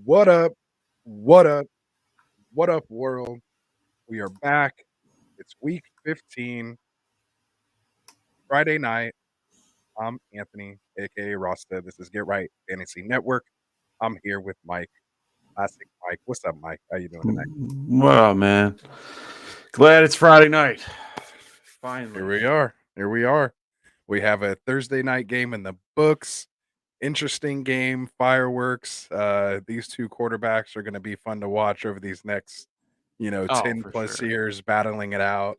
What up? What up? What up, world? We are back. It's week 15, Friday night. I'm Anthony, aka Rasta. This is Get Right Fantasy Network. I'm here with Mike, classic Mike. What's up, Mike? How you doing tonight? Well, man, glad it's Friday night. Finally, Here we are. Here we are. We have a Thursday night game in the books. Interesting game, fireworks. These two quarterbacks are going to be fun to watch over these next, 10 for plus sure. years battling it out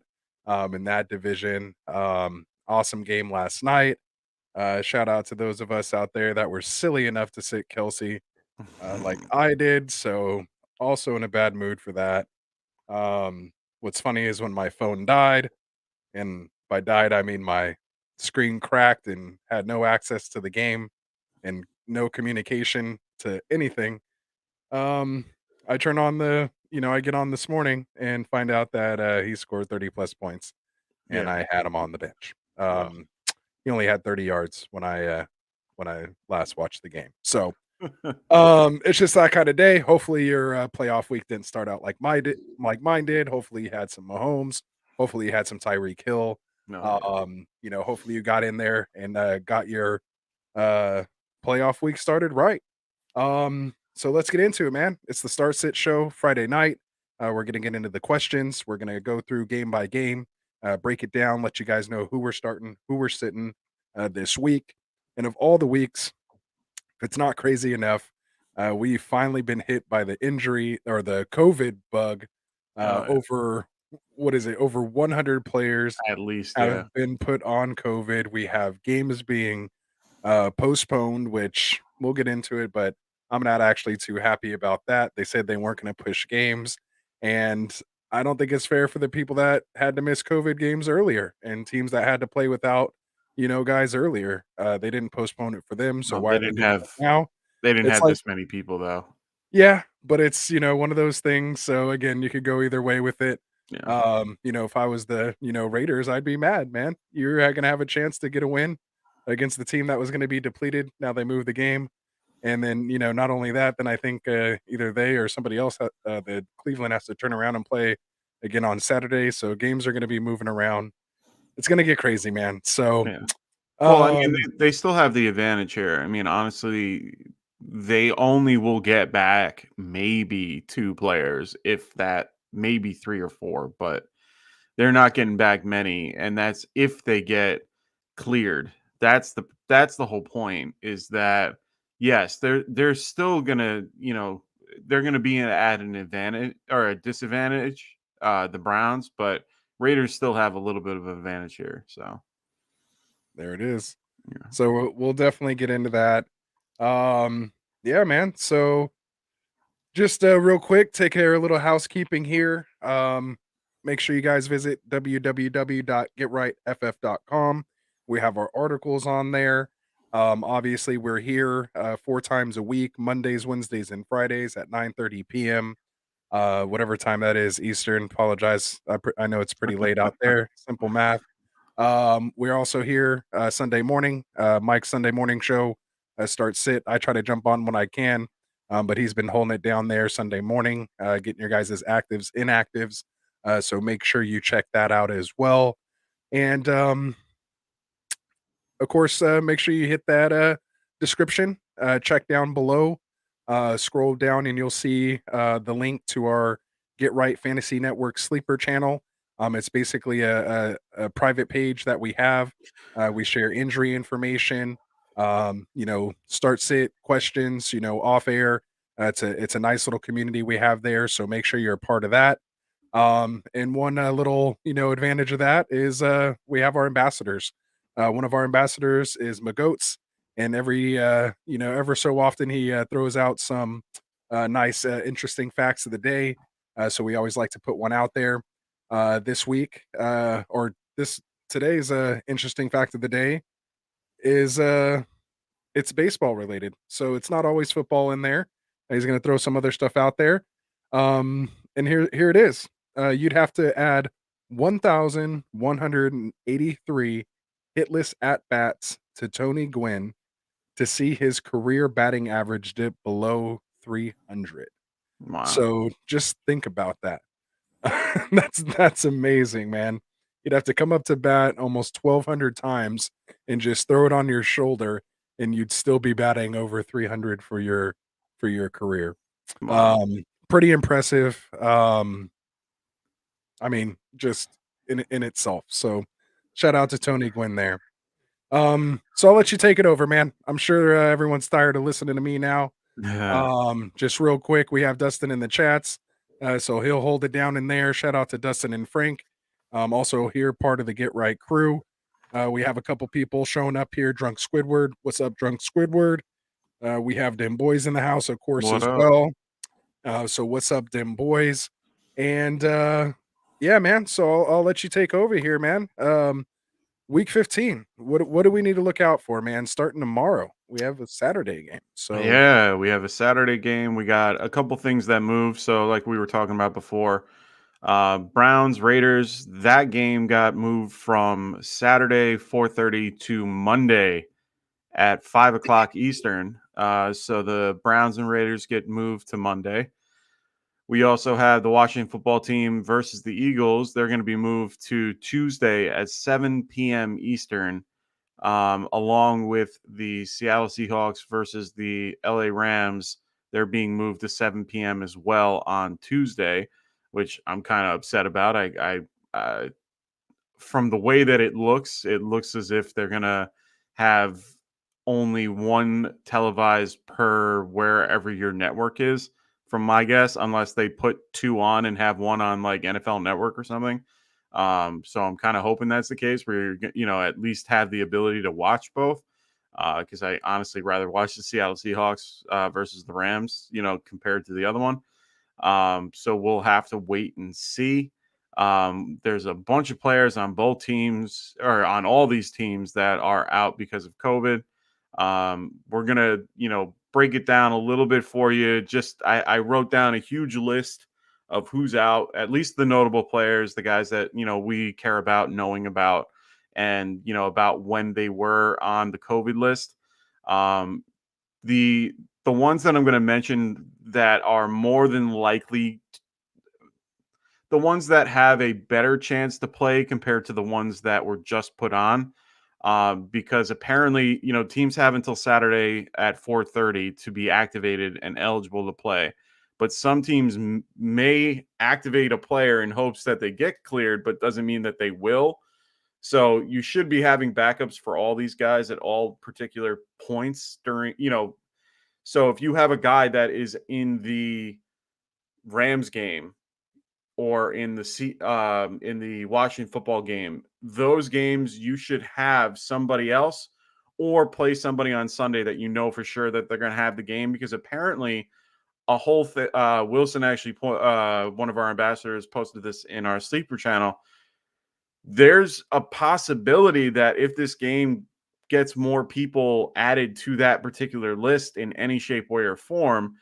in that division. Awesome game last night. Shout out to those of us out there that were silly enough to sit Kelsey like I did. So, also in a bad mood for that. What's funny is when my phone died, and by died, I mean my screen cracked and had no access to the game and no communication to anything. Um, I turn on I get on this morning and find out that he scored 30 plus points and Yeah. I had him on the bench. Wow. He only had 30 yards when I last watched the game. So it's just that kind of day. Hopefully your playoff week didn't start out like mine did. Hopefully you had some Mahomes. Hopefully you had some Tyreek Hill. No. Hopefully you got in there and got your uh playoff week started right. So let's get into it, man. It's the Start Sit Show Friday night. We're gonna get into the questions. We're gonna go through game by game, break it down, let you guys know who we're starting, who we're sitting this week. And of all the weeks, if it's not crazy enough, we've finally been hit by the injury or the COVID bug. Yeah. Over what is it? Over 100 players At least, yeah. have been put on COVID. We have games being postponed, which we'll get into it, but I'm not actually too happy about that. They said they weren't going to push games, and I don't think it's fair for the people that had to miss COVID games earlier and teams that had to play without, guys earlier. They didn't postpone it for them, so Well, why they are they didn't doing it have now? they didn't It's have like, this many people though. yeah, but it's one of those things. So again, you could go either way with it. Yeah. If I was the Raiders, I'd be mad, man. You're gonna have a chance to get a win against the team that was gonna be depleted. Now they move the game. And then, not only that, then I think either they or somebody else, the Cleveland has to turn around and play again on Saturday. So games are going to be moving around. It's going to get crazy, man. So, Yeah. Well, I mean, um, they still have the advantage here. I mean, honestly, they only will get back maybe 2 players, if that, maybe 3 or 4, but they're not getting back many, and that's if they get cleared. That's the whole point, is that yes, they're still gonna, they're gonna be at an advantage or a disadvantage, the Browns, but Raiders still have a little bit of an advantage here. So there it is. yeah. So we'll definitely get into that. Yeah, man. So just real quick, take care of a little housekeeping here. Make sure you guys visit www.getrightff.com. We have our articles on there. Obviously, we're here 4 times a week, Mondays, Wednesdays, and Fridays at 9:30 p.m. Whatever time that is Eastern. Apologize. I know it's pretty late out there. Simple math. We're also here Sunday morning. Mike's Sunday morning show starts sit. I try to jump on when I can, but he's been holding it down there Sunday morning, getting your guys' actives, inactives. So make sure you check that out as well. And of course, make sure you hit that description. Check down below. Scroll down and you'll see the link to our Get Right Fantasy Network Sleeper channel. It's basically a private page that we have. We share injury information, start sit questions, off air. It's a nice little community we have there. So make sure you're a part of that. And one little advantage of that is we have our ambassadors. One of our ambassadors is Magoats, and every ever so often he throws out some nice interesting facts of the day. So we always like to put one out there. This week or this today's interesting fact of the day is it's baseball related. So it's not always football in there. He's going to throw some other stuff out there. And here it is. You'd have to add 1,183 hitless at bats to Tony Gwynn to see his career batting average dip below 300. Wow. So just think about that. That's amazing, man. You'd have to come up to bat almost 1,200 times and just throw it on your shoulder, and you'd still be batting over 300 for your career. Wow. Pretty impressive. I mean, just in itself. So shout out to Tony Gwynn there. So I'll let you take it over, man. I'm sure everyone's tired of listening to me now. Yeah. Just real quick, we have Dustin in the chats, so he'll hold it down in there. Shout out to Dustin and Frank. Also here, part of the Get Right crew. We have a couple people showing up here. Drunk Squidward, what's up, Drunk Squidward? We have Dim Boys in the house, of course, What as up? well. So what's up, Dim Boys? And yeah, man. So I'll let you take over here, man. Week 15. What do we need to look out for, man? Starting tomorrow, we have a Saturday game. So Yeah, we have a Saturday game. We got a couple things that move. So, like we were talking about before, Browns Raiders. That game got moved from Saturday 4:30 to Monday at 5 o'clock Eastern. So the Browns and Raiders get moved to Monday. We also have the Washington football team versus the Eagles. They're going to be moved to Tuesday at 7 p.m. Eastern, along with the Seattle Seahawks versus the LA Rams. They're being moved to 7 p.m. as well on Tuesday, which I'm kind of upset about. From the way that it looks as if they're going to have only one televised per wherever your network is, from my guess, unless they put two on and have one on like NFL Network or something. So I'm kind of hoping that's the case where at least have the ability to watch both. Because I honestly rather watch the Seattle Seahawks versus the Rams, compared to the other one. So we'll have to wait and see. There's a bunch of players on both teams or on all these teams that are out because of COVID. We're going to, break it down a little bit for you. Just I wrote down a huge list of who's out, at least the notable players, the guys that, we care about knowing about and, about when they were on the COVID list. Um, the the ones that I'm going to mention that are more than likely the ones that have a better chance to play compared to the ones that were just put on. Because apparently, teams have until Saturday at 4:30 to be activated and eligible to play. But some teams may activate a player in hopes that they get cleared, but doesn't mean that they will. So you should be having backups for all these guys at all particular points during. So if you have a guy that is in the Rams game or in the Washington football game, those games you should have somebody else or play somebody on Sunday that for sure that they're going to have the game, because apparently a whole thing. Wilson actually, one of our ambassadors, posted this in our sleeper channel. There's a possibility that if this game gets more people added to that particular list in any shape, way, or form,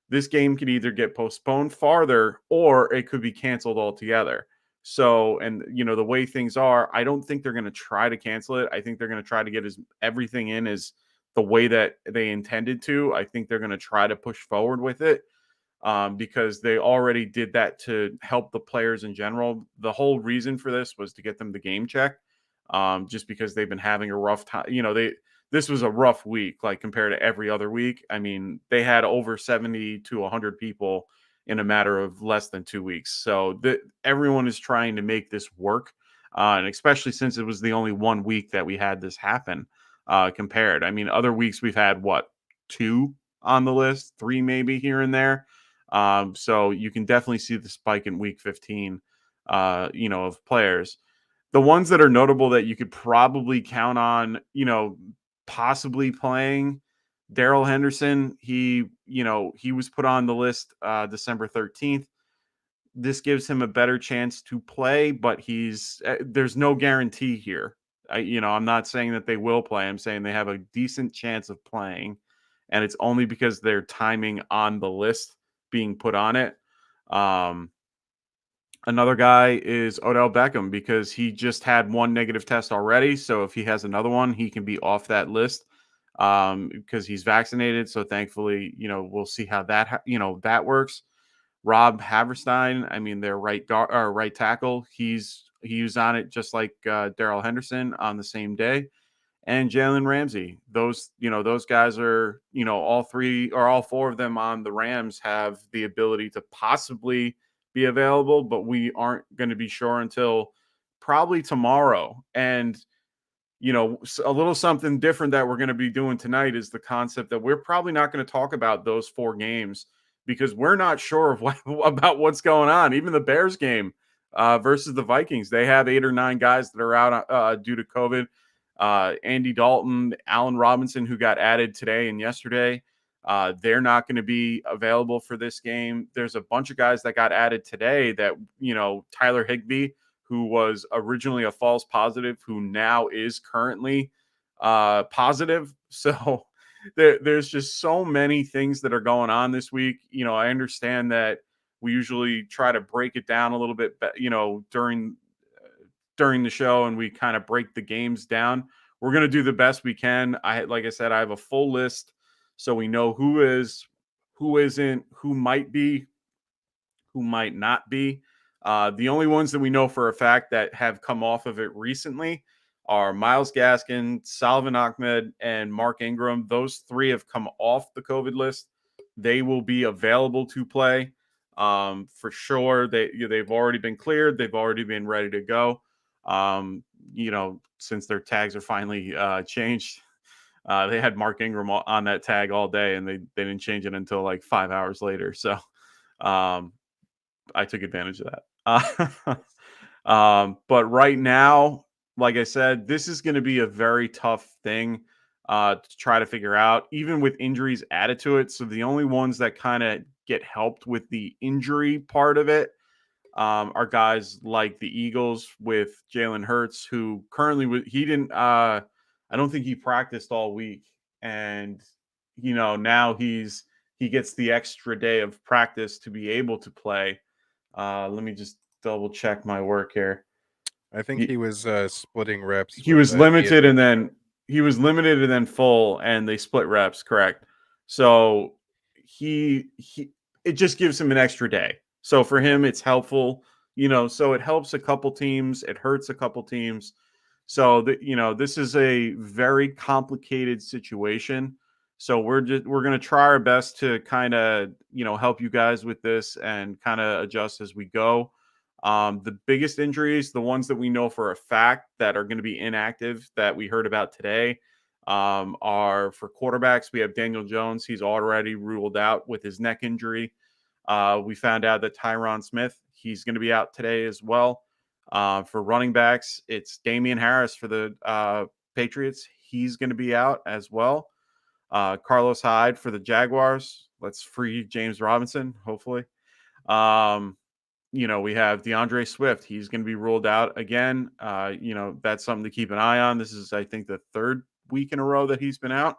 this game could either get postponed farther or it could be canceled altogether. So, and the way things are, I don't think they're going to try to cancel it. I think they're going to try to get everything in as the way that they intended to. I think they're going to try to push forward with it. Because they already did that to help the players in general. The whole reason for this was to get them the game check, just because they've been having a rough time. This was a rough week, like compared to every other week. I mean, they had over 70 to 100 people in a matter of less than 2 weeks. So everyone is trying to make this work, and especially since it was the only 1 week that we had this happen. Compared, I mean, other weeks we've had what, 2 on the list, 3 maybe here and there. So you can definitely see the spike in week 15, of players. The ones that are notable that you could probably count on, possibly playing, Darrell Henderson. He was put on the list December 13th. This gives him a better chance to play, but there's no guarantee here. I'm not saying that they will play. I'm saying they have a decent chance of playing, and it's only because their timing on the list being put on it. Another guy is Odell Beckham, because he just had one negative test already. So if he has another one, he can be off that list. because he's vaccinated. So thankfully, we'll see how that that works. Rob Haverstein, I mean, their right guard or right tackle, he was on it just like Darrell Henderson on the same day, and Jalen Ramsey. Those guys are, all three or all four of them on the Rams have the ability to possibly be available, but we aren't going to be sure until probably tomorrow. And a little something different that we're going to be doing tonight is the concept that we're probably not going to talk about those 4 games because we're not sure of about what's going on. Even the Bears game versus the Vikings, they have 8 or 9 guys that are out due to COVID. Andy Dalton, Allen Robinson, who got added today and yesterday, they're not going to be available for this game. There's a bunch of guys that got added today that, Tyler Higbee, who was originally a false positive, who now is currently positive. So there's just so many things that are going on this week. I understand that we usually try to break it down a little bit, during the show, and we kind of break the games down. We're going to do the best we can. Like I said, I have a full list, so we know who is, who isn't, who might be, who might not be. The only ones that we know for a fact that have come off of it recently are Myles Gaskin, Salvin Ahmed, and Mark Ingram. Those 3 have come off the COVID list. They will be available to play for sure. They've already been cleared. They've already been ready to go. Since their tags are finally changed. They had Mark Ingram on that tag all day, and they didn't change it until like 5 hours later. So I took advantage of that. But right now, like I said, this is going to be a very tough thing to try to figure out, even with injuries added to it. So the only ones that kind of get helped with the injury part of it are guys like the Eagles with Jalen Hurts, who currently he didn't. I don't think he practiced all week, and now he gets the extra day of practice to be able to play. Let me just double check my work here. I think he was splitting reps. He was limited and then full, and they split reps. Correct. So it just gives him an extra day. So for him, it's helpful, so it helps a couple teams. It hurts a couple teams. So this is a very complicated situation. So we're going to try our best to kind of, help you guys with this and kind of adjust as we go. The biggest injuries, the ones that we know for a fact that are going to be inactive that we heard about today, are for quarterbacks. We have Daniel Jones. He's already ruled out with his neck injury. We found out that Tyron Smith, he's going to be out today as well. For running backs, it's Damian Harris for the Patriots. He's going to be out as well. Carlos Hyde for the Jaguars. Let's free James Robinson, hopefully. We have DeAndre Swift. He's going to be ruled out again. That's something to keep an eye on. This is, I think, the 3rd week in a row that he's been out.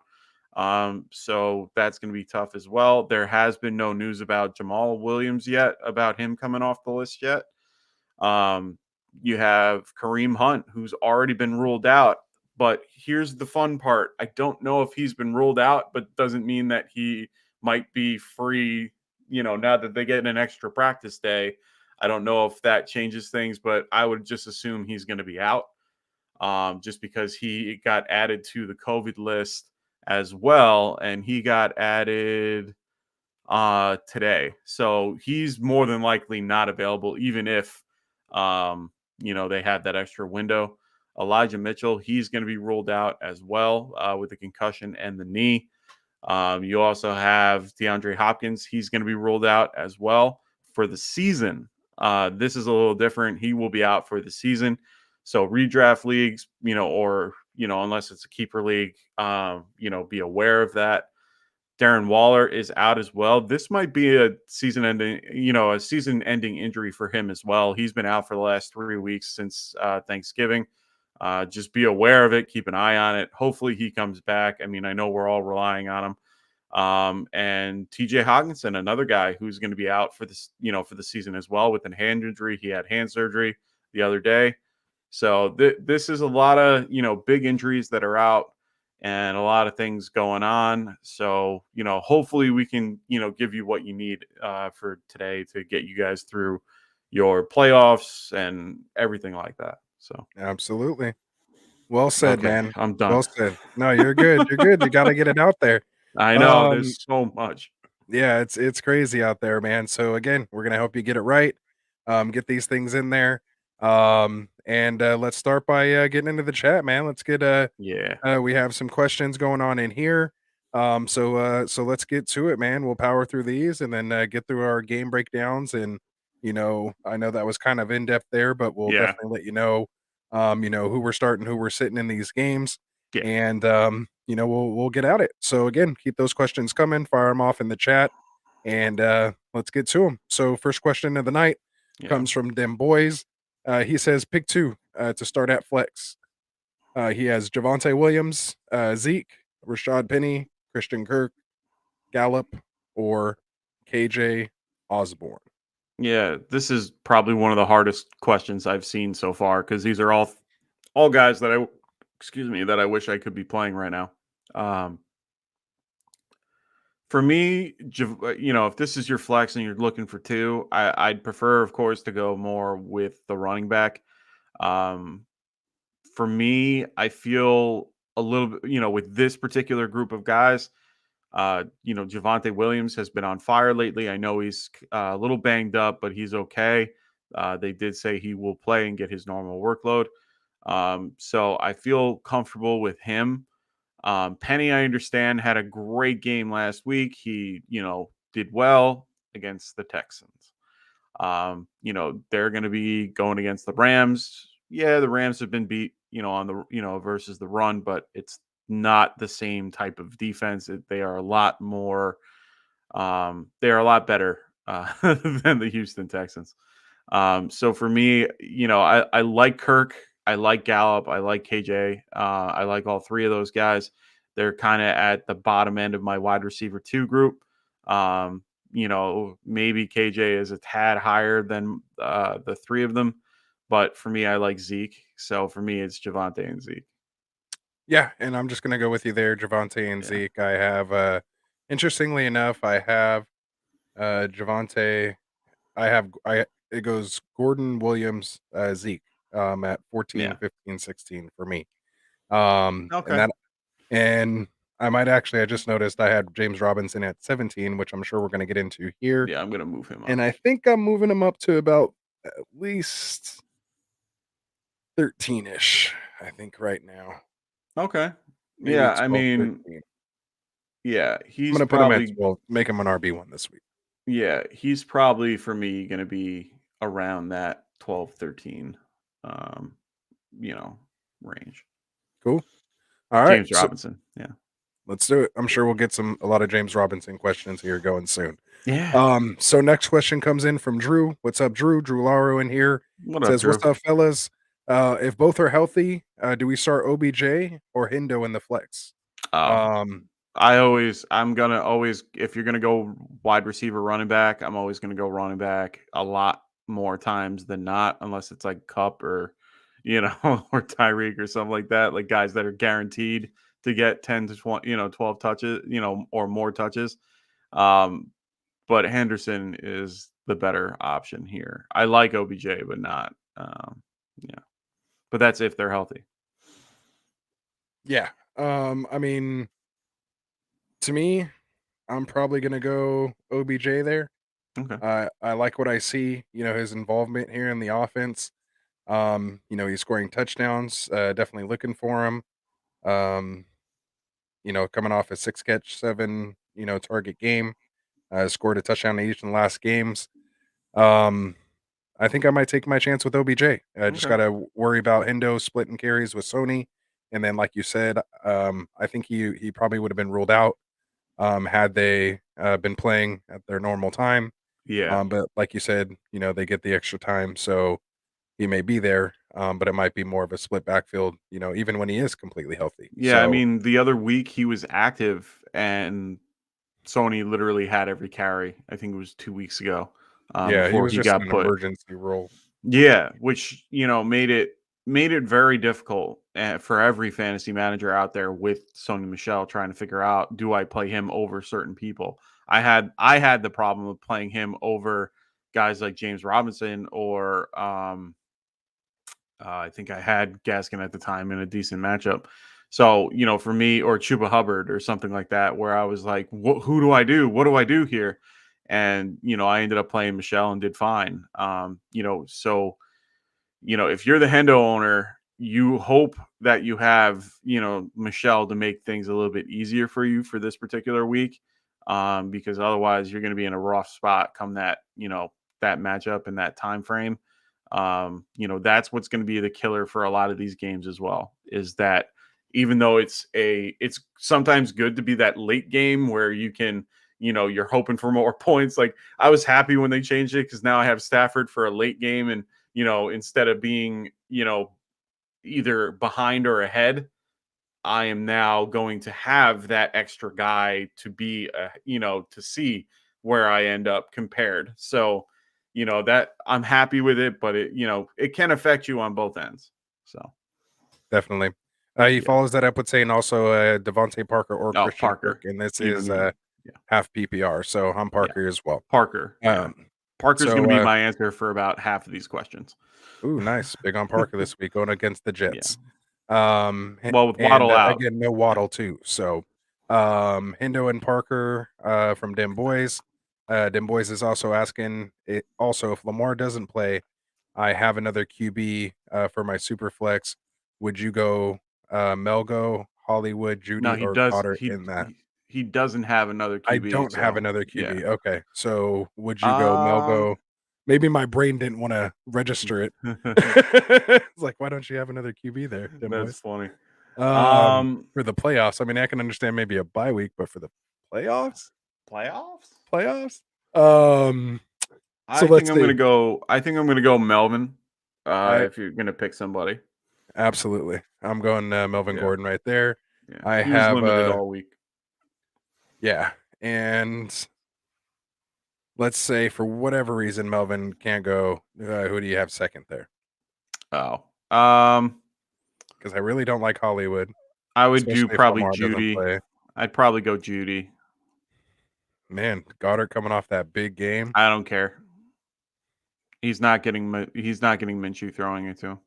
So that's going to be tough as well. There has been no news about Jamal Williams yet, about him coming off the list yet. You have Kareem Hunt, who's already been ruled out. But here's the fun part. I don't know if he's been ruled out, but doesn't mean that he might be free, now that they get an extra practice day. I don't know if that changes things, but I would just assume he's going to be out just because he got added to the COVID list as well, and he got added today. So he's more than likely not available, even if they had that extra window. Elijah Mitchell, he's going to be ruled out as well with the concussion and the knee. You also have DeAndre Hopkins. He's going to be ruled out as well for the season. This is a little different. He will be out for the season. So redraft leagues, or, unless it's a keeper league, be aware of that. Darren Waller is out as well. This might be a season-ending injury for him as well. He's been out for the last 3 weeks since Thanksgiving. Just be aware of it. Keep an eye on it. Hopefully he comes back. I mean, I know we're all relying on him. And TJ Hawkinson, another guy who's going to be out for this, for the season as well with a hand injury. He had hand surgery the other day. So this is a lot of, big injuries that are out. and a lot of things going on. So, hopefully we can, give you what you need for today to get you guys through your playoffs and everything like that. So, Absolutely. Well said, okay, man. I'm done. Well said. No, you're good. You're good. You got to get it out there. I know Um, there's so much. yeah, it's crazy out there, man. So again, we're gonna help you get it right. Get these things in there. And let's start by getting into the chat, man. Let's get Yeah. we have some questions going on in here. So let's get to it, man. We'll power through these and then get through our game breakdowns. And I know that was kind of in depth there, but we'll Yeah. definitely let who we're starting, who we're sitting in these games, Yeah. and we'll get at it. So again, keep those questions coming, fire them off in the chat, and let's get to them. So first question of the night Yeah. comes from Dem Boys. He says pick two to start at flex. He has Javonte Williams, Zeke, Rashad Penny, Christian Kirk, Gallup, or KJ Osborne. Yeah, this is probably one of the hardest questions I've seen so far because these are all guys that that I wish I could be playing right now. For me, if this is your flex and you're looking for two, I'd prefer, of course, to go more with the running back. Um, for me, I feel a little bit, with this particular group of guys, Javonte Williams has been on fire lately. I know he's a little banged up, but he's okay. They did say he will play and get his normal workload. So I feel comfortable with him. Penny, I understand, had a great game last week. He, did well against the Texans. They're going to be going against the Rams. Yeah, the Rams have been beat, on the, versus the run, but it's not the same type of defense. They are a lot more, they are a lot better than the Houston Texans. So for me, I like Kirk, I like Gallup, I like KJ, I like all three of those guys. They're kind of at the bottom end of my wide receiver 2 group. Maybe KJ is a tad higher than the three of them, but for me, I like Zeke. So for me, it's Javonte and Zeke. Yeah, and I'm just gonna go with you there, Javonte and Yeah. Zeke. I have interestingly enough, I have Javonte. I it goes Gordon Williams, Zeke, at 14, Yeah. 15, 16 for me. And Okay. that and I might actually I just noticed I had James Robinson at 17, which I'm sure we're gonna get into here. Yeah, I'm gonna move him And up. I think I'm moving him up to about at least 13-ish, I think right now. Okay. Maybe Yeah, I 12, mean, 13. yeah, I'm gonna put him at 12, make him an RB1 this week. he's probably for me gonna be around that 12, 13, um, you know, range. Cool. All right. James So Robinson. Yeah. let's do it. I'm sure we'll get a lot of James Robinson questions here going soon. Yeah. So next question comes in from Drew. What's up, Drew? Drew Laro in here What up, says, "What's Drew? up, fellas? If both are healthy, do we start OBJ or Hindo in the flex?" Oh, Um, I'm gonna always, if you're gonna go wide receiver running back, I'm always gonna go running back a lot more times than not, unless it's like Cup or, or Tyreek or something like that, like guys that are guaranteed to get 10 to 20, 12 touches, or more touches. Um, but Henderson is the better option here. I like OBJ, but not, yeah, but that's if they're healthy. yeah. I mean, to me, I'm probably gonna go OBJ there. Okay. I like what I see. His involvement here in the offense. He's scoring touchdowns. Definitely looking for him. Um, coming off a 6 catch, 7 target game. Scored a touchdown in each of the last games. Um, I think I might take my chance with OBJ. I just Okay. gotta worry about Hindo splitting carries with Sony, and then, like you said, I think he probably would have been ruled out had they been playing at their normal time. Yeah. But like you said, they get the extra time, so he may be there, but it might be more of a split backfield. Even when he is completely healthy. Yeah, I So mean, the other week he was active and Sony literally had every carry. I think it was 2 weeks ago, yeah, he before was he just in got an put. emergency role. Yeah, which, made it made it very difficult for every fantasy manager out there with Sony Michel trying to figure out, do I play him over certain people? I had the problem of playing him over guys like James Robinson or I think I had Gaskin at the time in a decent matchup. So, for me, or Chuba Hubbard or something like that, where I was like, who do I do? What do I do here? And, I ended up playing Michelle and did fine. So, if you're the Hendo owner, you hope that you have, Michelle to make things a little bit easier for you for this particular week. Because otherwise you're going to be in a rough spot come that, that matchup and that time frame. That's what's going to be the killer for a lot of these games as well, is that even though it's sometimes good to be that late game where you can, you're hoping for more points. Like, I was happy when they changed it because now I have Stafford for a late game, and instead of being, either behind or ahead, I am now going to have that extra guy to be, to see where I end up compared. So, that I'm happy with it, but it can affect you on both ends. So Definitely. He follows that up with saying also Devonte Parker or Christian Parker, Kirk, and this even is me. half PPR, so I'm Parker as well. Parker. Parker's so, going to be my answer for about half of these questions. Ooh, nice. Big on Parker this week going against the Jets. Well, with Waddle out. Again, no Waddle too. So Hindo and Parker from Dem Boys. Dem Boys is also asking also if Lamar doesn't play, I have another QB for my super flex. Would you go Melgo, Hollywood, Judy, or Goddard in that? He doesn't have another QB. I don't have another QB. Yeah. Okay. So would you go Melgo? Maybe my brain didn't want to register it. It's like, why don't you have another QB there? That's funny. For the playoffs, I mean, I can understand maybe a bye week, but for the playoffs. I think I'm gonna go Melvin. If you're gonna pick somebody, absolutely, I'm going Melvin Gordon right there. Yeah. He was limited all week. Yeah, and let's say for whatever reason Melvin can't go. Who do you have second there? Oh, because I really don't like Hollywood. I would do probably Judy. I'd probably go Judy. Man, Goddard coming off that big game. I don't care. He's not getting Minshew throwing it to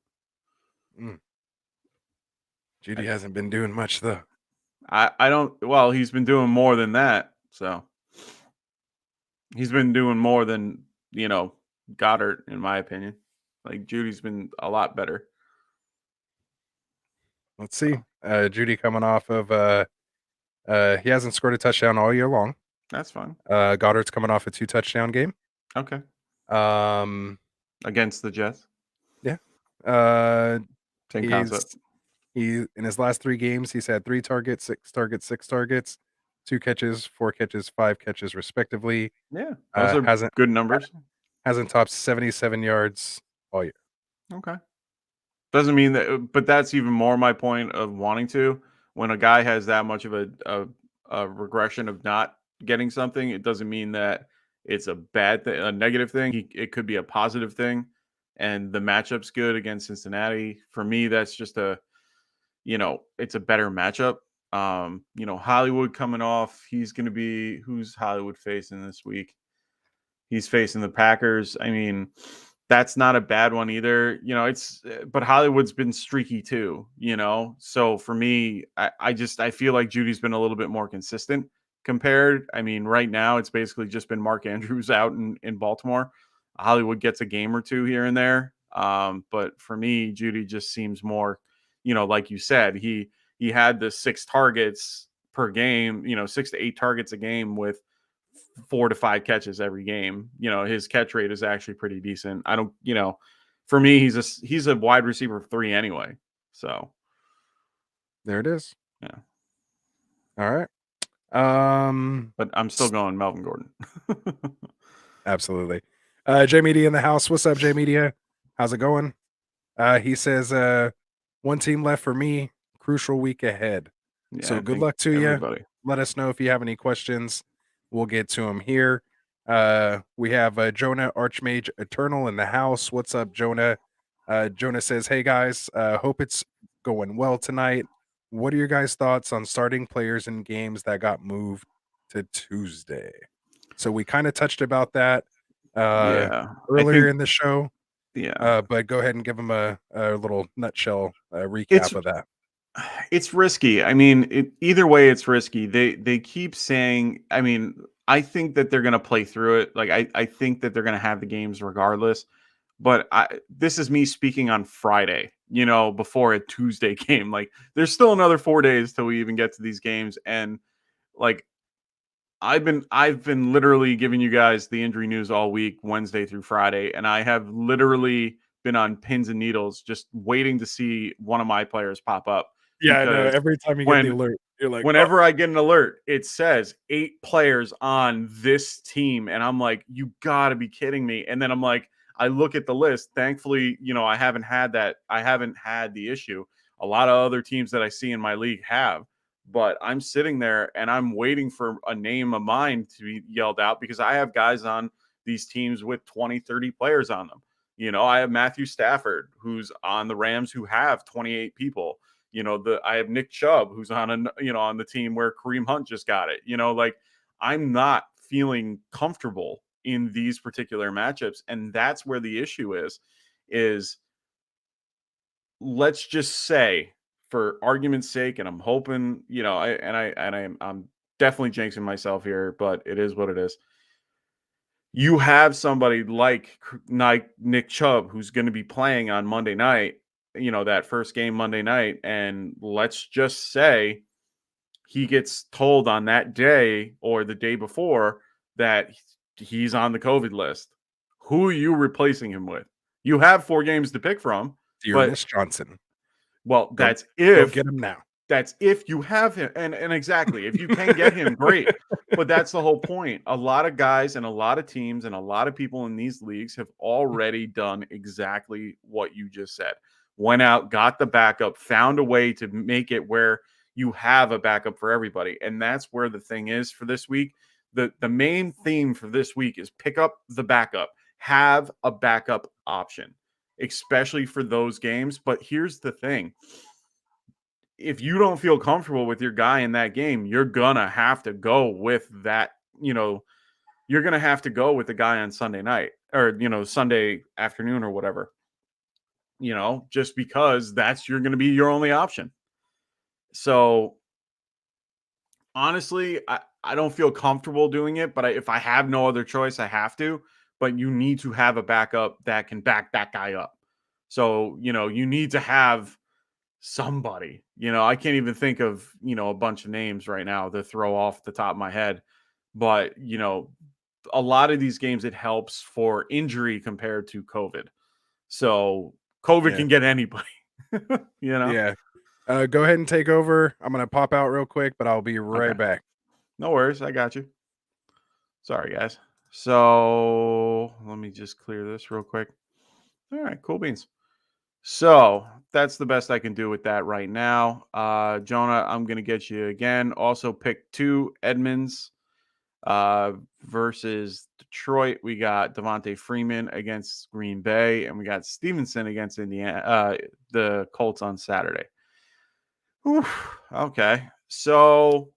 him. Judy hasn't been doing much though. I don't. Well, he's been doing more than that. So he's been doing more than Goddard, in my opinion. Like, Judy's been a lot better. Let's see. Judy coming off of he hasn't scored a touchdown all year long. That's fine. Goddard's coming off a 2-touchdown game. Okay. Against the Jets. Yeah. Same concept. He in his last 3 games, he's had 3 targets, 6 targets, 6 targets, 2 catches, 4 catches, 5 catches, respectively. Yeah, those are good numbers. Hasn't topped 77 yards all year. Okay. Doesn't mean that, but that's even more my point of wanting to. When a guy has that much of a regression of not getting something, it doesn't mean that it's a bad thing, a negative thing. It could be a positive thing. And the matchup's good against Cincinnati. For me, that's just it's a better matchup. Hollywood coming off, he's going to be, who's Hollywood facing this week? He's facing the Packers. I mean, that's not a bad one either. But Hollywood's been streaky too, So for me, I feel like Judy's been a little bit more consistent compared. I mean, right now it's basically just been Mark Andrews out in Baltimore. Hollywood gets a game or 2 here and there. But for me, Judy just seems more, like you said, he had the 6 targets per game, 6 to 8 targets a game with 4 to 5 catches every game. His catch rate is actually pretty decent. I don't, for me, he's a wide receiver 3 anyway. So there it is. Yeah. All right. But I'm still going Melvin Gordon. Absolutely. J Media in the house. What's up, J Media? How's it going? He says, 1 team left for me. Crucial week ahead. Yeah, so good luck to you. Let us know if you have any questions. We'll get to them here. We have Jonah Archmage Eternal in the house. What's up, Jonah? Jonah says, "Hey guys, hope it's going well tonight. What are your guys' thoughts on starting players in games that got moved to Tuesday?" So we kind of touched about that Yeah, I earlier think in the show, yeah, but go ahead and give them a little nutshell it's recap of that. it's risky. I mean, either way, it's risky. They keep saying. I mean, I think that they're going to play through it. Like I think that they're going to have the games regardless. But this is me speaking on Friday. Before a Tuesday game. Like there's still another 4 days till we even get to these games, and like I've been literally giving you guys the injury news all week, Wednesday through Friday, and I have literally been on pins and needles just waiting to see one of my players pop up Yeah, I know. because Every time you get the when alert, you're like, "Oh, whenever I get an alert, it says 8 players on this team, and I'm like, you got to be kidding me. And then I'm like, I look at the list. Thankfully, I haven't had that. I haven't had the issue. A lot of other teams that I see in my league have, but I'm sitting there and I'm waiting for a name of mine to be yelled out because I have guys on these teams with 20, 30 players on them. I have Matthew Stafford, who's on the Rams, who have 28 people. I have Nick Chubb, who's on the team where Kareem Hunt just got it. Like I'm not feeling comfortable in these particular matchups, and that's where the issue is let's just say, for argument's sake, and I'm hoping, I'm definitely jinxing myself here, but it is what it is. You have somebody like Nick Chubb who's going to be playing on Monday night, that first game Monday night, and let's just say he gets told on that day or the day before that he's on the COVID list. Who are you replacing him with? You have 4 games to pick from, but Dearness Johnson, well, go that's go if get him now." you have him, and exactly, if you can get him, great. But that's the whole point. A lot of guys and a lot of teams and a lot of people in these leagues have already done exactly what you just said. Went out, got the backup, found a way to make it where you have a backup for everybody. And that's where the thing is for this week. The main theme for this week is pick up the backup. Have a backup option, especially for those games. But here's the thing. If you don't feel comfortable with your guy in that game, you're gonna have to go with that. You're gonna have to go with the guy on Sunday night or Sunday afternoon or whatever. Just because you're gonna be your only option. So honestly, I don't feel comfortable doing it, but if I have no other choice, I have to. But you need to have a backup that can back that guy up. So you need to have somebody. I can't even think of, a bunch of names right now to throw off the top of my head. But, a lot of these games, it helps for injury compared to COVID. So COVID Yeah, can get anybody, you know? yeah. Go ahead and take over. I'm gonna pop out real quick, but I'll be Okay. right back. No worries. I got you. Sorry, guys. So let me just clear this real quick. All right. Cool beans. So that's the best I can do with that right now. Jonah, I'm going to get you again. Also, pick 2 Edmonds versus Detroit. We got Devonta Foreman against Green Bay, and we got Stevenson against the Colts on Saturday. Whew, okay. So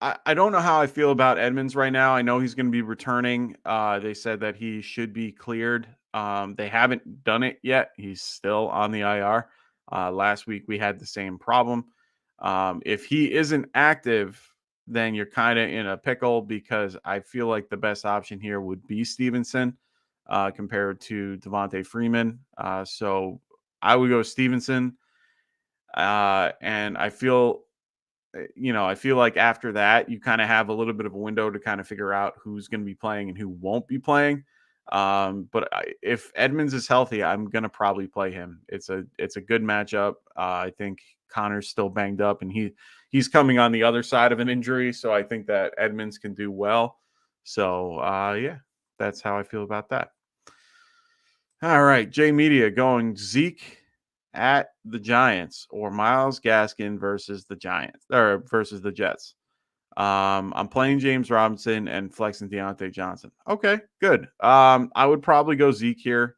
I don't know how I feel about Edmonds right now. I know he's going to be returning. They said that he should be cleared. They haven't done it yet. He's still on the IR. Last week we had the same problem. If he isn't active, then you're kind of in a pickle because I feel like the best option here would be Stevenson compared to Devonta Foreman. So I would go Stevenson. And I feel like after that, you kind of have a little bit of a window to kind of figure out who's going to be playing and who won't be playing. But if Edmonds is healthy, I'm going to probably play him. It's a good matchup. I think Connor's still banged up and he's coming on the other side of an injury. So I think that Edmonds can do well. So yeah, that's how I feel about that. All right. J Media going Zeke at the Giants or Myles Gaskin versus the Giants or versus the Jets. I'm playing James Robinson and flexing Deontay Johnson. Okay, good. I would probably go Zeke here.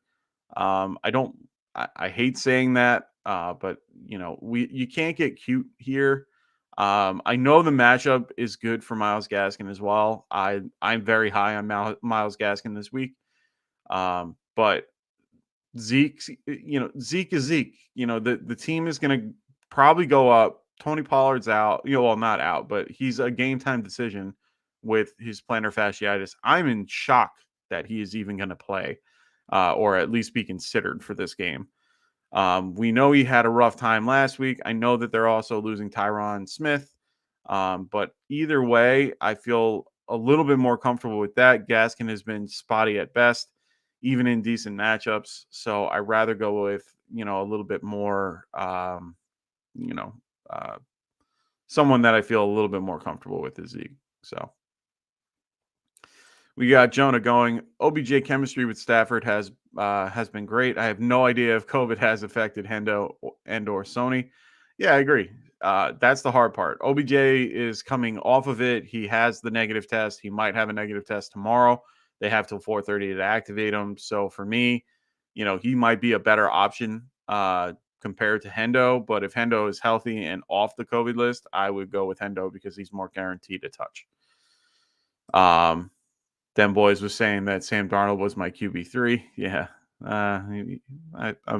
I hate saying that, but you can't get cute here. I know the matchup is good for Myles Gaskin as well. I'm very high on Myles Gaskin this week. But Zeke is Zeke. The team is going to probably go up. Tony Pollard's out. Well, not out, but he's a game time decision with his plantar fasciitis. I'm in shock that he is even going to play, or at least be considered for this game. We know he had a rough time last week. I know that they're also losing Tyron Smith. But either way, I feel a little bit more comfortable with that. Gaskin has been spotty at best, even in decent matchups. So I rather go with, a little bit more, someone that I feel a little bit more comfortable with is Zeke. So we got Jonah going. OBJ chemistry with Stafford has been great. I have no idea if COVID has affected Hindo and or Sony. Yeah, I agree. That's the hard part. OBJ is coming off of it. He has the negative test. He might have a negative test tomorrow. They have till 4:30 to activate him. So for me, he might be a better option compared to Hindo. But if Hindo is healthy and off the COVID list, I would go with Hindo because he's more guaranteed to touch. Them boys was saying that Sam Darnold was my QB3. Yeah. I'm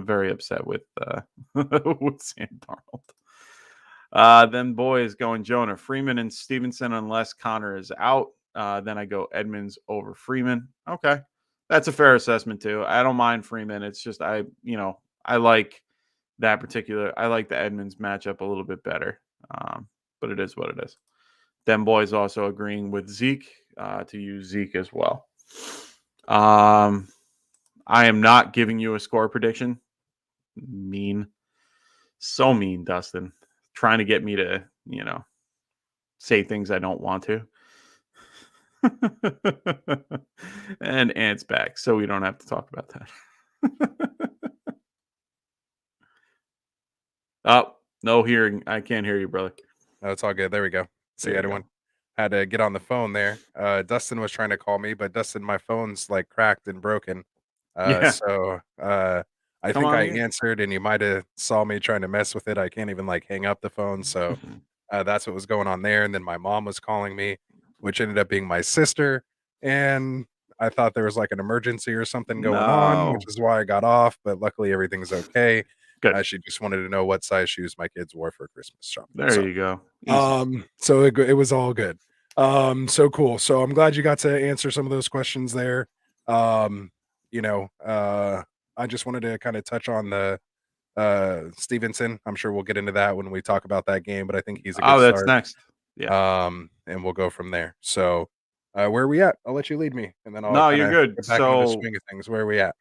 very upset with with Sam Darnold. Then boys going Jonah, Freeman and Stevenson unless Connor is out. Then I go Edmonds over Freeman. Okay. That's a fair assessment too. I don't mind Freeman. It's just I like that particular. I like the Edmonds matchup a little bit better. But it is what it is. Them boys also agreeing with Zeke to use Zeke as well. I am not giving you a score prediction. Mean. So mean, Dustin. Trying to get me to, say things I don't want to. And Ant's back, so we don't have to talk about that. Oh, no hearing. I can't hear you, brother. No, it's all good. There we go. See, everyone had to get on the phone there. Dustin was trying to call me, but Dustin, my phone's like cracked and broken. So I think I answered, and you might have saw me trying to mess with it. I can't even like hang up the phone. So that's what was going on there. And then my mom was calling me, which ended up being my sister. And I thought there was like an emergency or something going on, which is why I got off. But luckily, everything's okay. Good. She just wanted to know what size shoes my kids wore for Christmas shopping. There you go. So it was all good. So cool. So I'm glad you got to answer some of those questions there. I just wanted to kind of touch on the Stevenson. I'm sure we'll get into that when we talk about that game, but I think he's a good that's start. next. Yeah. And we'll go from there. So where are we at? I'll let you lead me, and then I'll No, you're good. Get back into the swing of things. Where are we at?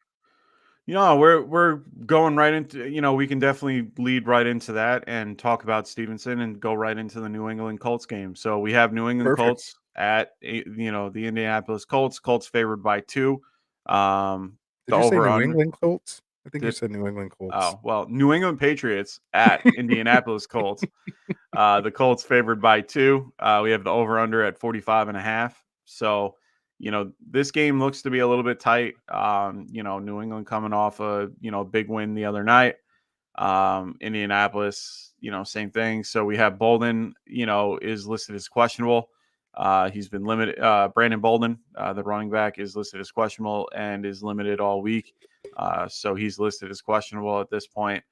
We're going right into, we can definitely lead right into that and talk about Stevenson and go right into the New England Colts game. So we have New England Colts at, the Indianapolis Colts. Colts favored by 2. Did you say New England Colts? I think you said New England Colts. Oh, well, New England Patriots at Indianapolis Colts. The Colts favored by 2. We have the over-under at 45.5. So, this game looks to be a little bit tight. New England coming off a, big win the other night. Indianapolis, same thing. So we have Bolden, is listed as questionable. He's been limited. Brandon Bolden, the running back, is listed as questionable and is limited all week. So he's listed as questionable at this point.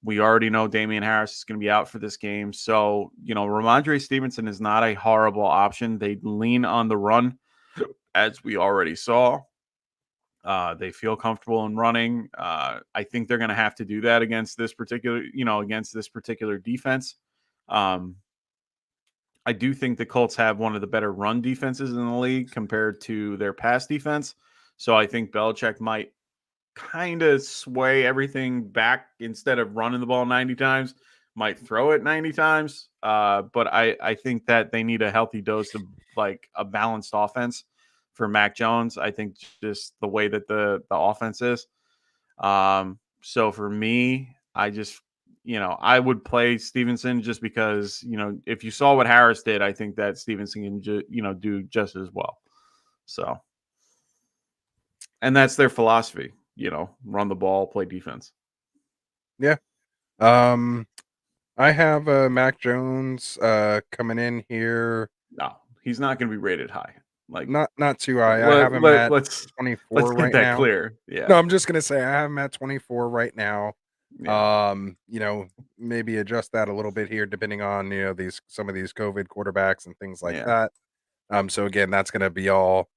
We already know Damian Harris is going to be out for this game. So, Ramondre Stevenson is not a horrible option. They lean on the run, as we already saw. They feel comfortable in running. I think they're going to have to do that against this particular defense. I do think the Colts have one of the better run defenses in the league compared to their pass defense. So I think Belichick might kind of sway everything back. Instead of running the ball 90 times, might throw it 90 times. But I think that they need a healthy dose of like a balanced offense for Mac Jones. I think just the way that the offense is. So for me, I just, I would play Stevenson just because, if you saw what Harris did, I think that Stevenson can, do just as well. So, and that's their philosophy. run the ball, play defense. Yeah. I have Mac Jones coming in here. No, he's not going to be rated high. Like Not too high. I have him at let's 24 get right that now. clear. Yeah. No, I'm just gonna say I have him at 24 right now. Yeah. Maybe adjust that a little bit here, depending on some of these COVID quarterbacks and things like Yeah. that. So again, that's gonna be all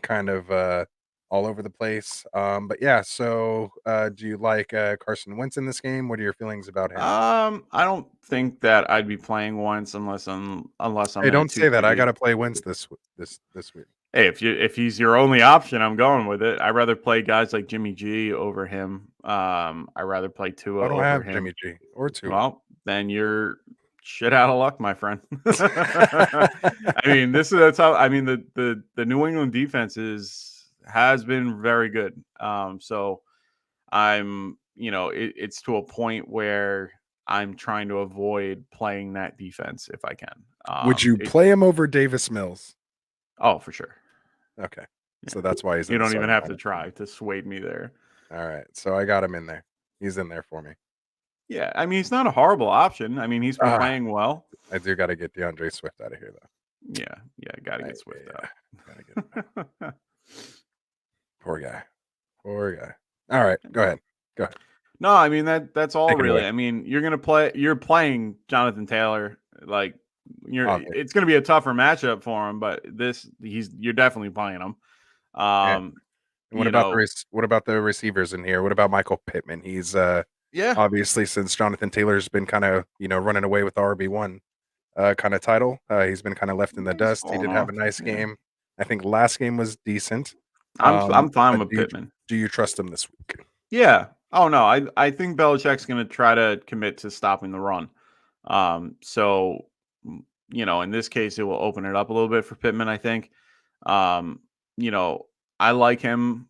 kind of all over the place. But yeah. So, do you like Carson Wentz in this game? What are your feelings about him? I don't think that I'd be playing once unless I'm Hey, in a don't say that. I 2 QB. gotta play Wentz this week. Hey, if he's your only option, I'm going with it. I'd rather play guys like Jimmy G over him. I'd rather play Tua I don't over have him. Jimmy G or Tua. Well, then you're shit out of luck, my friend. I mean, this is a tough. I mean, the New England defense has been very good. So it's to a point where I'm trying to avoid playing that defense if I can. Would you play him over Davis Mills? Oh, for sure. Okay. Yeah. So that's why he's in You the don't even starting have to lineup. try to sway me there. All right. So I got him in there. He's in there for me. Yeah, I mean, he's not a horrible option. I mean, he's been playing well. I do got to get DeAndre Swift out of here, though. Yeah, got to get Swift out. Gotta get him out. Poor guy. All right, go ahead. No, I mean that's all Take it really. away. I mean, you're playing Jonathan Taylor. Like Obviously. it's going to be a tougher matchup for him, but you're definitely playing him. And what about the receivers in here? What about Michael Pittman? He's obviously, since Jonathan Taylor's been kind of running away with the RB1 kind of title, he's been kind of left in the dust. He did have a nice game. I think last game was decent. I'm fine with do Pittman. Do you trust him this week? Yeah. Oh no, I think Belichick's going to try to commit to stopping the run. So in this case, it will open it up a little bit for Pittman. I think. I like him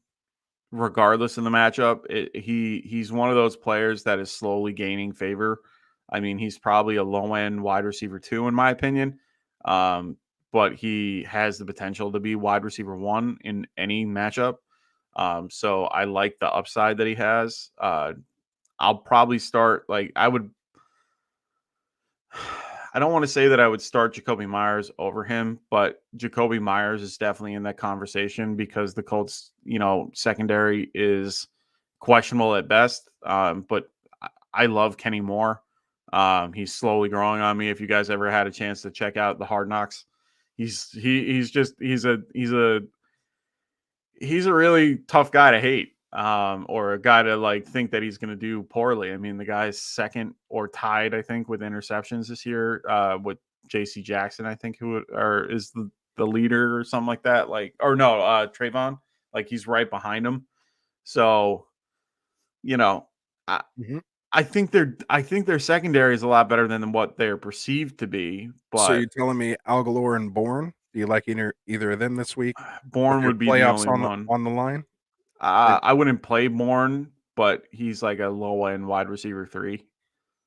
regardless of the matchup. He's one of those players that is slowly gaining favor. I mean, he's probably a low end wide receiver 2 in my opinion. But he has the potential to be wide receiver 1 in any matchup. So I like the upside that he has. I'll probably start I don't want to say that I would start Jacoby Myers over him, but Jacoby Myers is definitely in that conversation because the Colts, secondary is questionable at best. But I love Kenny Moore. He's slowly growing on me. If you guys ever had a chance to check out the Hard Knocks, he's a really tough guy to hate. Or a guy to think that he's going to do poorly. I mean, the guy's second or tied, I think, with interceptions this year, with JC Jackson, I think, is the leader or something like that. Trayvon, he's right behind him. So, I think their secondary is a lot better than what they're perceived to be. But so you're telling me Algalore and Bourne? Do you like either of them this week? Bourne would be the only one on the line. I wouldn't play Bourne, but he's like a low end wide receiver 3.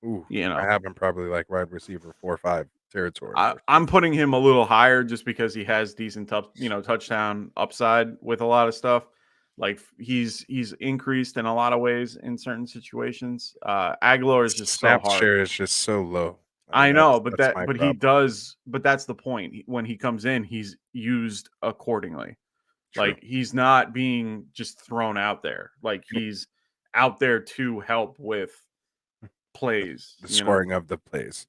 Ooh, I have him probably like wide receiver 4 or 5 territory. I'm putting him a little higher just because he has decent touchdown upside with a lot of stuff. He's increased in a lot of ways in certain situations. Aguilar is just snap so hard. share is just so low. I know, but he does. But that's the point. When he comes in, he's used accordingly. True. He's not being just thrown out there. He's out there to help with plays. The scoring of the plays.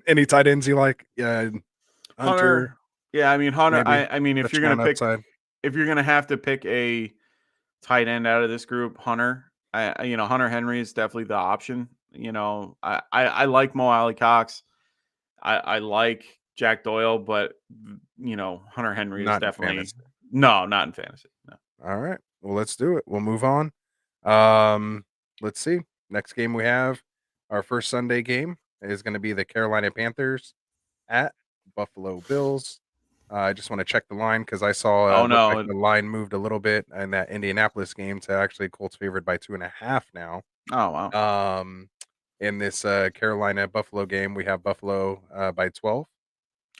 Any tight ends you like? Yeah, Hunter. Yeah, I mean Hunter. I mean, if you're gonna have to pick a tight end out of this group, Hunter. Hunter Henry is definitely the option. I like Mo Alley Cox. I like Jack Doyle, but Hunter Henry is definitely not in fantasy. No. All right. Well, let's do it. We'll move on. Let's see. Next game we have, our first Sunday game is going to be the Carolina Panthers at Buffalo Bills. I just want to check the line because I saw the line moved a little bit in that Indianapolis game to actually Colts favored by 2.5 now. Oh, wow. In this Carolina Buffalo game, we have Buffalo by 12.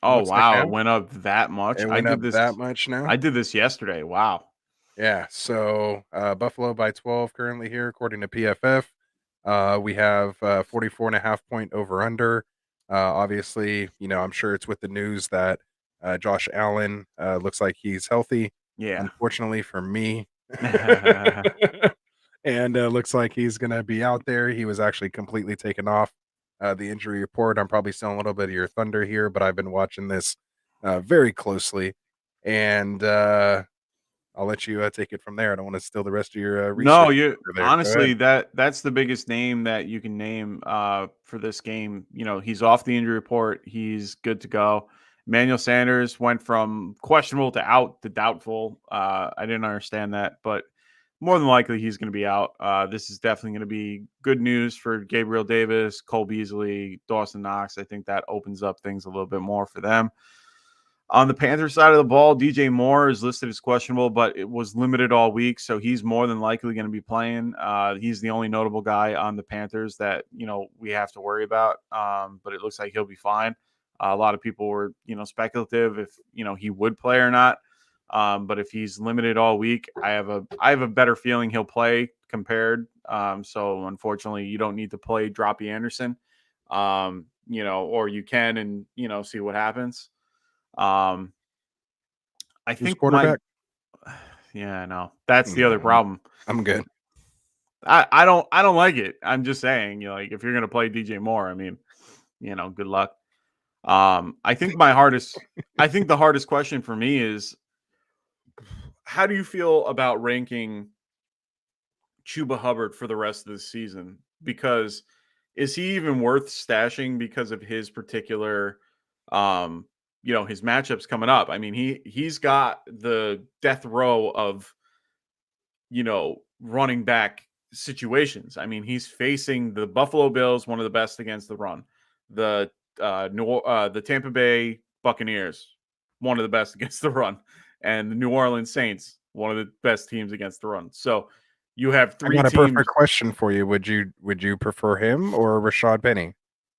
Oh, wow. It went up that much. It went up that much now. I did this yesterday. Wow. Yeah, so Buffalo by 12 currently here, according to PFF. We have 44.5 point over under. Obviously, I'm sure it's with the news that Josh Allen looks like he's healthy, Yeah. unfortunately for me. And looks like he's going to be out there. He was actually completely taken off the injury report. I'm probably stealing a little bit of your thunder here, but I've been watching this very closely. And I'll let you take it from there. I don't want to steal the rest of your No, research you there. Go honestly ahead. that's the biggest name that you can name for this game. He's off the injury report. He's good to go. Emmanuel Sanders went from questionable to out to doubtful. I didn't understand that, but more than likely he's going to be out. This is definitely going to be good news for Gabriel Davis, Cole Beasley, Dawson Knox. I think that opens up things a little bit more for them. On the Panthers side of the ball, DJ Moore is listed as questionable, but it was limited all week, so he's more than likely going to be playing. He's the only notable guy on the Panthers that we have to worry about, but it looks like he'll be fine. A lot of people were speculative if he would play or not, but if he's limited all week, I have a better feeling he'll play compared. So unfortunately, you don't need to play Droppy Anderson, or you can and see what happens. Um, I Who's think my quarterback? yeah, no, that's the other No, problem. I'm good. I don't like it. I'm just saying, like if you're gonna play DJ Moore, I mean, good luck. I think the hardest question for me is how do you feel about ranking Chuba Hubbard for the rest of the season? Because is he even worth stashing because of his particular his matchups coming up? I mean, he's got the death row of running back situations. I mean, he's facing the Buffalo Bills, one of the best against the run. The the Tampa Bay Buccaneers, one of the best against the run, and the New Orleans Saints, one of the best teams against the run. So you have I three got a teams. perfect question for you. Would you prefer him or Rashad Penny,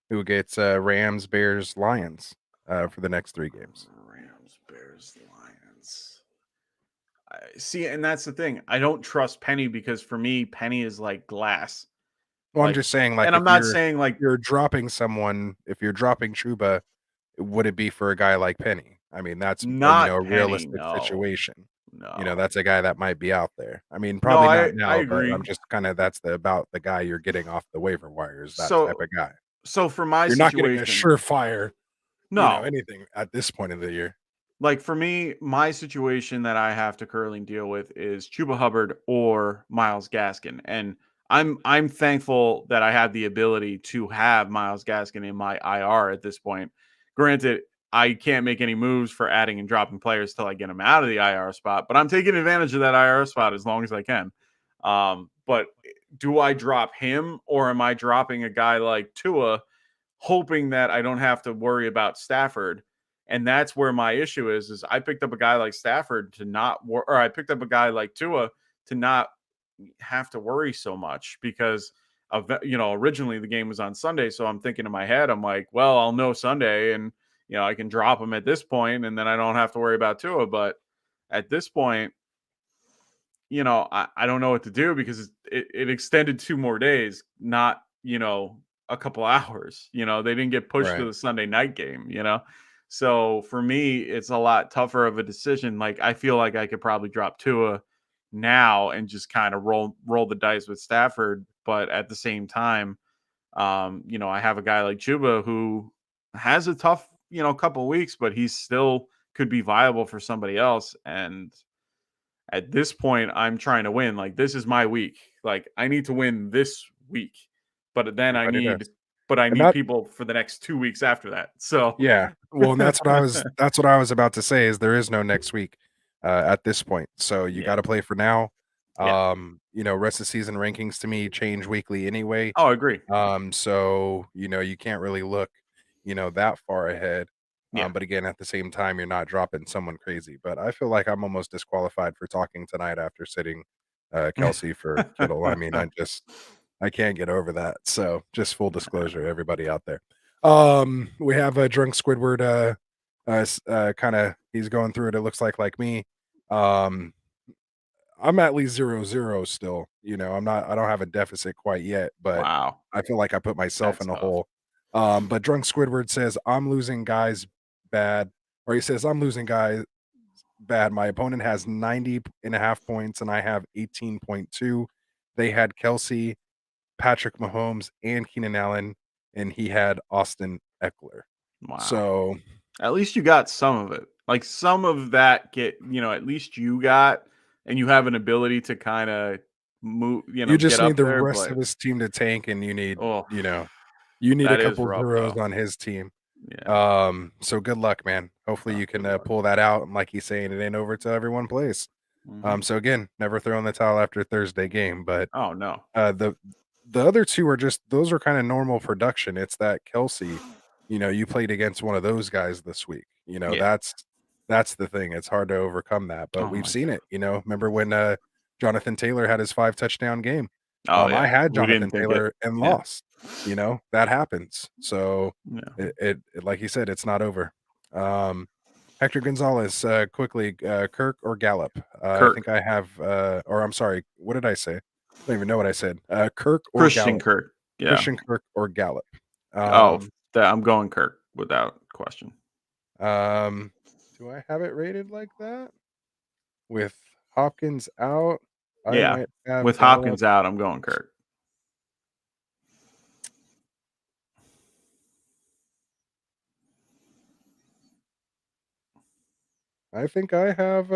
who gets Rams, Bears, Lions for the next 3 games? Rams, Bears, Lions. See, and that's the thing. I don't trust Penny because for me, Penny is like glass. Well, I'm Like, just saying, and like, I'm not saying like if you're dropping someone, if you're dropping Chuba, would it be for a guy like Penny? I mean, that's not a Penny. realistic No, situation. no, That's a guy that might be out there. I mean, no. probably not I now, but I'm agree. just kind of that's about the guy you're getting off the waiver wires. That type So, of guy. so for my You're not getting a situation, surefire, no. anything at this point of the year. Like for me, my situation that I have to currently deal with is Chuba Hubbard or Miles Gaskin, and I'm thankful that I have the ability to have Miles Gaskin in my IR at this point. Granted, I can't make any moves for adding and dropping players till I get them out of the IR spot, but I'm taking advantage of that IR spot as long as I can. But do I drop him or am I dropping a guy like Tua, hoping that I don't have to worry about Stafford? And that's where my issue is I picked up a guy like Stafford to not or I picked up a guy like Tua to not have to worry so much because of originally the game was on Sunday, so I'm thinking in my head I'm like, well, I'll know Sunday and I can drop him at this point and then I don't have to worry about Tua. But at this point, I don't know what to do because it extended 2 more days, not a couple hours. They didn't get pushed to Right. the Sunday night game. So for me, it's a lot tougher of a decision. Like I feel like I could probably drop Tua now and just kind of roll the dice with Stafford, but at the same time, I have a guy like Chuba who has a tough couple weeks, but he still could be viable for somebody else. And at this point, I'm trying to win. Like this is my week. Like I need to win this week, but then Everybody does. I And need that people for the next 2 weeks after that. So Yeah. Well, and that's what I was about to say is there is no next week at this point. So you yeah, got to play for now. yeah. Rest of season rankings to me change weekly anyway. Oh, I agree. So, you can't really look, that far ahead. Yeah. But again, at the same time, you're not dropping someone crazy. But I feel like I'm almost disqualified for talking tonight after sitting Kelsey for Kittle. I mean, I can't get over that. So just full disclosure, everybody out there. We have a drunk Squidward kind of he's going through it, it looks like me. Um I'm at least 0-0 still. You know, I don't have a deficit quite yet, but Wow. I feel like I put myself That's in a tough. hole. But Drunk Squidward says, I'm losing guys bad. Or he says, I'm losing guys bad. My opponent has 90.5 points and I have 18.2. They had Kelsey, Patrick Mahomes, and Keenan Allen, and he had Austin Eckler. Wow. So At least you got some of it. Like some of that at least you got, and you have an ability to kind of move, you get just need up the there. rest But of his team to tank, and oh, you need a that is couple rough zeros though. on his team. Yeah. So good luck, man. Hopefully Oh, you can good luck. pull that out. And like he's saying, it ain't over till everyone plays. Mhm. So again, never throw in the towel after Thursday game. But Oh no. the other two are just those are kind of normal production. It's that Kelsey, you played against one of those guys this week. Yeah. That's the thing. It's hard to overcome that, but Oh we've my seen god. it. Remember when Jonathan Taylor had his 5 touchdown game? Oh I yeah. had We didn't Jonathan think it. Taylor and Yeah. lost. That happens. So Yeah. it like you said, it's not over. Hector Gonzalez, quickly, Kirk or Gallup? I Kirk. think I have, or I'm sorry, what did I say? I don't even know what I said. Kirk or Christian Gallup? Kirk. Yeah. Christian Kirk or Gallup? Oh, Um, I'm going Kirk without question. um, do I have it rated like that? With Hopkins out, I Yeah. might have With Gallup. Hopkins out, I'm going Kirk. I think I have,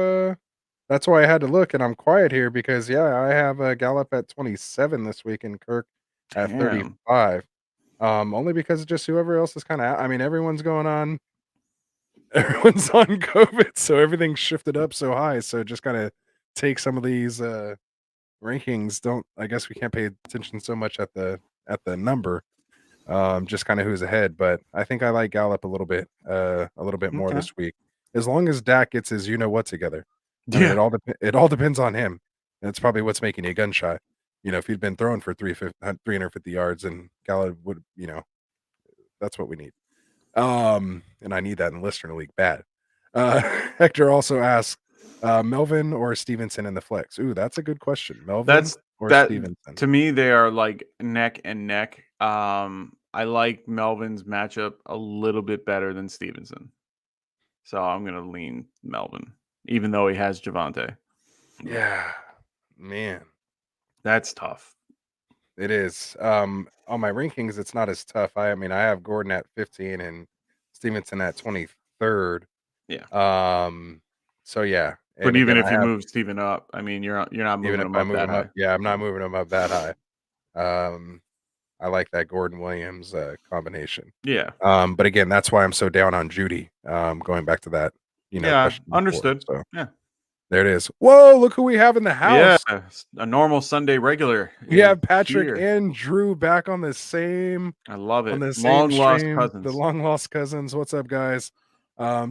that's why I had to look, and I'm quiet here because, yeah, I have Gallup at 27 this week and Kirk at Damn. 35. Only because just whoever else is kinda I mean, everyone's on COVID, so everything's shifted up so high, so just kinda take some of these, rankings, don't I guess we can't pay attention so much at the number, just kinda who's ahead, but I think I like Gallup a little bit more Okay. this week, as long as Dak gets his you-know-what together. I mean, Yeah. it all depends on him, and it's probably what's making you gun shy. If he'd been throwing for 350 yards and Gallup would that's what we need. And I need that in Listener League bad. Hector also asks, Melvin or Stevenson in the flex? Ooh, that's a good question. Melvin That's or that Stevenson? to me, they are like neck and neck. I like Melvin's matchup a little bit better than Stevenson. So I'm gonna lean Melvin, even though he has Javonte. Yeah, man, That's tough. it is. On my rankings, it's not as tough. I mean, I have Gordon at 15 and Stevenson at 23rd. Yeah. So yeah, But and even again, if I you have move Steven up, I mean, you're not even moving if him I up move that him up, high. yeah, I'm not Yeah. moving him up that high. Um, I like that Gordon Williams combination. Yeah. But again, that's why I'm so down on Judy. Going back to that, Yeah. question before. Understood. So Yeah. there it is. Whoa, look who we have in the Yeah. house. A normal Sunday regular We is have Patrick here. and Drew back on I love the it. same Long lost stream. The cousins. long lost cousins. What's up, guys?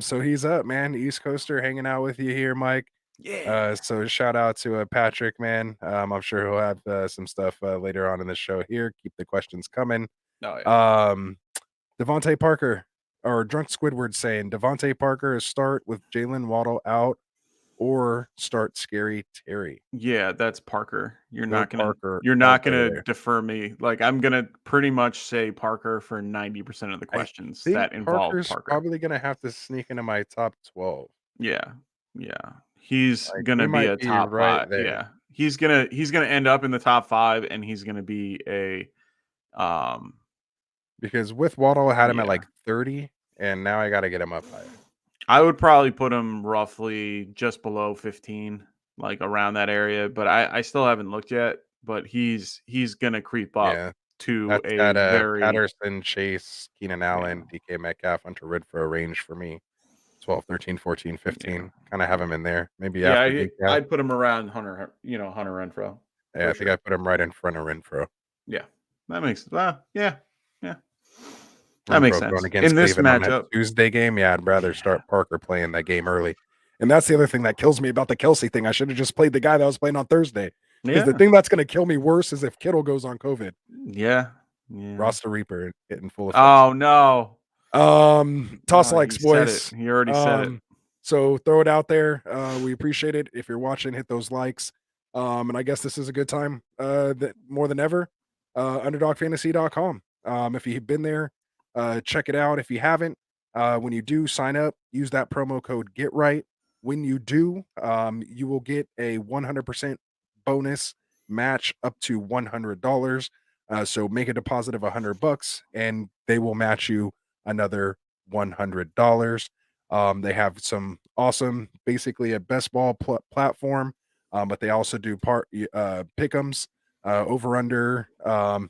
So he's up, man. East Coaster hanging out with you here, Mike. Yeah. So shout out to Patrick, man. I'm sure he'll have some stuff later on in the show here. Keep the questions coming. Oh yeah. Um, Devonte Parker or Drunk Squidward saying Devonte Parker is start with Jalen Waddle out or start Scary Terry. Yeah, that's Parker. Go Parker You're all not day gonna there. defer me. Like I'm gonna pretty much say Parker for 90% of the I questions think that involve Parker's Parker. probably gonna have to sneak into my top 12. Yeah. Yeah. He's Like he gonna be might a be top right 5. there Yeah. He's gonna end up in the top 5 and he's gonna be a um because with Waddle I had him at yeah. like 30, and now I got to get him up higher. I would probably put him roughly just below 15, like around that area, but I still haven't looked yet, but he's gonna creep up Yeah, to that's a got very Patterson, Chase, Keenan yeah. Allen, DK Metcalf, Hunter Renfrow range for me. 12, 13, 14, Yeah. 15. Kind of have him Yeah. in there. Maybe Yeah, after DK. I'd put him around Hunter Renfro Yeah, for I think I sure. put him right in front of Renfrow. Yeah. That makes yeah. Yeah. That makes Renfrow going sense. In against this Cleveland on that matchup, Tuesday game. Yeah, I'd rather yeah. start Parker playing that game early. And that's the other thing that kills me about the Kelsey thing. I should have just played the guy that was playing on Thursday. Because the Yeah. thing that's going to kill me worse is if Kittle goes on COVID. Yeah. Yeah. Roster Reaper in full effect. Oh no. Toss Oh, likes, he said it. boys. He already said it. So throw it out there. We appreciate it. If you're watching, hit those likes. And I guess this is a good time that more than ever. Underdogfantasy.com. If you've been there, check it out. If you haven't, when you do sign up, use that promo code Get Right. When you do, you will get a 100% bonus match up to $100. So make a deposit of $100, and they will match you another $100. They have some awesome, basically a best ball platform, but they also do pick'ems, over under,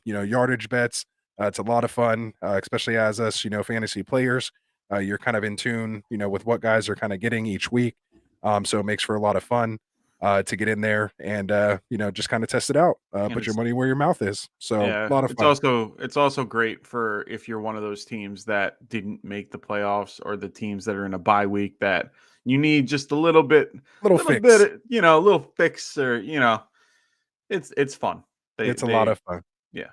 yardage bets. It's a lot of fun, especially as us, fantasy players. You're kind of in tune, with what guys are kind of getting each week. So it makes for a lot of fun to get in there and just kind of test it out. And Put your money where your mouth is. So yeah, a lot of it's fun. also great for if you're one of those teams that didn't make the playoffs or the teams that are in a bye week that you need just a Little little bit, fix. a little fix or it's fun. It's a lot of fun. Yeah.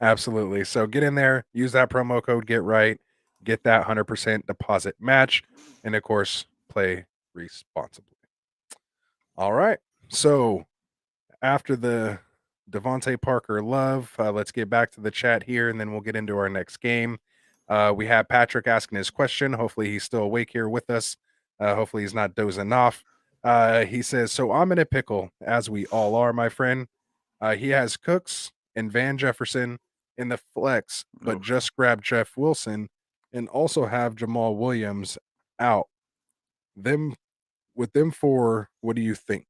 Absolutely. So get in there, use that promo code Get Right, get that 100% deposit match, and of course, play responsibly. All right. So after the Devonte Parker love, let's get back to the chat here, and then we'll get into our next game. We have Patrick asking his question. Hopefully, he's still awake here with us. Hopefully, he's not dozing off. He says, "So I'm in a pickle, as we all are, my friend." He has Cooks and Van Jefferson in the flex, but Oof. just grabbed Jeff Wilson and also have Jamal Williams out. Them with them four, what do you think?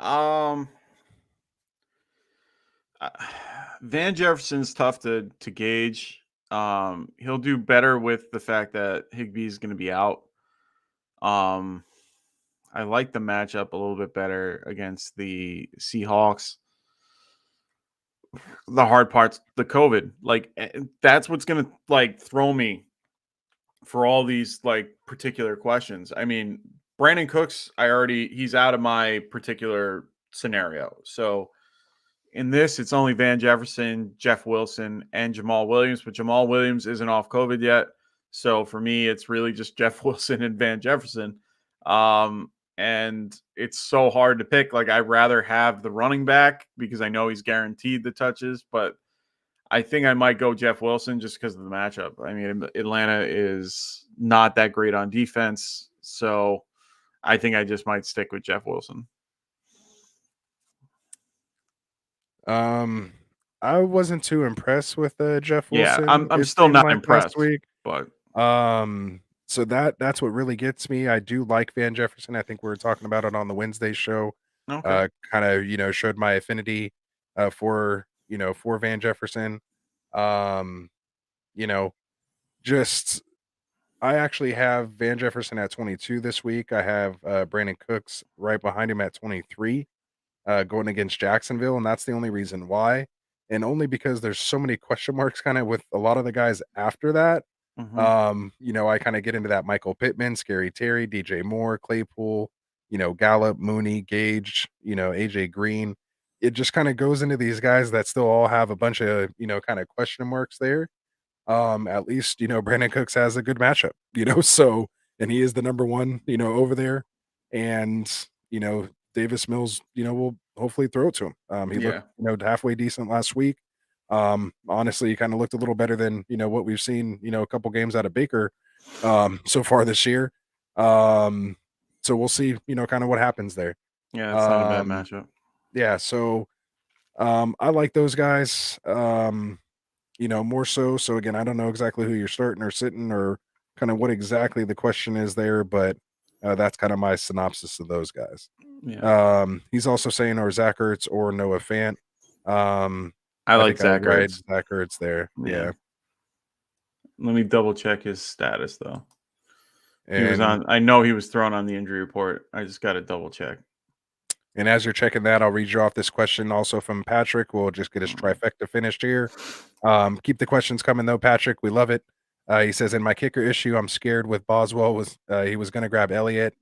Um, uh, Van Jefferson's tough to gauge. He'll do better with the fact that Higbee's going to be out. Um, I like the matchup a little bit better against the Seahawks. The hard part's the COVID. That's what's gonna throw me for all these particular questions. I mean, Brandon Cooks, he's out of my particular scenario. So in this, it's only Van Jefferson, Jeff Wilson, and Jamal Williams, but Jamal Williams isn't off COVID yet. So for me, it's really just Jeff Wilson and Van Jefferson. And it's so hard to pick. I'd rather have the running back because I know he's guaranteed the touches, but I think I might go Jeff Wilson just because of the matchup. I mean, Atlanta is not that great on defense. So I think I just might stick with Jeff Wilson. I wasn't too impressed with Jeff Yeah, Wilson. I'm It still seemed not like last impressed, week. but So that's what really gets me. I do like Van Jefferson. I think we were talking about it on the Wednesday show. okay. Kind of showed my affinity for Van Jefferson. Um, you know, just I actually have Van Jefferson at 22 this week. I have Brandon Cooks right behind him at 23, going against Jacksonville, and that's the only reason why. And only because there's so many question marks kind of with a lot of the guys after that. Mm-hmm. I kind of get into that Michael Pittman, Scary Terry, DJ Moore, Claypool, Gallup, Mooney, Gage, AJ Green. It just kind of goes into these guys that still all have a bunch of, kind of question marks there. At least, Brandon Cooks has a good matchup, so and he is the number one, over there. And, Davis Mills, will hopefully throw it to him. He looked, Yeah. halfway decent last week. Honestly, he kind of looked a little better than, what we've seen, a couple games out of Baker so far this year. So we'll see, kind of what happens there. Yeah, it's not a bad Um, matchup. yeah, so I like those guys. More so. So again, I don't know exactly who you're starting or sitting or kind of what exactly the question is there, but that's kind of my synopsis of those guys. Yeah. He's also saying or Zach Ertz or Noah Fant. I I like think I would Zach ride Ertz. Zach Ertz there. Yeah. Yeah. Let me double check his status though. And I know he was thrown on the injury report. I just got to double check. and as you're checking that, I'll read you off this question also from Patrick. We'll just get his trifecta finished here. Keep the questions coming though, Patrick. We love it. He says, in my kicker issue, I'm scared with Boswell. He was going to grab Elliott,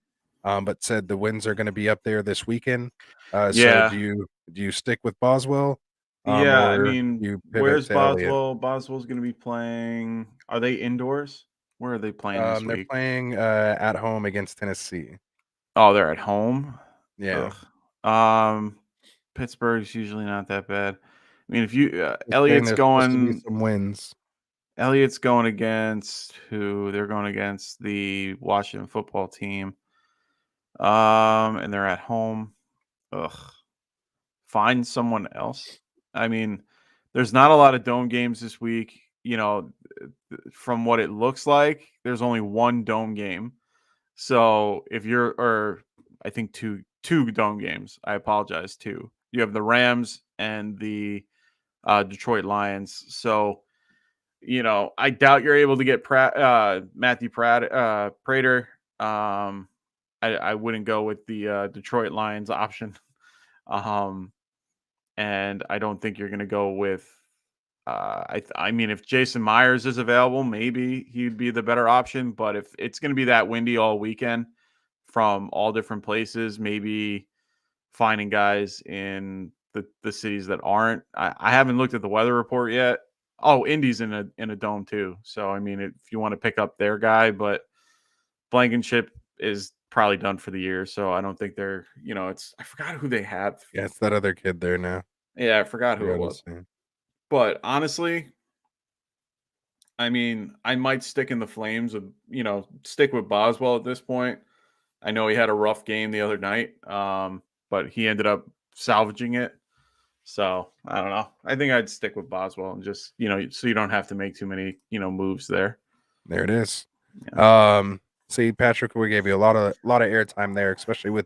but said the wins are going to be up there this weekend. So Yeah. do you stick with Boswell, Yeah, I or mean, you pivot where's to Elliott? Boswell? Boswell's going to be playing. Are they indoors? Where are they playing this They're week? playing at home against Tennessee. Oh, they're at home. Yeah. Ugh. Pittsburgh's usually not that bad. I mean, if you Just saying there's supposed to be Elliott's some wins. going against who? They're going against the Washington football team. And they're at home. Ugh. Find someone else. I mean, there's not a lot of dome games this week. From what it looks like, there's only one dome game. So if you're, or I think two dome games. I apologize. Two. You have the Rams and the Detroit Lions. So I doubt you're able to get Matthew Prater. I wouldn't go with the Detroit Lions option. And I don't think you're going to go with. I mean, if Jason Myers is available, maybe he'd be the better option. But if it's going to be that windy all weekend from all different places, maybe finding guys in the cities that aren't. I haven't looked at the weather report yet. Oh, Indy's in a dome too. So I mean, if you want to pick up their guy, but Blankenship is probably done for the year. So I don't think they're. I forgot who they have. Yeah, it's that other kid there now. Yeah, I forgot who it Forgot was. his name. But honestly, I mean, I might stick in the flames of, stick with Boswell at this point. I know he had a rough game the other night, but he ended up salvaging it. So I don't know. I think I'd stick with Boswell and just, so you don't have to make too many, moves there. There it is. Yeah. See, Patrick, we gave you a lot of airtime there, especially with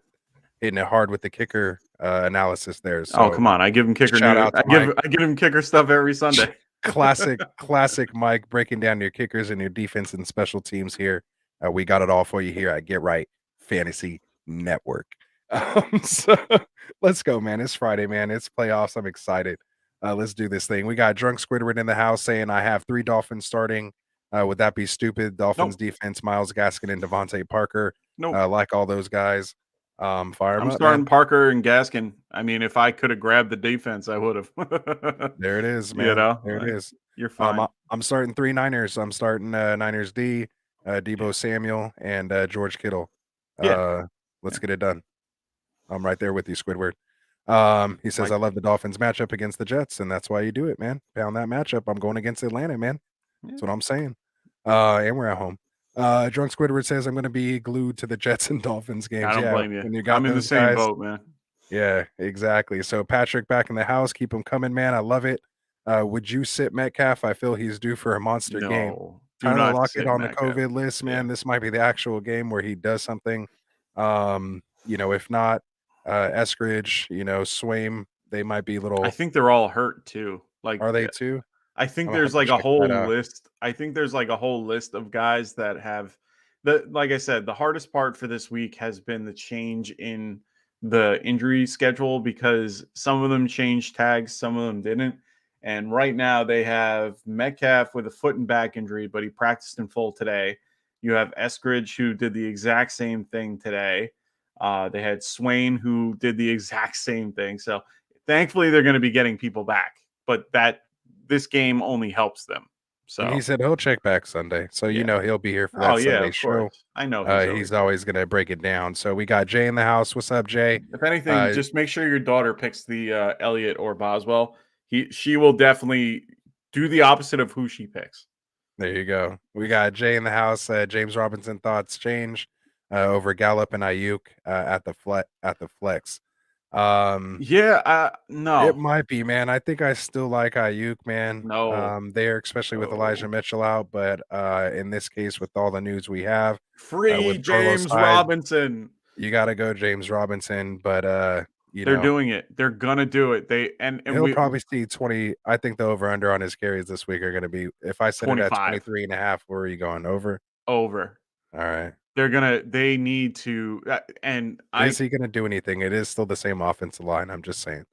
hitting it hard with the kicker analysis there. So Come on. I give him kicker shout news. out to I give him kicker stuff every Sunday. classic Mike breaking down your kickers and your defense and special teams here. We got it all for you here at Get Right Fantasy Network. So let's go, man. It's Friday, man. It's playoffs. I'm excited. Let's do this thing. We got Drunk Squidward in the house saying I have 3 Dolphins starting. Would that be stupid? Dolphins defense, Miles Gaskin and Devante Parker. Nope. Like all those guys. Fire I'm up, starting man. Parker and Gaskin. I mean, if I could have grabbed the defense, I would have. There it is, man. There it is. You're fine. I'm starting 3 Niners. I'm starting Niners D, Debo Samuel, and George Kittle. Let's get it done. I'm right there with you, Squidward. He says, I love the Dolphins matchup against the Jets, and that's why you do it, man. Pound that matchup. I'm going against Atlanta, man. That's what I'm saying. And we're at home. Drunk Squidward says, I'm going to be glued to the Jets and Dolphins games. I don't blame you. When you got I'm in the same boat, man. Yeah, exactly. So Patrick back in the house. Keep him coming, man. I love it. Would you sit Metcalf? I feel he's due for a monster game. Do not lock it on Metcalf. the COVID list, man. Yeah. This might be the actual game where he does something. If not, Eskridge, Swaim, they might be little. I think they're all hurt too. Like, are they too? I think there's like a whole list. I think there's like a whole list of guys that have like I said, the hardest part for this week has been the change in the injury schedule because some of them changed tags, some of them didn't. And right now they have Metcalf with a foot and back injury, but he practiced in full today. You have Eskridge who did the exact same thing today. They had Swain who did the exact same thing. So thankfully they're going to be getting people back, but this game only helps them. So and he said he'll check back Sunday. So he'll be here for that Sunday show. I know he's always going to break it down. So we got Jay in the house. What's up, Jay? If anything, just make sure your daughter picks the Elliott or Boswell. She will definitely do the opposite of who she picks. There you go. We got Jay in the house. James Robinson thoughts change over Gallup and Ayuk at the flex. No, it might be, man. I think I still like Ayuk, man. No, there, especially with Elijah Mitchell out, but in this case, with all the news we have, free James Robinson. You got to go, James Robinson. But they're doing it. They're gonna do it. He'll probably see 20. I think the over under on his carries this week are going to be. If I set 25. It at 23 and a half, where are you going? Over. All right. They need to, and is he going to do anything? It is still the same offensive line. I'm just saying.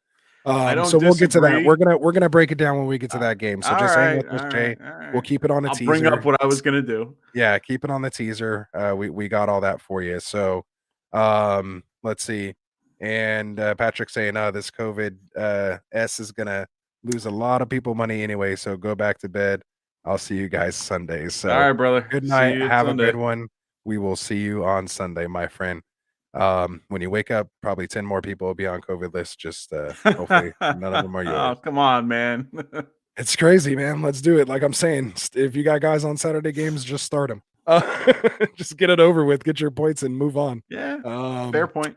I don't so we'll get to that. We're gonna break it down when we get to that game. So just hang with us, Jay. We'll keep it on the teaser. Bring up what I was gonna do. Yeah, keep it on the teaser. We got all that for you. So let's see. And Patrick saying, this COVID S is gonna lose a lot of people money anyway. So go back to bed. I'll see you guys Sunday. So all right, brother. Good night. Have a good one. We will see you on Sunday, my friend. When you wake up, probably 10 more people will be on COVID list. Just hopefully none of them are yours. Oh, come on, man. It's crazy, man. Let's do it. Like I'm saying, if you got guys on Saturday games, just start them. Just get it over with, get your points, and move on. Yeah, fair Um, point.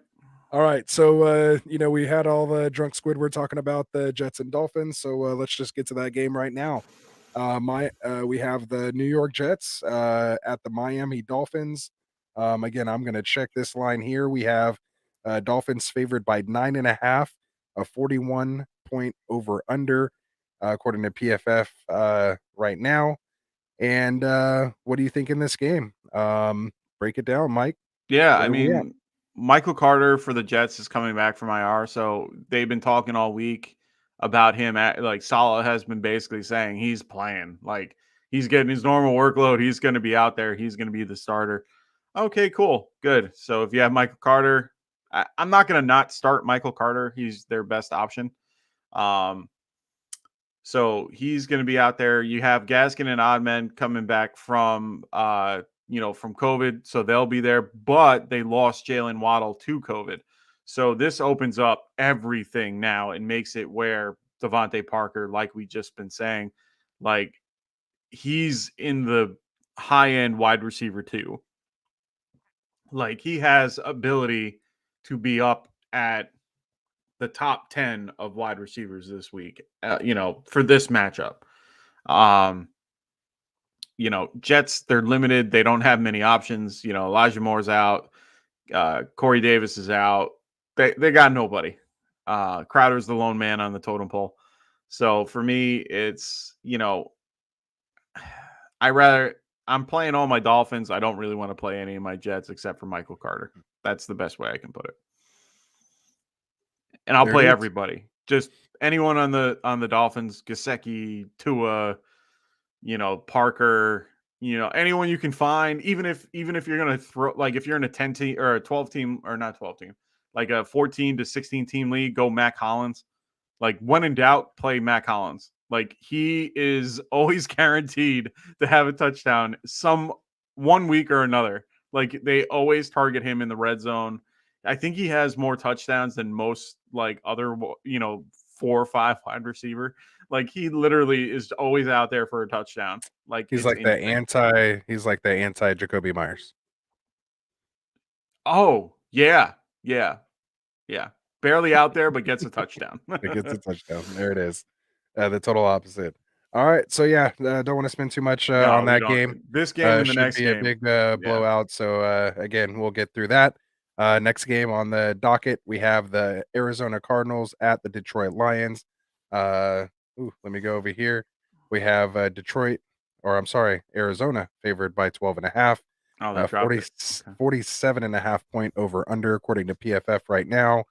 all right, so we had all the drunk Squidward talking about the Jets and Dolphins. So let's just get to that game right now. We have the New York Jets at the Miami Dolphins. Again, I'm going to check this line here. We have Dolphins favored by 9.5, a 41 point over under, according to PFF right now. And what do you think in this game? Break it down, Mike. Yeah, What I are we at? mean, Michael Carter for the Jets is coming back from IR, so they've been talking all week about him. Like Saleh has been basically saying he's playing, like he's getting his normal workload. He's going to be out there. He's going to be the starter. Okay, cool, good. So if you have Michael Carter, I'm not going to not start Michael Carter. He's their best option. Um, so he's going to be out there. You have Gaskin and Oddman coming back from from COVID, so they'll be there. But they lost Jalen Waddle to COVID, so this opens up everything now and makes it where Devante Parker, like we just been saying, like he's in the high end wide receiver too. Like he has ability to be up at the top 10 of wide receivers this week, for this matchup. Um, Jets, they're limited. They don't have many options. Elijah Moore's out. Corey Davis is out. They got nobody. Crowder's the lone man on the totem pole. So for me, it's, I'm playing all my Dolphins. I don't really want to play any of my Jets except for Michael Carter. That's the best way I can put it. And I'll There it play is. everybody. Just anyone on the Dolphins, Gasecki, Tua, Parker, anyone you can find, even if you're gonna throw, like if you're in a 10 team or a 12 team, or not 12 team, like a 14 to 16 team league, go Mac Hollins. Like when in doubt, play Mac Hollins. Like he is always guaranteed to have a touchdown some one week or another. Like they always target him in the red zone. I think he has more touchdowns than most like other 4 or 5 wide receiver. Like he literally is always out there for a touchdown. Like He's it's like the insane. anti Jacoby Myers. Oh yeah, yeah, yeah. Barely out there, but gets a touchdown. It gets a touchdown. There it is. The total opposite. All right. So yeah, don't want to spend too much on No, we that don't. game. This game and the Should next be a game. big Yeah. blowout. So again, we'll get through that. Next game on the docket, we have the Arizona Cardinals at the Detroit Lions. Let me go over here. We have Detroit, or I'm sorry, Arizona favored by 12.5. Oh, they dropped it. Okay. 47.5 point over under according to PFF right now.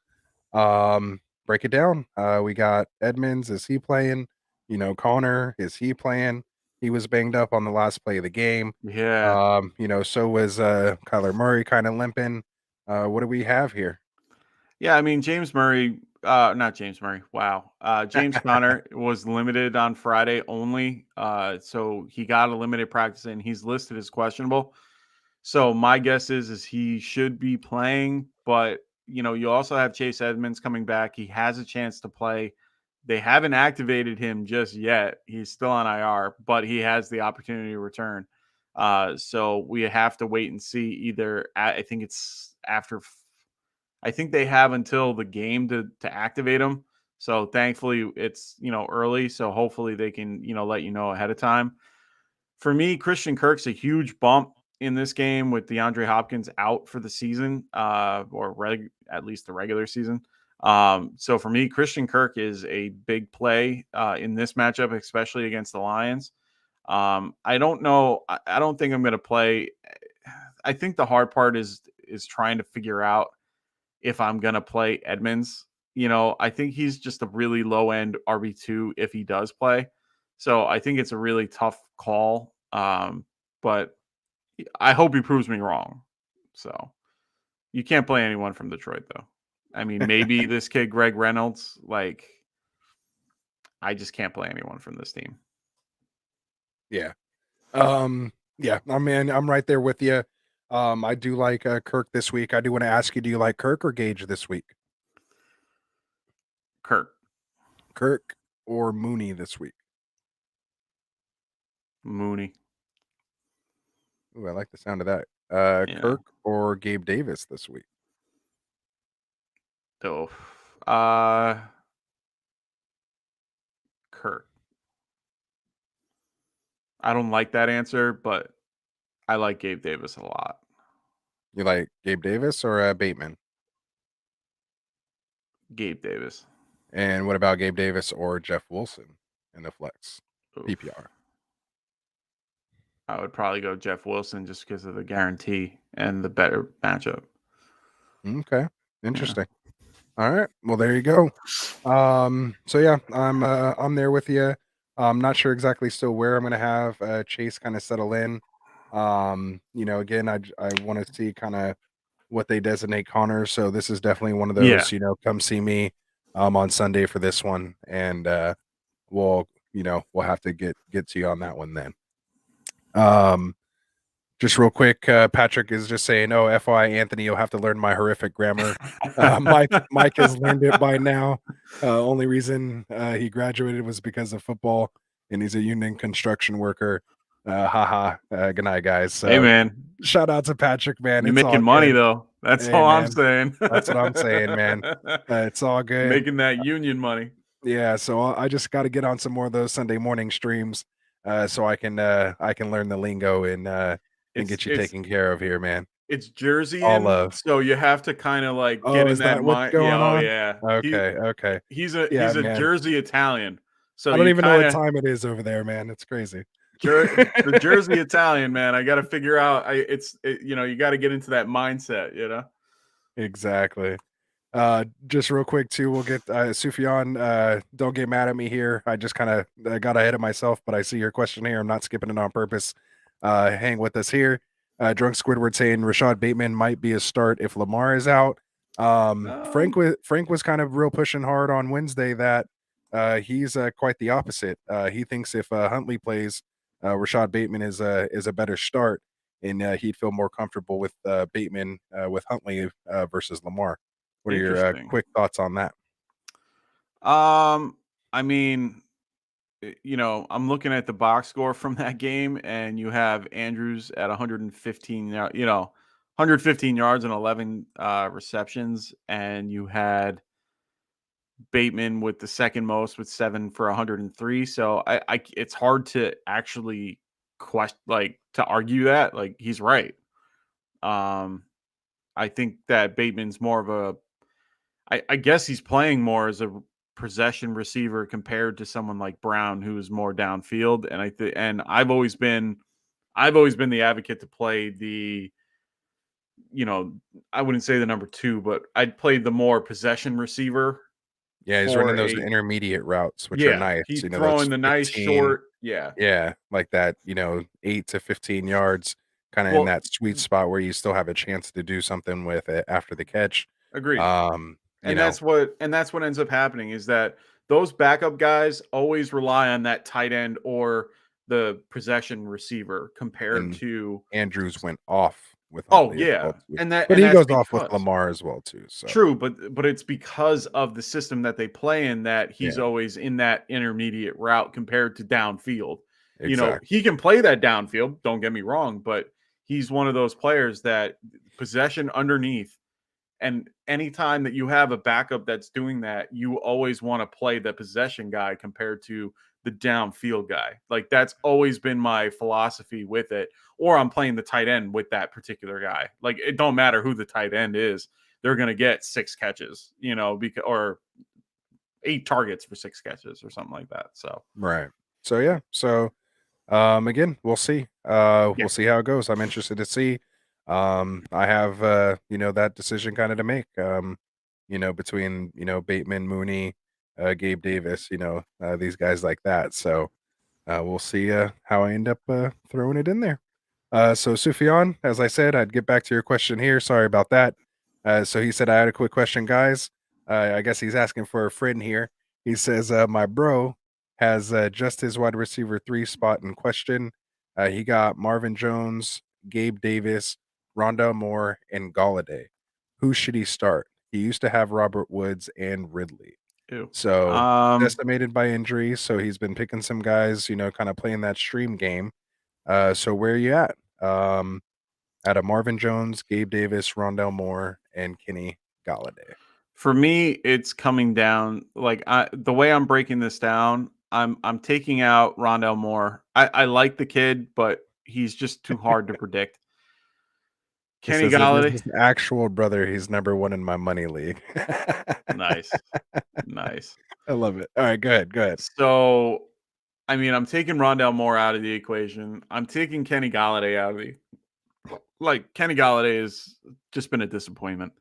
Break it down. We got Edmonds. Is he playing? Connor, is he playing? He was banged up on the last play of the game. Yeah. So was Kyler Murray kind of limping. What do we have here? Yeah, I mean James Murray, not James Murray. Wow. James Conner was limited on Friday only. So he got a limited practice and he's listed as questionable. So my guess is he should be playing, but you also have Chase Edmonds coming back. He has a chance to play. They haven't activated him just yet. He's still on IR, but he has the opportunity to return. So we have to wait and see. I think it's after. I think they have until the game to activate him. So thankfully it's early. So hopefully they can let you know ahead of time. For me, Christian Kirk's a huge bump in this game with DeAndre Hopkins out for the season, at least the regular season. So for me, Christian Kirk is a big play in this matchup, especially against the Lions. I don't know. I don't think I'm going to play. I think the hard part is trying to figure out if I'm going to play Edmonds. I think he's just a really low end RB2 if he does play. So I think it's a really tough call. But I hope he proves me wrong. So you can't play anyone from Detroit, though. I mean, maybe this kid, Greg Reynolds, like, I just can't play anyone from this team. Yeah. Yeah. I mean, I'm right there with you. I do like Kirk this week. I do want to ask you, do you like Kirk or Gage this week? Kirk. Kirk or Mooney this week? Mooney. Ooh, I like the sound of that. Yeah. Kirk or Gabe Davis this week? So, Kirk. I don't like that answer, but I like Gabe Davis a lot. You like Gabe Davis or Bateman? Gabe Davis. And what about Gabe Davis or Jeff Wilson in the flex Oof. PPR? I would probably go Jeff Wilson just because of the guarantee and the better matchup. Okay, interesting. All right, well there you go. So yeah, I'm there with you. I'm not sure exactly still where I'm gonna have Chase kind of settle in. Again, I want to see kind of what they designate Connor. So this is definitely one of Yeah. those, come see me on Sunday for this one, and we'll have to get to you on that one then. Just real quick, Patrick is just saying, "Oh, FYI, Anthony, you'll have to learn my horrific grammar." Mike has learned it by now. Only reason he graduated was because of football, and he's a union construction worker. Haha. Good night, guys. So, Hey, man. shout out to Patrick, man. You're It's all making money, good. though. That's Hey, all I'm man. saying. That's what I'm saying, man. It's all good. Making that union money. Yeah, so I just got to get on some more of those Sunday morning streams, so I can learn the lingo and get you taken care of here, man. It's All Jerseyan, love. so you have to kind of like Oh, get in is that that what's mind. Yeah, going oh on? yeah. Okay. He's Yeah, a man. Jersey Italian. So I don't you even know what kind of time it is over there, man. It's crazy. the Jersey Italian, man. I got to figure out. You got to get into that mindset, Exactly. Just real quick too, we'll get Sufyan. Don't get mad at me here. I just kind of got ahead of myself, but I see your question here. I'm not skipping it on purpose. Hang with us here. Drunk Squidward saying Rashad Bateman might be a start if Lamar is out. Frank was kind of real pushing hard on Wednesday that he's quite the opposite. He thinks if Huntley plays, Rashad Bateman is a better start, and he'd feel more comfortable with Bateman with Huntley versus Lamar. What are your Interesting. quick thoughts on that? I mean, I'm looking at the box score from that game, and you have Andrews at 115, 115 yards and 11 receptions, and you had Bateman with the second most with 7 for 103. So it's hard to actually to argue that. Like, he's right. I think that Bateman's more of I guess he's playing more as a possession receiver compared to someone like Brown, who is more downfield. And I've always been the advocate to play I wouldn't say the number 2, but I'd play the more possession receiver. Yeah, he's running those intermediate routes, which are nice. He's Those throwing the nice 15, short. Yeah, like that, 8 to 15 yards, kind of in that sweet spot where you still have a chance to do something with it after the catch. Agreed. And that's what ends up happening is that those backup guys always rely on that tight end or the possession receiver compared to Andrews went off with Huntley as well too. but he that's goes off with Lamar as well too. So true, but it's because of the system that they play in that he's always in that intermediate route compared to downfield. Exactly. He can play that downfield, don't get me wrong, but he's one of those players that possession underneath. And anytime that you have a backup that's doing that, you always want to play the possession guy compared to the downfield guy. Like, that's always been my philosophy with it. Or I'm playing the tight end with that particular guy. Like, it don't matter who the tight end is. They're going to get 6 catches, or 8 targets for 6 catches or something like that. So, right. So, yeah. So, again, we'll see. We'll see how it goes. I'm interested to see. I have that decision kind of to make. Between Bateman, Mooney, Gabe Davis, these guys like that. So we'll see how I end up throwing it in there. So Sufyan, as I said, I'd get back to your question here. Sorry about that. So he said I had a quick question, guys. I guess he's asking for a friend here. He says my bro has just his wide receiver 3 spot in question. He got Marvin Jones, Gabe Davis, Rondell Moore, and Galladay. Who should he start? He used to have Robert Woods and Ridley. Ew. So decimated by injury. So he's been picking some guys, kind of playing that stream game. So where are you at? Out of Marvin Jones, Gabe Davis, Rondell Moore, and Kenny Galladay. For me, it's coming down the way I'm breaking this down. I'm taking out Rondell Moore. I like the kid, but he's just too hard to predict. Kenny Galladay, his actual brother. He's number 1 in my money league. Nice. I love it. All right, go ahead. So, I mean, I'm taking Rondell Moore out of the equation. I'm taking Kenny Galladay out of the. Kenny Galladay has just been a disappointment.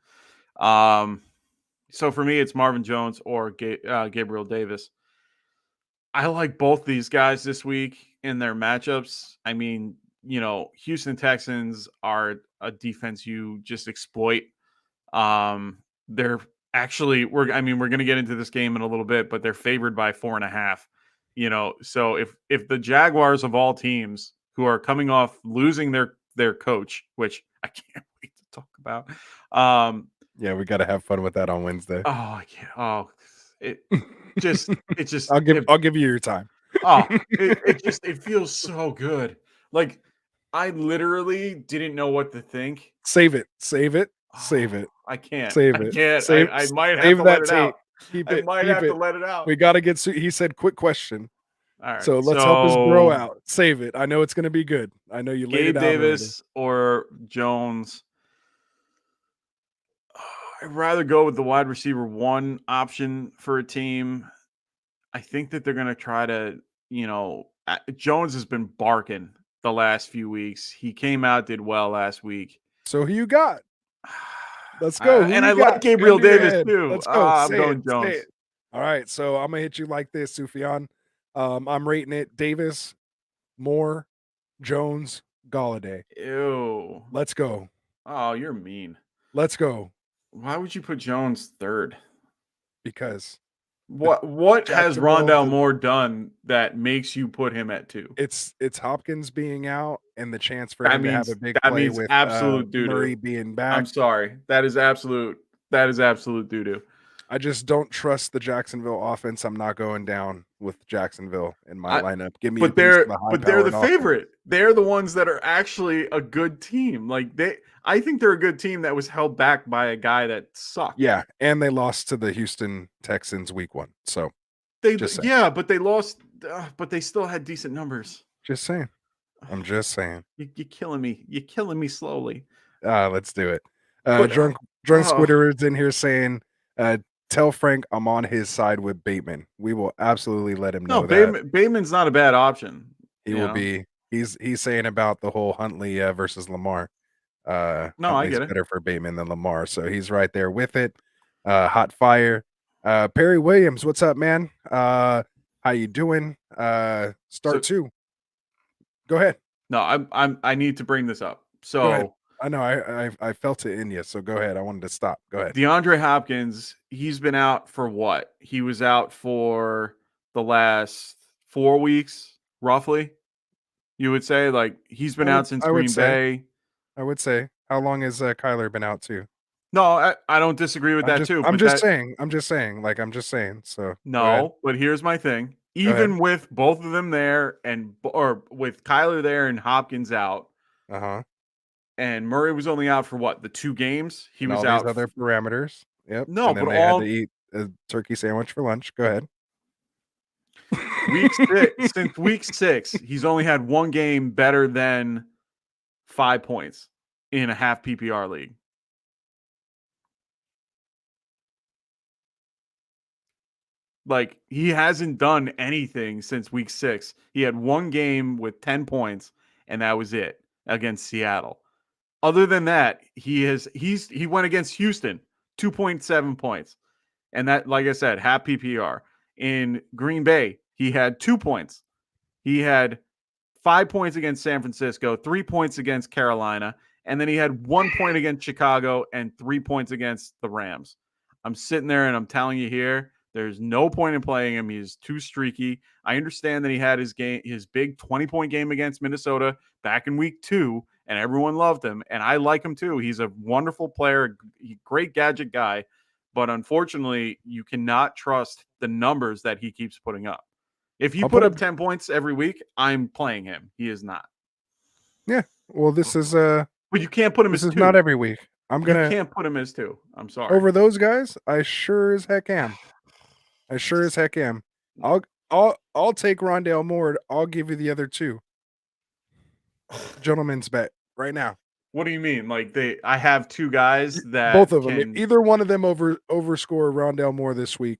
So for me, it's Marvin Jones or Gabriel Davis. I like both these guys this week in their matchups. I mean, Houston Texans are a defense you just exploit. They're actually we're going to get into this game in a little bit, but they're favored by 4.5. So if the Jaguars of all teams who are coming off losing their coach, which I can't wait to talk about. Yeah, we got to have fun with that on Wednesday. Oh, yeah. Oh, it just. I'll give you your time. It feels so good. Like I literally didn't know what to think. Save it. I can't. Save I it. can't. I might have to let it out. I might have to let it out. We got to get. He said, "Quick question." All right. So let's help us grow out. Save it. I know it's going to be good. I know you laid it out. Gabe Davis or Jones. I'd rather go with the wide receiver 1 option for a team. I think that they're going to try to, Jones has been barking the last few weeks. He came out, did well last week. So who you got? Let's go. And I like Gabriel Davis too. Let's go. I'm going Jones. All right. So I'm going to hit you like this, Sufjan. I'm rating it Davis, Moore, Jones, Galladay. Ew. Let's go. Oh, you're mean. Let's go. Why would you put Jones 3rd? Because what has Rondell Moore done that makes you put him at 2? It's Hopkins being out and the chance for him to have a big play with absolute Murray being back. I'm sorry. That is absolute doo-doo. I just don't trust the Jacksonville offense. I'm not going down with Jacksonville in my lineup. Give me they're the favorite. They're the ones that are actually a good team. I think they're a good team that was held back by a guy that sucked. Yeah, and they lost to the Houston Texans week 1. So but they lost, but they still had decent numbers. Just saying. I'm just saying. You're killing me. You're killing me slowly. Let's do it. Drunk Squidward's in here saying, tell Frank I'm on his side with Bateman. We will absolutely let him know that. Bateman's not a bad option. He will be. He's saying about the whole Huntley versus Lamar. No, I get it. Better for Bateman than Lamar, so he's right there with it. Hot fire. Perry Williams, what's up, man? How you doing? Start 2. Go ahead. No, I need to bring this up. So I know I felt it in you, so go ahead. I wanted to stop. Go ahead. DeAndre Hopkins, he's been out for what? He was out for the last 4 weeks, roughly. You would say he's been out since Green Bay. I would say. How long has Kyler been out too? No, I don't disagree with that too. I'm just saying. So no, but here's my thing. Even with both of them there or with Kyler there and Hopkins out, and Murray was only out for what, the 2 games? He was out. Other parameters. Yep. No, and then they had to eat a turkey sandwich for lunch. Go ahead. Since week 6, he's only had 1 game better than 5 points in a half PPR league. He hasn't done anything since week 6. He had 1 game with 10 points, and that was it against Seattle. Other than that, he went against Houston, 2.7 points. And that, like I said, half PPR. In Green Bay, he had 2 points. He had 5 points against San Francisco, 3 points against Carolina, and then he had 1 point against Chicago and 3 points against the Rams. I'm sitting there and I'm telling you here There's no point in playing him. He's too streaky. I understand that he had his big 20-point game against Minnesota back in week 2, and everyone loved him. And I like him too. He's a wonderful player, great gadget guy. But unfortunately, you cannot trust the numbers that he keeps putting up. If he put up 10 points every week, I'm playing him. He is not. Yeah. Well, this is but you can't put him as 2. This is not every week. You can't put him as 2. I'm sorry. Over those guys, I sure as heck am. I'll take Rondale Moore. I'll give you the other 2. Gentleman's bet right now. What do you mean? Like I have 2 guys that both of them. If either one of them overscore Rondale Moore this week,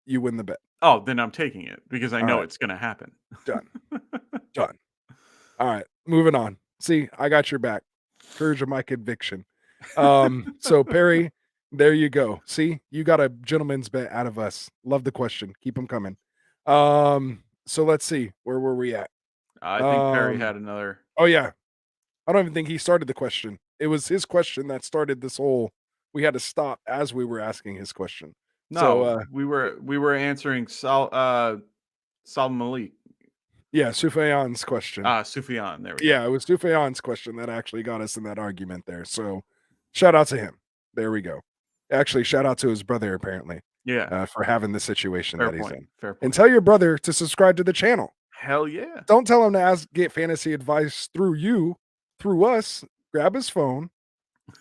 you win the bet. Oh, then I'm taking it because I know it's going to happen. Done. Done. All right, moving on. See, I got your back. Courage of my conviction. So Perry, there you go. See, you got a gentleman's bet out of us. Love the question. Keep them coming. So let's see. Where were we at? I think Perry had another. Oh yeah. I don't even think he started the question. It was his question that started this whole. We had to stop as we were asking his question. No, so, we were answering Salim Malik. Yeah, Sufyan's question. Sufyan. There we go. Yeah, it was Sufyan's question that actually got us in that argument there. So, shout out to him. There we go. Actually, shout out to his brother apparently. Yeah, for having the situation Fair that point. he's in. Fair point. And tell your brother to subscribe to the channel. Hell yeah! Don't tell him to get fantasy advice through us. Grab his phone.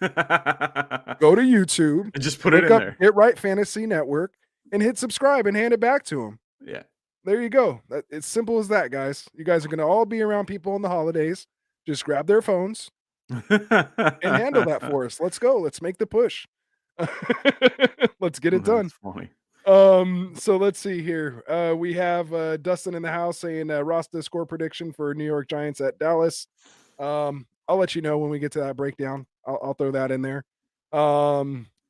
Go to YouTube and just put it in there. Get Right Fantasy Network and hit subscribe and hand it back to him. Yeah. There you go. It's simple as that, guys. You guys are going to all be around people on the holidays. Just grab their phones and handle that for us. Let's go. Let's make the push. Let's get it done. That's funny. So let's see here. We have Dustin in the house saying Rasta score prediction for New York Giants at Dallas. I'll let you know when we get to that breakdown. I'll throw that in there.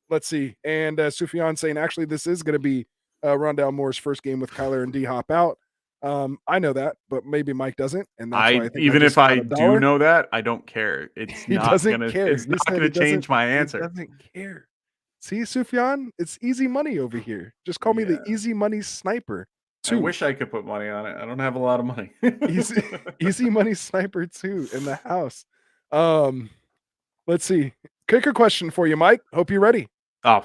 Let's see. And Sufyan saying actually this is going to be Rondale Moore's first game with Kyler and D-Hop out. I know that, but maybe Mike doesn't. And that's why I think even if I do know that, I don't care. It's not going to change my answer. He doesn't care. See, Sufyan, it's easy money over here. Just call me the easy money sniper. I wish I could put money on it. I don't have a lot of money. easy money sniper too in the house. Let's see. Kicker question for you, Mike. Hope you're ready. Oh.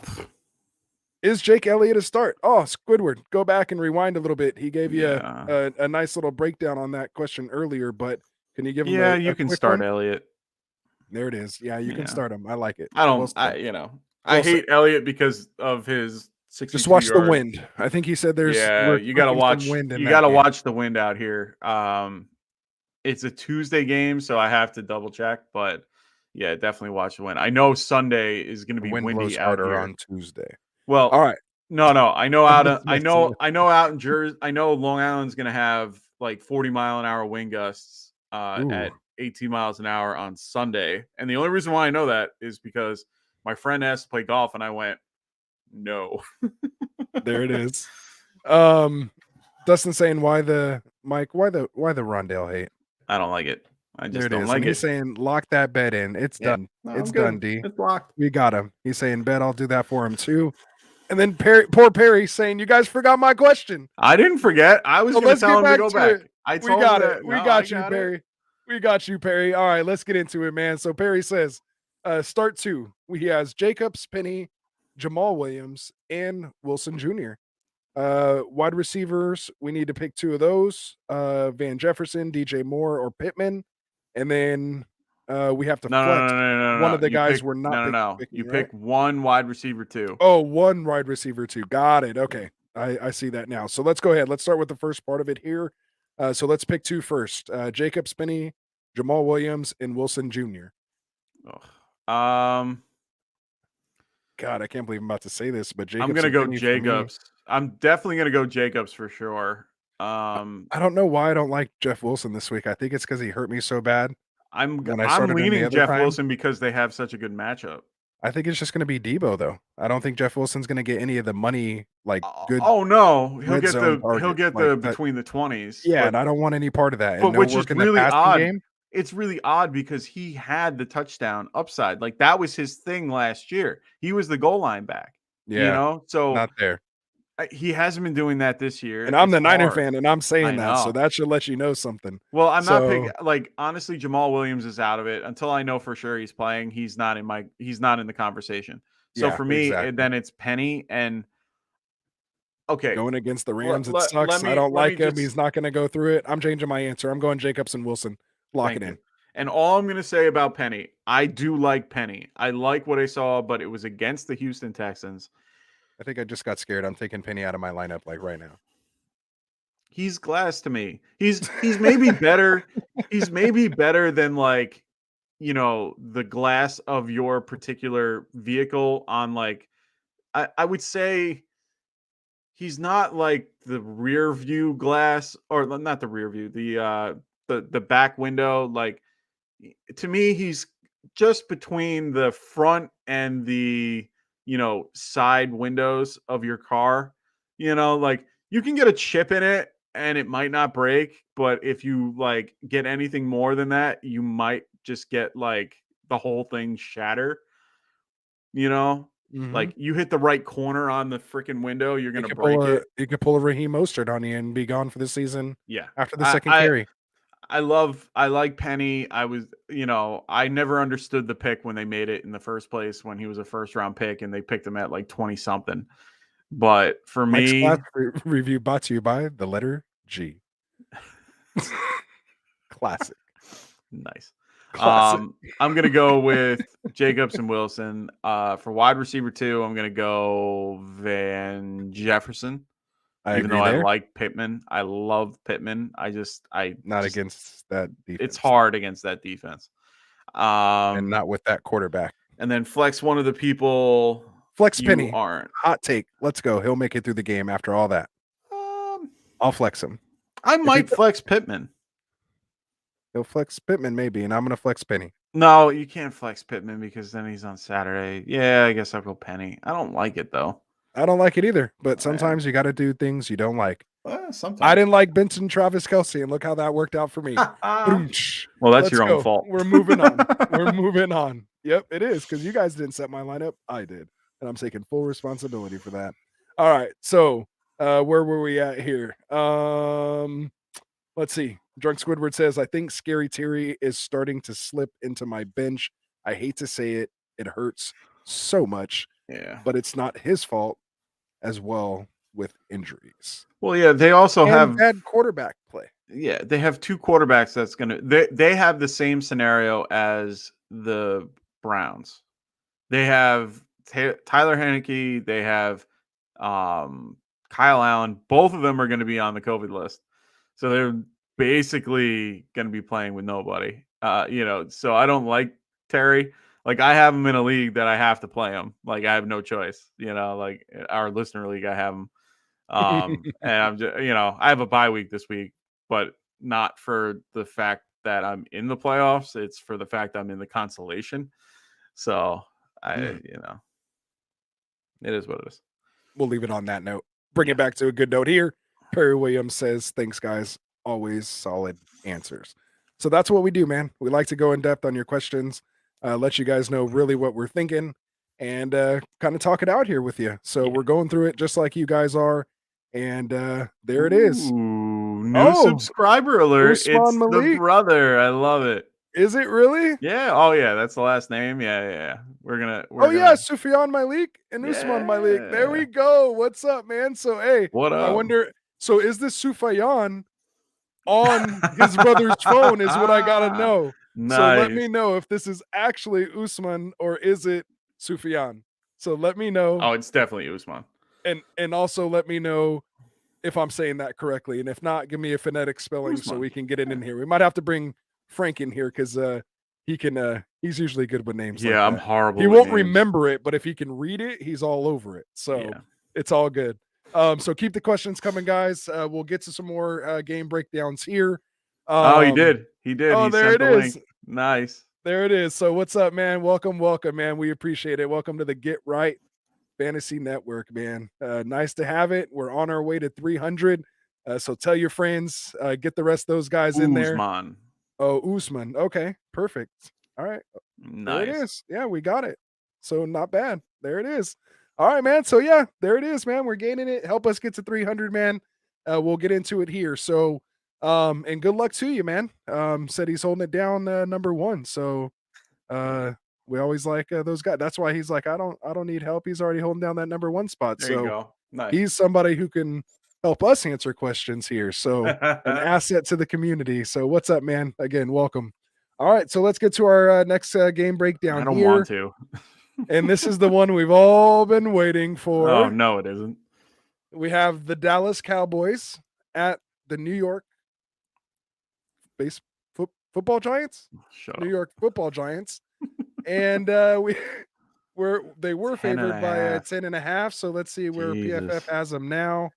Is Jake Elliott a start? Oh, Squidward, go back and rewind a little bit. He gave you a nice little breakdown on that question earlier, but can you give him you can start Elliott. There it is. Yeah, you can start him. I like it. I hate Elliott because of his 62 just watch the wind. I think he said there's you got to watch wind. You got to watch the wind out here. It's a Tuesday game, so I have to double check, but yeah, definitely watch the wind. I know Sunday is going to be windy out here on Tuesday. Well, all right. No, I know out in Jersey. I know Long Island's going to have like 40-mile-an-hour wind gusts at 18 miles an hour on Sunday, and the only reason why I know that is because my friend asked to play golf, and I went, no. There it is. Dustin saying why the Rondale hate? I don't like it. I just don't like it. He's saying lock that bet in. It's done. No, it's done, D. It's locked. We got him. He's saying bet I'll do that for him too. And then poor Perry saying you guys forgot my question. I didn't forget. I was going to tell him to go back. We got it. We got you, Perry. We got you, Perry. All right, let's get into it, man. So Perry says, start 2. He has Jacobs, Penny, Jamal Williams, and Wilson Jr. Wide receivers, we need to pick 2 of those. Van Jefferson, DJ Moore, or Pittman. And then we have to flex. One of the guys we're not picking. You pick one wide receiver 2. Oh, one wide receiver 2. Got it. Okay. I see that now. So let's go ahead. Let's start with the first part of it here. So let's pick 2 first. Jacobs, Penny, Jamal Williams, and Wilson Jr. God, I can't believe I'm about to say this, but Jacobs. I'm gonna go Jacobs. I'm definitely gonna go Jacobs for sure. I don't know why I don't like Jeff Wilson this week. I think it's because he hurt me so bad. I'm leaning Jeff Wilson because they have such a good matchup. I think it's just going to be Debo though. I don't think Jeff Wilson's going to get any of the money good. Oh no, he'll get the between the 20s. Yeah, and I don't want any part of that. But which is really odd. Game. It's really odd because he had the touchdown upside. Like that was his thing last year. He was the goal line back. Yeah, so not there. He hasn't been doing that this year. And I'm It's the Niner hard. fan, and I'm saying I that, so know. that should let you know something. Well, I'm not So picking. Like, honestly, Jamal Williams is out of it until I know for sure he's playing. He's not in the conversation. So yeah, for me, exactly. then it's Penny and okay. Going against the Let, Rams, it let, let sucks. I me don't let me like him. just He's not going to go through it. I'm changing my answer. I'm going Jacobs and Wilson. Lock it thank you. in. And all I'm going to say about Penny, I do like Penny. I like what I saw, but it was against the Houston Texans. I think I just got scared. I'm taking Penny out of my lineup like right now. He's glass to me. He's maybe better. He's maybe better than like, the glass of your particular vehicle on like I would say he's not like the rear view glass or not the rear view, the back window. Like to me, he's just between the front and the side windows of your car. Like you can get a chip in it and it might not break, but if you like get anything more than that, you might just get like the whole thing shatter. Mm-hmm. Like you hit the right corner on the freaking window, you're gonna break it. You could pull a Raheem Mostert on you and be gone for the season Yeah. after the I second I carry. I like Penny. I never understood the pick when they made it in the first place when he was a first round pick and they picked him at like 20 something. But for Mike's class me, review brought to you by the letter G. Classic. nice. Classic. I'm gonna go with Jacobs and Wilson. For wide receiver 2, I'm gonna go Van Jefferson. I Even though agree I there. like Pittman, I love Pittman. Not against that defense. It's hard against that defense. And not with that quarterback. And then flex one of the people Flex you Penny. aren't. Hot take. Let's go. He'll make it through the game after all that. I'll flex him. I might flex Pittman. He'll flex Pittman maybe, and I'm going to flex Penny. No, you can't flex Pittman because then he's on Saturday. Yeah, I guess I'll go Penny. I don't like it though. I don't like it either, but sometimes you got to do things you don't like. Sometimes I didn't like Benson Travis Kelce, and look how that worked out for me. Well, that's your own fault. We're moving on. We're moving on. Yep, it is because you guys didn't set my lineup. I did, and I'm taking full responsibility for that. All right, so where were we at here? Let's see. Drunk Squidward says, I think Scary Terry is starting to slip into my bench. I hate to say it. It hurts so much. Yeah. But it's not his fault as well with injuries. Well, yeah, they also have bad quarterback play. Yeah, they have 2 quarterbacks that's going to they have the same scenario as the Browns. They have Tyler Heineke, they have Kyle Allen. Both of them are going to be on the COVID list. So they're basically going to be playing with nobody. So I don't like Terry. Like I have him in a league that I have to play him. Like I have no choice. Like our listener league, I have him. And I'm just, I have a bye week this week, but not for the fact that I'm in the playoffs. It's for the fact I'm in the consolation. So it is what it is. We'll leave it on that note. Bring it back to a good note here. Perry Williams says, thanks, guys. Always solid answers. So that's what we do, man. We like to go in depth on your questions, let you guys know really what we're thinking, and kind of talk it out here with you. So we're going through it just like you guys are. And there it is. New subscriber alert. Usman It's Malik. the brother. I love it. Is it really? Yeah. Oh, yeah. That's the last name. Yeah. Sufyan Malik and Usman Malik. There we go. What's up, man? So, hey, what up? I wonder. So, is this Sufyan on his brother's phone? Is what I gotta know. Nice. So let me know if this is actually Usman or is it Sufyan. So let me know. Oh, it's definitely Usman. And also let me know if I'm saying that correctly. And if not, give me a phonetic spelling Usman. so we can get it in here. We might have to bring Frank in here because he can he's usually good with names. Yeah, like I'm horrible. He won't remember it, but if he can read it, he's all over it. So it's all good. So keep the questions coming, guys. We'll get to some more game breakdowns here. He did. Oh, there it is. Link. Nice. There it is. So what's up, man? Welcome, man. We appreciate it. Welcome to the Get Right Fantasy Network, man. Nice to have it. We're on our way to 300. So tell your friends, get the rest of those guys in there. Usman. Okay, perfect. All right. Nice. There it is. Yeah, we got it. So not bad. There it is. All right, man. So yeah, there it is, man. We're gaining it. Help us get to 300, man. We'll get into it here. So, and good luck to you, man. Said he's holding it down, number one. So, we always like those guys. That's why he's like, I don't need help. He's already holding down that number one spot. There you So go. Nice. he's somebody who can help us answer questions here. So an asset to the community. So what's up, man? Again, welcome. All right, so let's get to our next game breakdown I don't here. want to. And this is the one we've all been waiting for. Oh, no, it isn't. We have the Dallas Cowboys at the New York football Giants. Shut New up. York football Giants. And they were 10 favored and a by half. 10.5. So let's see where Jesus. PFF has them now.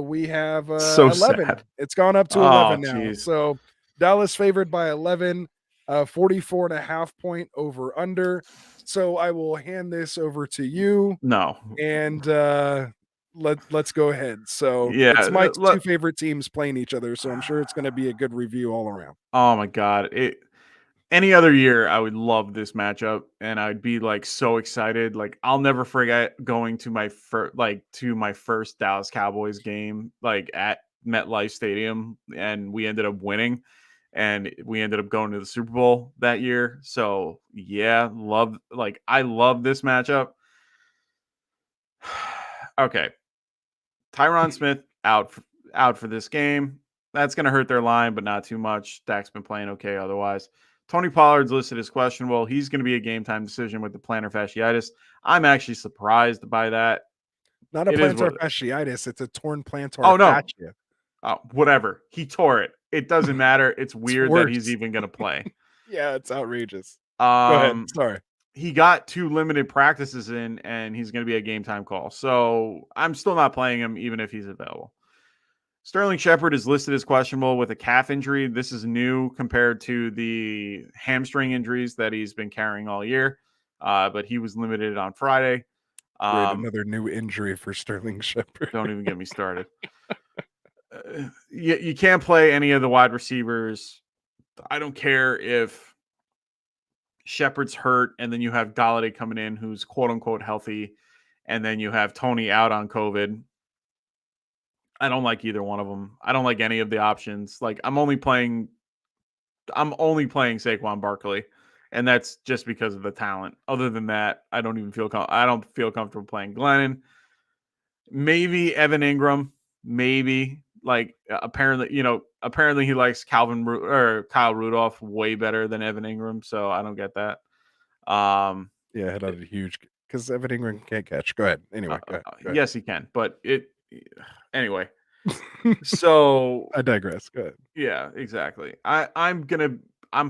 We have So 11. sad. It's gone up to Oh, 11 now. geez. So Dallas favored by 11, 44.5 point over under. So I will hand this over to you. No. And let's go ahead. So Yeah, it's my two favorite teams playing each other. So I'm sure it's going to be a good review all around. Oh my God. Any other year, I would love this matchup, and I'd be like so excited. Like I'll never forget going to my first Dallas Cowboys game, like at MetLife Stadium, and we ended up winning, and we ended up going to the Super Bowl that year. So yeah, I love this matchup. Okay, Tyron Smith out for this game. That's going to hurt their line, but not too much. Dak's been playing okay otherwise. Tony Pollard's listed as questionable. He's going to be a game time decision with the plantar fasciitis. I'm actually surprised by that. Not a plantar fasciitis. It's a torn plantar fascia. Whatever. He tore it. It doesn't matter. It's weird that he's even going to play. Yeah, it's outrageous. Go ahead. Sorry. He got 2 limited practices in, and he's going to be a game time call. So I'm still not playing him, even if he's available. Sterling Shepard is listed as questionable with a calf injury. This is new compared to the hamstring injuries that he's been carrying all year, but he was limited on Friday. Great, another new injury for Sterling Shepard. Don't even get me started. You can't play any of the wide receivers. I don't care if Shepard's hurt and then you have Galladay coming in who's quote-unquote healthy, and then you have Tony out on COVID. I don't like either one of them. I don't like any of the options. Like I'm only playing Saquon Barkley, and that's just because of the talent. Other than that, I don't feel comfortable playing Glennon. Maybe Evan Ingram. Maybe apparently he likes Kyle Rudolph way better than Evan Ingram. So I don't get that. Yeah, it had a huge because Evan Ingram can't catch. Go ahead. Anyway, go ahead. Yes, he can, but anyway. So I digress. Go ahead. Yeah, exactly. I'm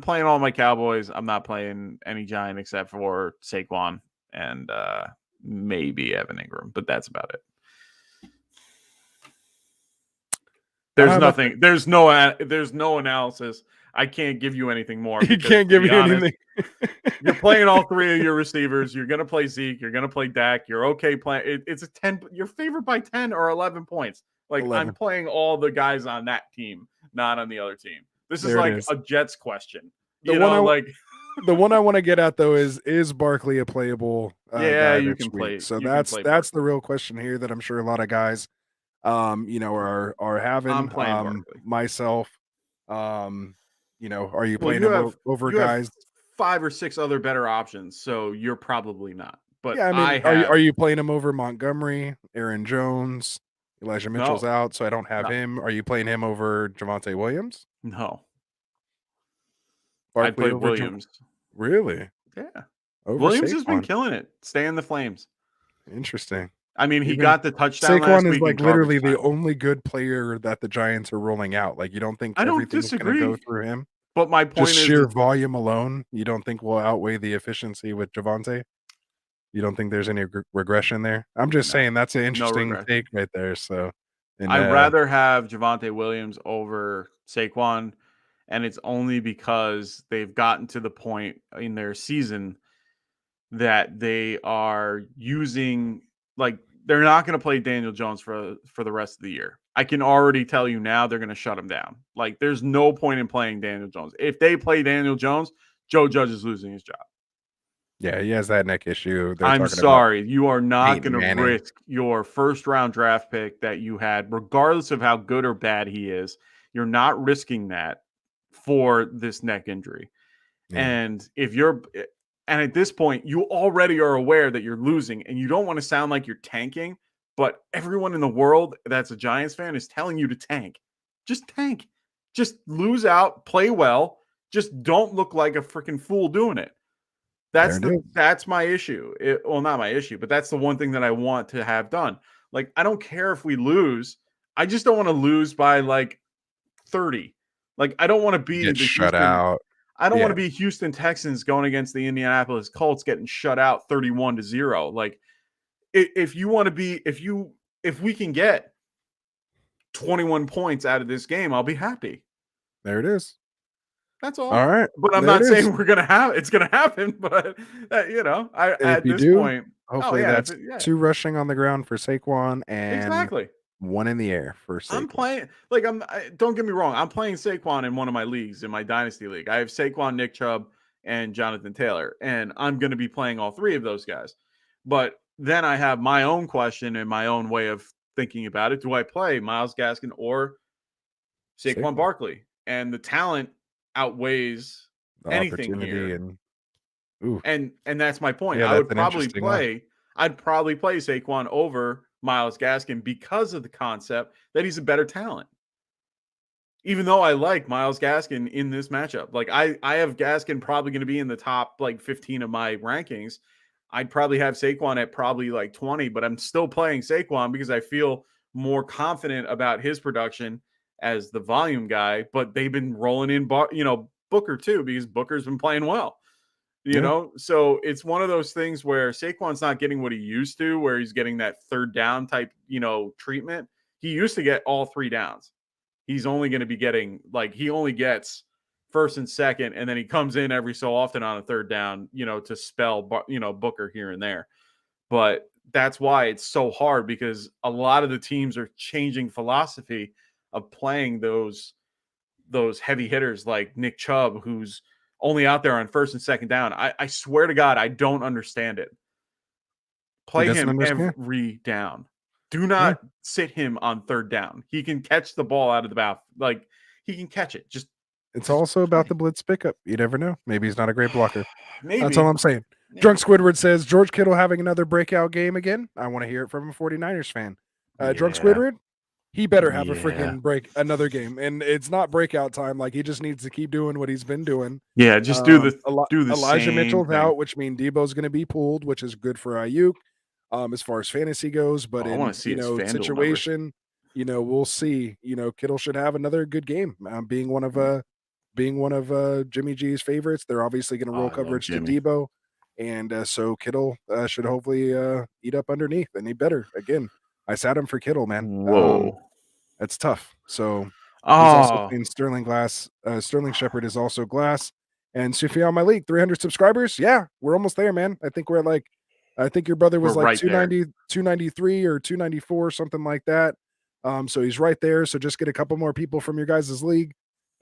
playing all my Cowboys. I'm not playing any Giant except for Saquon and maybe Evan Ingram, but that's about it. There's nothing. There's no analysis. I can't give you anything more. You can't give me anything. You're playing all 3 of your receivers. You're gonna play Zeke. You're gonna play Dak. You're okay playing. It's a 10. You're favored by 10 or 11 points. Like 11. I'm playing all the guys on that team, not on the other team. This is a Jets question. The one I want to get at though is Barkley a playable? Yeah, you can play. So that's the real question here that I'm sure a lot of guys, are having. I'm playing Barkley. Myself. Are you playing him over guys? 5 or 6 other better options, so you're probably not. But yeah, I mean, are you playing him over Montgomery, Aaron Jones? Elijah Mitchell's out, so I don't have him. Are you playing him over Javonte Williams? No. Barkley I'd play Williams. Really? Yeah. Williams has been killing it. Stay in the Flames. Interesting. I mean, he got the touchdown last week. Saquon is literally the only good player that the Giants are rolling out. Like, you don't think everything's going to go through him? But my point is sheer volume alone, you don't think will outweigh the efficiency with Javonte? You don't think there's any regression there? I'm just saying that's an interesting take right there. So I'd rather have Javonte Williams over Saquon, and it's only because they've gotten to the point in their season that they are using they're not going to play Daniel Jones for the rest of the year. I can already tell you now they're going to shut him down. Like there's no point in playing Daniel Jones. If they play Daniel Jones, Joe Judge is losing his job. Yeah, he has that neck issue. They're I'm talking about sorry. You are not Peyton going to Manning. risk your first round draft pick that you had, regardless of how good or bad he is. You're not risking that for this neck injury. Yeah, And at this point, you already are aware that you're losing and you don't want to sound like you're tanking, but everyone in the world that's a Giants fan is telling you to tank. Just tank. Just lose out, play well. Just don't look like a freaking fool doing it. there it is. That's my issue. Well, not my issue, but that's the one thing that I want to have done. Like, I don't care if we lose. I just don't want to lose by like 30. Like, I don't want to be Get the shut Houston. out. I don't want Yeah, to be Houston Texans going against the Indianapolis Colts getting shut out 31-0. Like, if you want to be, if we can get 21 points out of this game, I'll be happy. there it is. That's all. All right, But I'm there not it is. saying it's gonna happen. But I If at you this do, point, hopefully that's 2 rushing on the ground for Saquon and exactly. 1 in the air for I'm Saquon. playing don't get me wrong. I'm playing Saquon in one of my leagues, in my dynasty league. I have Saquon, Nick Chubb, and Jonathan Taylor, and I'm going to be playing all 3 of those guys. But then I have my own question and my own way of thinking about it. Do I play Myles Gaskin or Saquon Barkley? And the talent outweighs The anything opportunity here. and ooh, And that's my point. yeah, I that's would an probably interesting one. play I'd probably play Saquon over Myles Gaskin because of the concept that he's a better talent. Even though I like Myles Gaskin in this matchup. Like, I have Gaskin probably going to be in the top like 15 of my rankings. I'd probably have Saquon at probably like 20, but I'm still playing Saquon because I feel more confident about his production as the volume guy. But they've been rolling in Booker too, because Booker's been playing well. Yeah. So it's one of those things where Saquon's not getting what he used to, where he's getting that third down type, treatment. He used to get all 3 downs. He's only going to be getting, like, he only gets first and second, and then he comes in every so often on a third down, to spell, Booker here and there. But that's why it's so hard, because a lot of the teams are changing philosophy of playing those heavy hitters like Nick Chubb, who's only out there on first and second down. I swear to God, I don't understand it. He Play doesn't him understand. every down. Do Yeah. not sit him on third down. He can catch the ball out of the mouth. Like, he can catch it. Just It's also about play. the blitz pickup. You never know. Maybe he's not a great blocker. That's all Maybe. I'm saying. Drunk Maybe. Squidward says, George Kittle having another breakout game again. I want to hear it from a 49ers fan. Drunk Yeah. Squidward, he better have a Yeah. freaking another game. And it's not breakout time. Like, he just needs to keep doing what he's been doing. Yeah. Just do the Elijah same Mitchell's thing. out, which means Debo's going to be pulled, which is good for Ayuk as far as fantasy goes. But I want in, to see his FanDuel numbers. situation, we'll see. Kittle should have another good game. Being one of Jimmy G's favorites, they're obviously going to roll I love coverage to Jimmy. Debo. And so Kittle should hopefully eat up underneath, and he better. Again, I sat him for Kittle, man. Whoa. That's tough. So he's also Oh, playing Sterling Glass. Sterling Shepard is also Glass. And Sufi on my league, 300 subscribers. Yeah, we're almost there, man. I think we're at like, I think your brother was we're like right there. 293 or 294, something like that. So he's right there. So just get a couple more people from your guys' league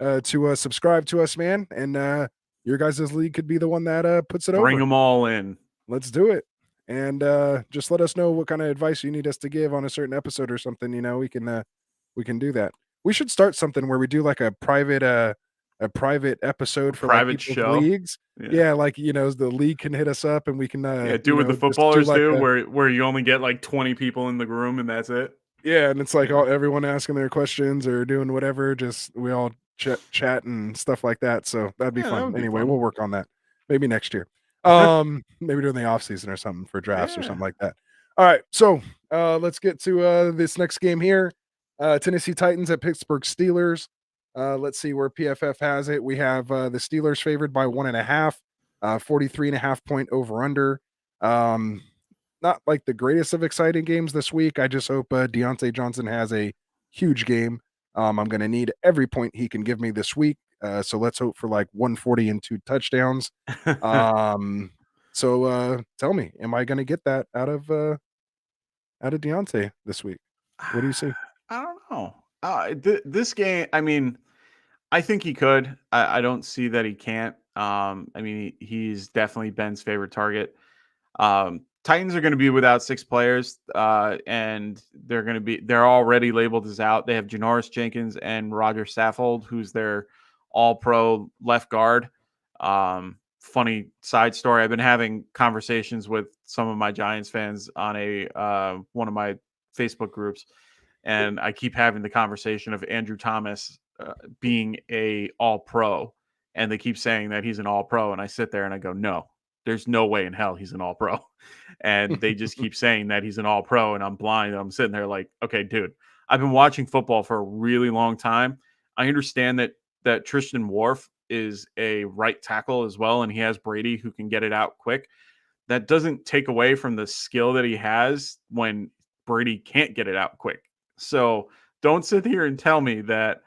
to subscribe to us, man. And your guys' league could be the one that puts it Bring over. them all in. Let's do it. And just let us know what kind of advice you need us to give on a certain episode or something. We can do that. We should start something where we do like a private episode for like Private people's show. leagues. Yeah, like the league can hit us up and we can do what the just do footballers like do, where you only get like 20 people in the room and that's it. Yeah, and it's like everyone asking their questions or doing whatever. Just we all chat and stuff like that. So that'd be Yeah, that fun. would be Anyway, fun. we'll work on that. Maybe next year. Maybe during the off season or something for drafts or something like that. All right, so let's get to this next game here. Tennessee Titans at Pittsburgh Steelers. Let's see where PFF has it. We have the Steelers favored by 1.5, 43.5 point over under. Not like the greatest of exciting games this week. I just hope Deontay Johnson has a huge game. I'm going to need every point he can give me this week. So let's hope for like 140 and 2 touchdowns. So tell me, am I going to get that out of Deontay this week? What do you see? I don't know. This game, I mean, I think he could. I don't see that he can't. I mean, he's definitely Ben's favorite target. Titans are going to be without 6 players, and they're already labeled as out. They have Janoris Jenkins and Roger Saffold, who's their all-pro left guard. Funny side story: I've been having conversations with some of my Giants fans on one of my Facebook groups, and I keep having the conversation of Andrew Thomas being a all-pro, and they keep saying that he's an all-pro, and I sit there and I go, no, there's no way in hell he's an all-pro. And they just keep saying that he's an all-pro, and I'm blind. And I'm sitting there like, okay, dude, I've been watching football for a really long time. I understand that Tristan Wirf is a right tackle as well, and he has Brady who can get it out quick. That doesn't take away from the skill that he has when Brady can't get it out quick. So don't sit here and tell me that,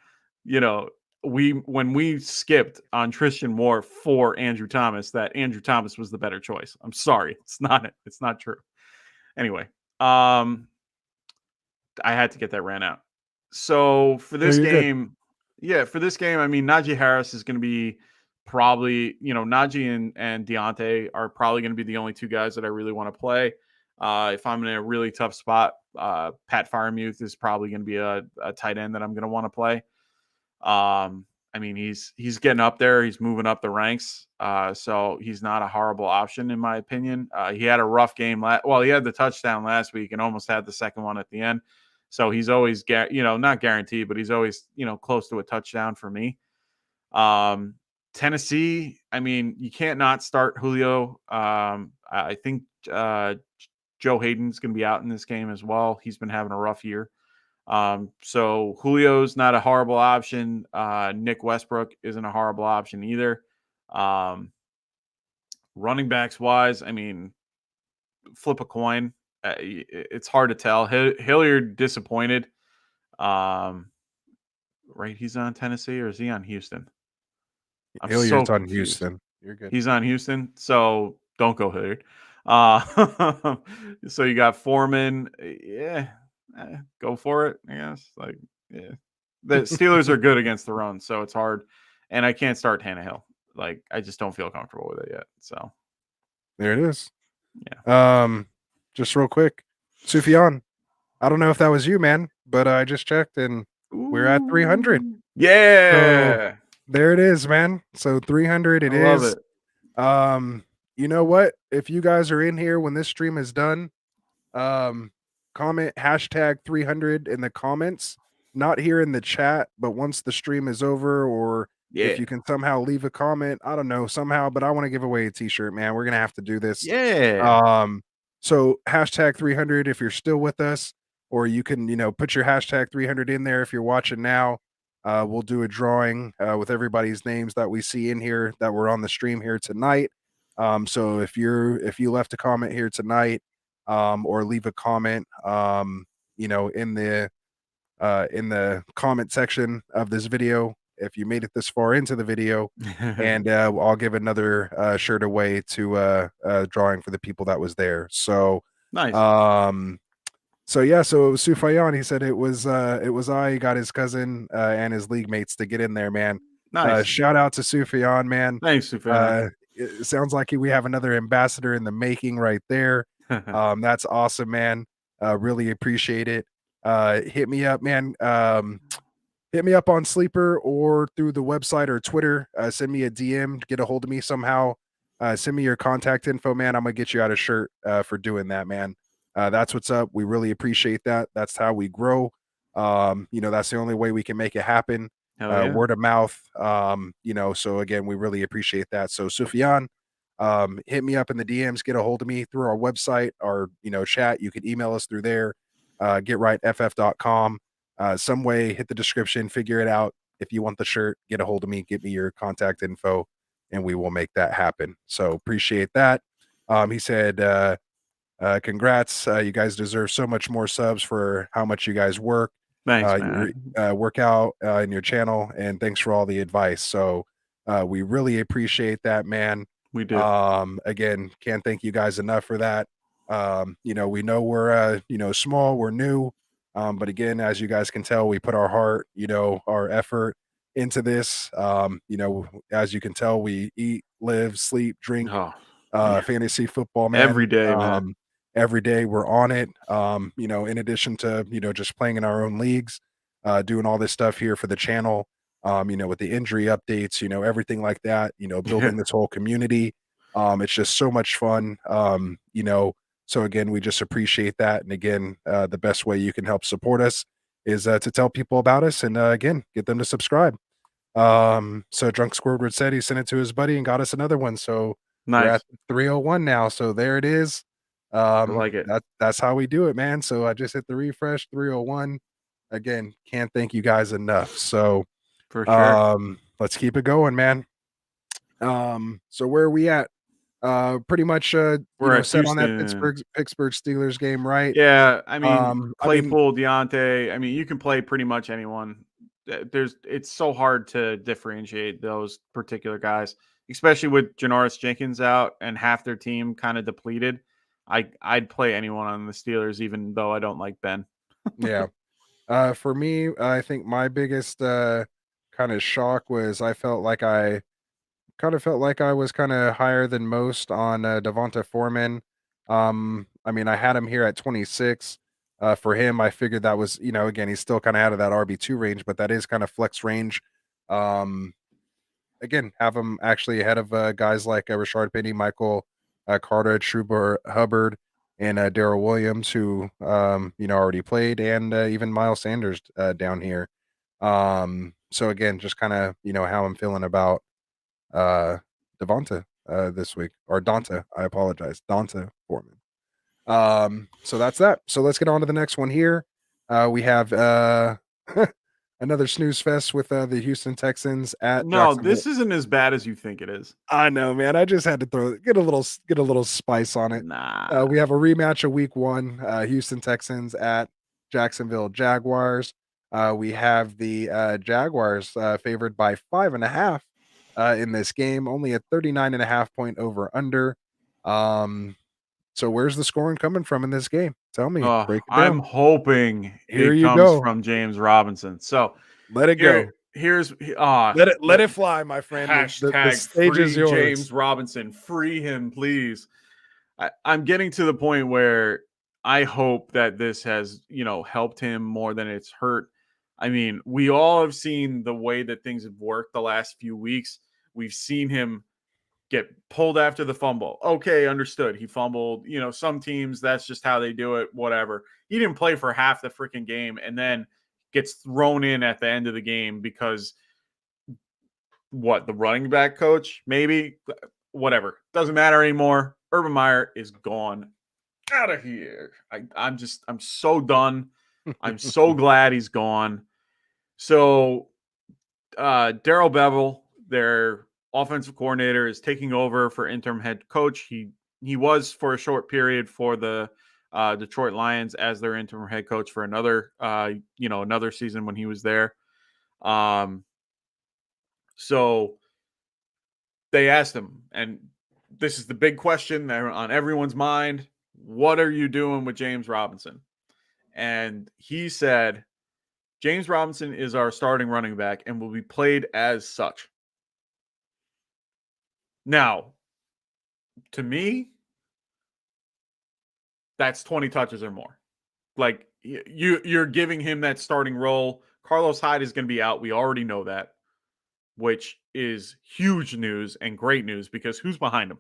when we skipped on Tristan Wirf for Andrew Thomas, that Andrew Thomas was the better choice. I'm sorry. It's not true. Anyway, I had to get that ran out. So for this game, I mean, Najee Harris is going to be probably, Najee and Deontay are probably going to be the only 2 guys that I really want to play. If I'm in a really tough spot, Pat Freiermuth is probably going to be a tight end that I'm going to want to play. I mean, he's getting up there. He's moving up the ranks. So he's not a horrible option in my opinion. He had a rough game. He had the touchdown last week and almost had the second one at the end. So he's always, not guaranteed, but he's always, close to a touchdown for me. Tennessee, I mean, you can't not start Julio. I think Joe Hayden's going to be out in this game as well. He's been having a rough year. So Julio's not a horrible option. Nick Westbrook isn't a horrible option either. Running backs wise, I mean, flip a coin. It's hard to tell. Hilliard disappointed. Right, he's on Tennessee or is he on Houston? I'm Hilliard's so on confused. Houston. You're good. He's on Houston, so don't go Hilliard. So you got Foreman. Yeah, go for it, I guess. The Steelers are good against the run, so it's hard. And I can't start Tannehill. I just don't feel comfortable with it yet. So there it is. Yeah. Just real quick, Sufyan, I don't know if that was you, man, but I just checked and we're at 300. Yeah. So there it is, man. So 300 it I is. Love it. You know what? If you guys are in here when this stream is done, comment hashtag 300 in the comments, not here in the chat, but once the stream is over, or if you can somehow leave a comment, I don't know, somehow, but I want to give away a t-shirt, man. We're going to have to do this. Yeah. So hashtag 300 if you're still with us, or you can, put your hashtag 300 in there if you're watching now. We'll do a drawing with everybody's names that we see in here that were on the stream here tonight. So if you left a comment here tonight, or leave a comment, in the comment section of this video, if you made it this far into the video, and I'll give another shirt away to drawing for the people that was there. So nice. So it was Sufyan. He said it was I got his cousin and his league mates to get in there, man. Nice. Shout out to Sufyan, man. Thanks, Sufyan. It sounds like we have another ambassador in the making right there. That's awesome, man. Really appreciate it. Hit me up, man. Hit me up on Sleeper or through the website or Twitter. Send me a DM, get a hold of me somehow. Send me your contact info, man. I'm gonna get you out a shirt for doing that, man. That's what's up. We really appreciate that. That's how we grow. That's the only way we can make it happen. Yeah. Word of mouth. So again, we really appreciate that. So Sufyan, hit me up in the DMs, get a hold of me through our website or chat. You can email us through there, getrightff.com. Some way, hit the description, figure it out. If you want the shirt, get a hold of me, get me your contact info, and we will make that happen. So appreciate that. He said, congrats. You guys deserve so much more subs for how much you guys work. Thanks, man. Work out in your channel, and thanks for all the advice. So we really appreciate that, man. We do. Again, can't thank you guys enough for that. We know we're small, we're new. But again, as you guys can tell, we put our heart, our effort into this. As you can tell, we eat, live, sleep, drink Oh, yeah. fantasy football, man. Every day, man. Every day we're on it. In addition to, just playing in our own leagues, doing all this stuff here for the channel, with the injury updates, everything like that, building this whole community. It's just so much fun. So again, we just appreciate that. And again, the best way you can help support us is to tell people about us and again, get them to subscribe. So Drunk Squidward said he sent it to his buddy and got us another one. So we're Nice. at 301 now. So there it is. I like it. That's how we do it, man. So I just hit the refresh 301. Again, can't thank you guys enough. So For sure. let's keep it going, man. So where are we at? Pretty much We're at set on that Houston. Pittsburgh Steelers game, right? Yeah, I mean, I mean, Claypool, Deontay. I mean, you can play pretty much anyone. It's so hard to differentiate those particular guys, especially with Janoris Jenkins out and half their team kind of depleted. I'd play anyone on the Steelers, even though I don't like Ben. yeah. For me, I think my biggest kind of shock was I felt like I was kind of higher than most on Devonta Foreman. I mean, I had him here at 26. For him, I figured that was, again, he's still kind of out of that RB2 range, but that is kind of flex range. Again, have him actually ahead of guys like Rashard Penny, Michael Carter, Truber Hubbard, and Daryl Williams, who already played, and even Miles Sanders down here. So again, just kind of how I'm feeling about Devonta this week, or Donta. I apologize, Donta Foreman. So that's that. So let's get on to the next one here. We have another snooze fest with the Houston Texans at No, Jacksonville. this isn't as bad as you think it is. I know, man. I just had to get a little spice on it. Nah. We have a rematch of Week 1, Houston Texans at Jacksonville Jaguars. We have the Jaguars favored by 5.5 in this game, only a 39.5 point over under. So where's the scoring coming from in this game? Tell me. Break it I'm down. hoping Here it you comes go. from James Robinson. So Let it go. Here's Let it fly, my friend. The stage is yours. James Robinson. Free him, please. I'm getting to the point where I hope that this has, helped him more than it's hurt. I mean, we all have seen the way that things have worked the last few weeks. We've seen him get pulled after the fumble. Okay, understood. He fumbled. Some teams, that's just how they do it, whatever. He didn't play for half the freaking game and then gets thrown in at the end of the game because the running back coach, maybe, whatever. Doesn't matter anymore. Urban Meyer is gone. Out of here. I'm so done. I'm so glad he's gone. So Darrell Bevel, their offensive coordinator, is taking over for interim head coach. He was for a short period for the Detroit Lions as their interim head coach for another season when he was there. So they asked him, and this is the big question on everyone's mind: what are you doing with James Robinson? And he said, James Robinson is our starting running back and will be played as such. Now, to me, that's 20 touches or more. Like, you're giving him that starting role. Carlos Hyde is going to be out. We already know that, which is huge news and great news because who's behind him?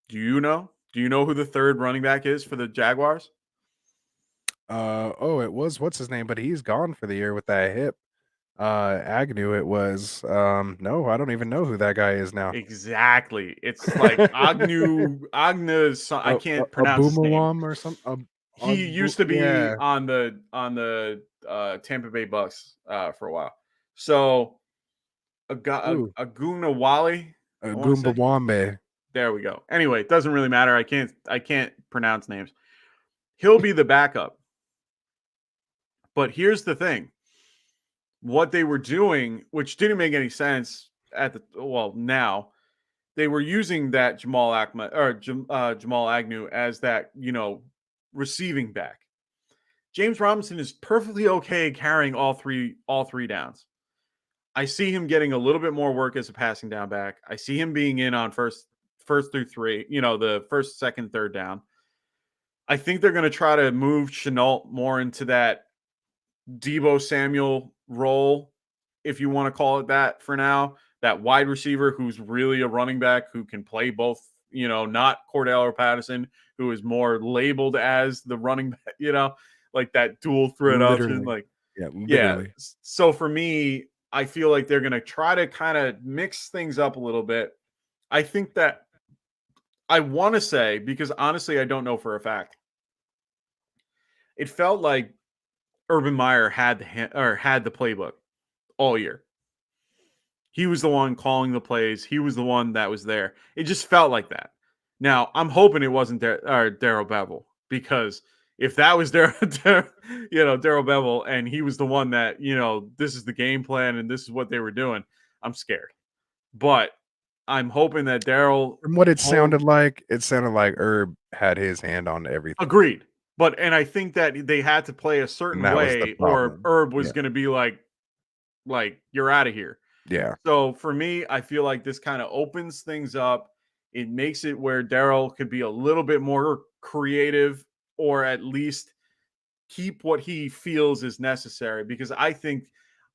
Do you know? Do you know who the third running back is for the Jaguars? It was what's his name, but he's gone for the year with that hip. Agnew it was. No, I don't even know who that guy is now. Exactly. It's like Agnew. I can't pronounce his name. Or something. He used to be on the Tampa Bay Bucks for a while. So Aguna Wally. Goombawambe. There we go. Anyway, it doesn't really matter. I can't pronounce names. He'll be the backup. But here's the thing. What they were doing, which didn't make any sense now, they were using that Jamal Agnew as that, receiving back. James Robinson is perfectly okay carrying all three downs. I see him getting a little bit more work as a passing down back. I see him being in on first through three, the first, second, third down. I think they're going to try to move Chenault more into that Deebo Samuel role, if you want to call it that for now. That wide receiver who's really a running back who can play both, not Cordell or Patterson, who is more labeled as the running back, like that dual threat option. Like, literally. So for me, I feel like they're going to try to kind of mix things up a little bit. I think that I want to say, because honestly, I don't know for a fact. It felt like Urban Meyer had the playbook all year. He was the one calling the plays. He was the one that was there. It just felt like that. Now, I'm hoping it wasn't Darrell Bevell, because if that was Darrell Bevell and he was the one that, this is the game plan and this is what they were doing, I'm scared. But I'm hoping that Darrell... From what it sounded like Herb had his hand on everything. Agreed. And I think that they had to play a certain way, or Herb was going to be like, you're out of here. Yeah. So for me, I feel like this kind of opens things up. It makes it where Darrell could be a little bit more creative, or at least keep what he feels is necessary. Because I think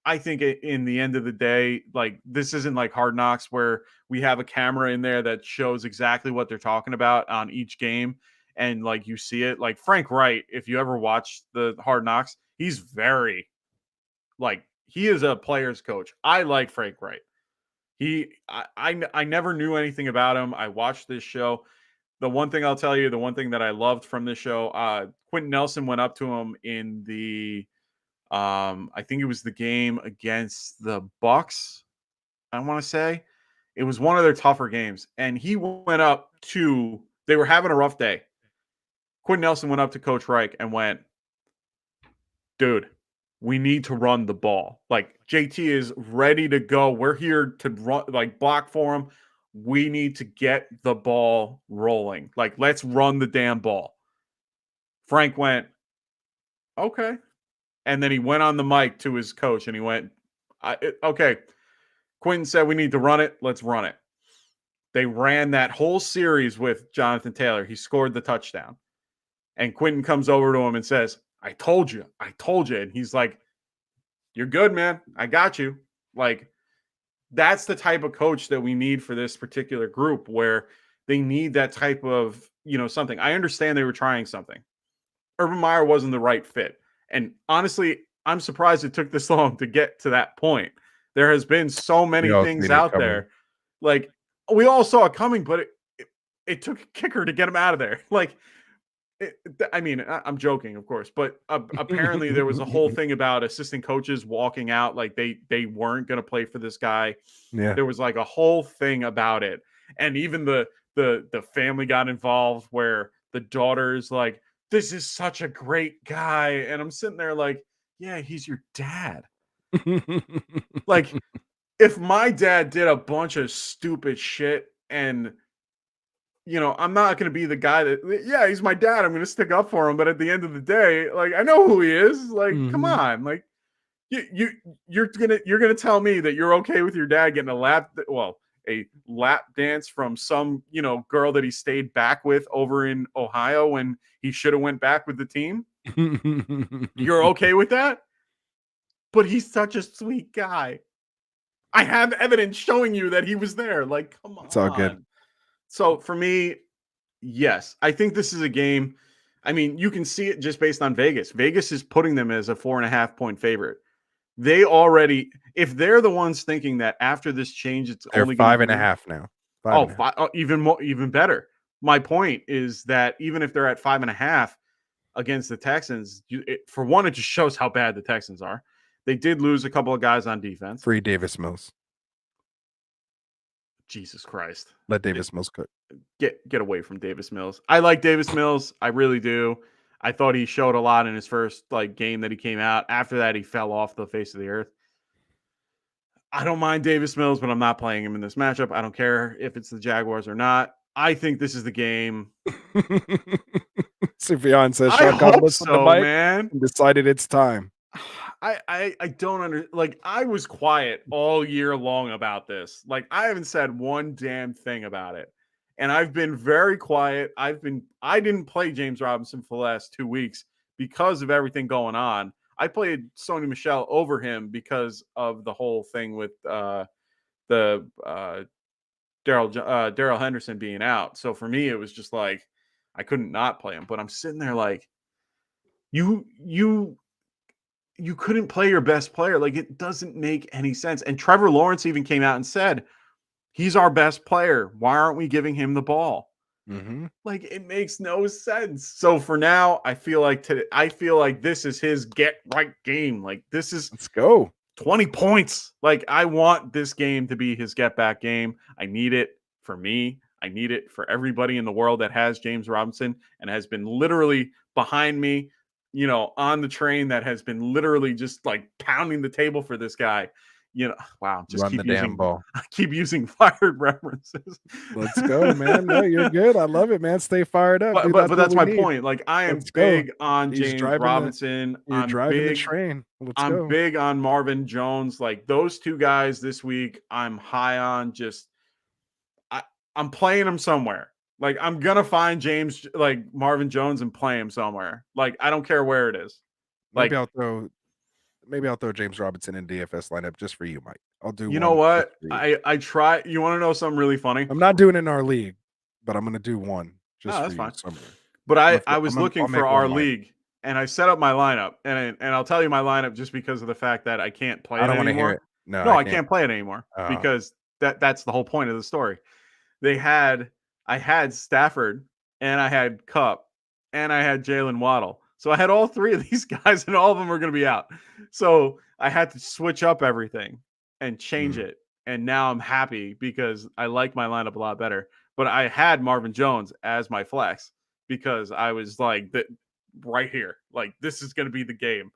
in the end of the day, like, this isn't like Hard Knocks where we have a camera in there that shows exactly what they're talking about on each game. And like, you see it, like Frank Wright, if you ever watch the Hard Knocks, he's very he is a player's coach. I like Frank Wright. I never knew anything about him. I watched this show. The one thing I'll tell you, the one thing that I loved from this show, Quinton Nelson went up to him in the, I think it was the game against the Bucks. I want to say it was one of their tougher games. And he went up to, they were having a rough day. Quinton Nelson went up to Coach Reich and went, dude, we need to run the ball. Like, JT is ready to go. We're here to run, block for him. We need to get the ball rolling. Like, let's run the damn ball. Frank went, okay. And then he went on the mic to his coach and he went, okay. Quinton said we need to run it. Let's run it. They ran that whole series with Jonathan Taylor. He scored the touchdown. And Quinton comes over to him and says, I told you. And he's like, you're good, man. I got you. Like, that's the type of coach that we need for this particular group, where they need that type of, something. I understand they were trying something. Urban Meyer wasn't the right fit. And honestly, I'm surprised it took this long to get to that point. There has been so many things out there. Like, we all saw it coming, but it took a kicker to get him out of there. Like, I'm joking, of course, but apparently there was a whole thing about assistant coaches walking out, like they weren't going to play for this guy. Yeah, there was like a whole thing about it, and even the family got involved, where the daughter's like, "This is such a great guy," and I'm sitting there like, "Yeah, he's your dad." Like, if my dad did a bunch of stupid shit and I'm not going to be the guy that, yeah, he's my dad, I'm going to stick up for him. But at the end of the day, like, I know who he is. Like, come on. Like, you're going to tell me that you're okay with your dad getting a lap dance from some, girl that he stayed back with over in Ohio when he should have went back with the team. You're okay with that? But he's such a sweet guy. I have evidence showing you that he was there. Like, come on. It's all good. So for me, yes, I think this is a game. I mean, you can see it just based on Vegas. Vegas is putting them as a 4.5 point favorite. They already, if they're the ones thinking that after this change, it's only 5.5 now. 5.5. Even more, even better. My point is that even if they're at 5.5 against the Texans, for one, it just shows how bad the Texans are. They did lose a couple of guys on defense. Free Davis Mills. Jesus Christ. Let Davis Mills cook. Get away from Davis Mills. I like Davis Mills. I really do. I thought he showed a lot in his first game that he came out. After that, he fell off the face of the earth. I don't mind Davis Mills, but I'm not playing him in this matchup. I don't care if it's the Jaguars or not. I think this is the game. Sufjan says, I hope so, man. And decided it's time. I don't like, I was quiet all year long about this. Like, I haven't said one damn thing about it. And I've been very quiet. I didn't play James Robinson for the last 2 weeks because of everything going on. I played Sony Michel over him because of the whole thing with the Daryl Henderson being out. So for me, it was just like I couldn't not play him. But I'm sitting there like, you couldn't play your best player. Like, it doesn't make any sense. And Trevor Lawrence even came out and said, he's our best player. Why aren't we giving him the ball? Mm-hmm. Like, it makes no sense. So for now, I feel like this is his get right game. Like, this is Let's go. 20 points. Like, I want this game to be his get back game. I need it for me. I need it for everybody in the world that has James Robinson and has been literally behind me, on the train, that has been literally just like pounding the table for this guy. Wow, just Run the damn ball. I keep using fired references. Let's go, man. No, you're good. I love it, man. Stay fired up. But that's my point. Like, I am big on James Robinson. You're driving the train. I'm big on Marvin Jones. Like, those two guys this week, I'm high on. Just I'm playing them somewhere. Like, I'm gonna find Marvin Jones and play him somewhere. Like, I don't care where it is. Like, maybe I'll throw James Robinson in DFS lineup just for you, Mike. I'll do. You know what? I try. You want to know something really funny? I'm not doing it in our league, but I'm gonna do one just for you somewhere. But I was looking for our league, and I set up my lineup, and I'll tell you my lineup just because of the fact that I can't play it anymore. I don't want to hear it. No, I can't play it anymore because that's the whole point of the story. I had Stafford, and I had Kupp, and I had Jalen Waddle. So I had all three of these guys, and all of them were going to be out. So I had to switch up everything and change it. And now I'm happy because I like my lineup a lot better. But I had Marvin Jones as my flex because I was like, right here. Like, this is going to be the game.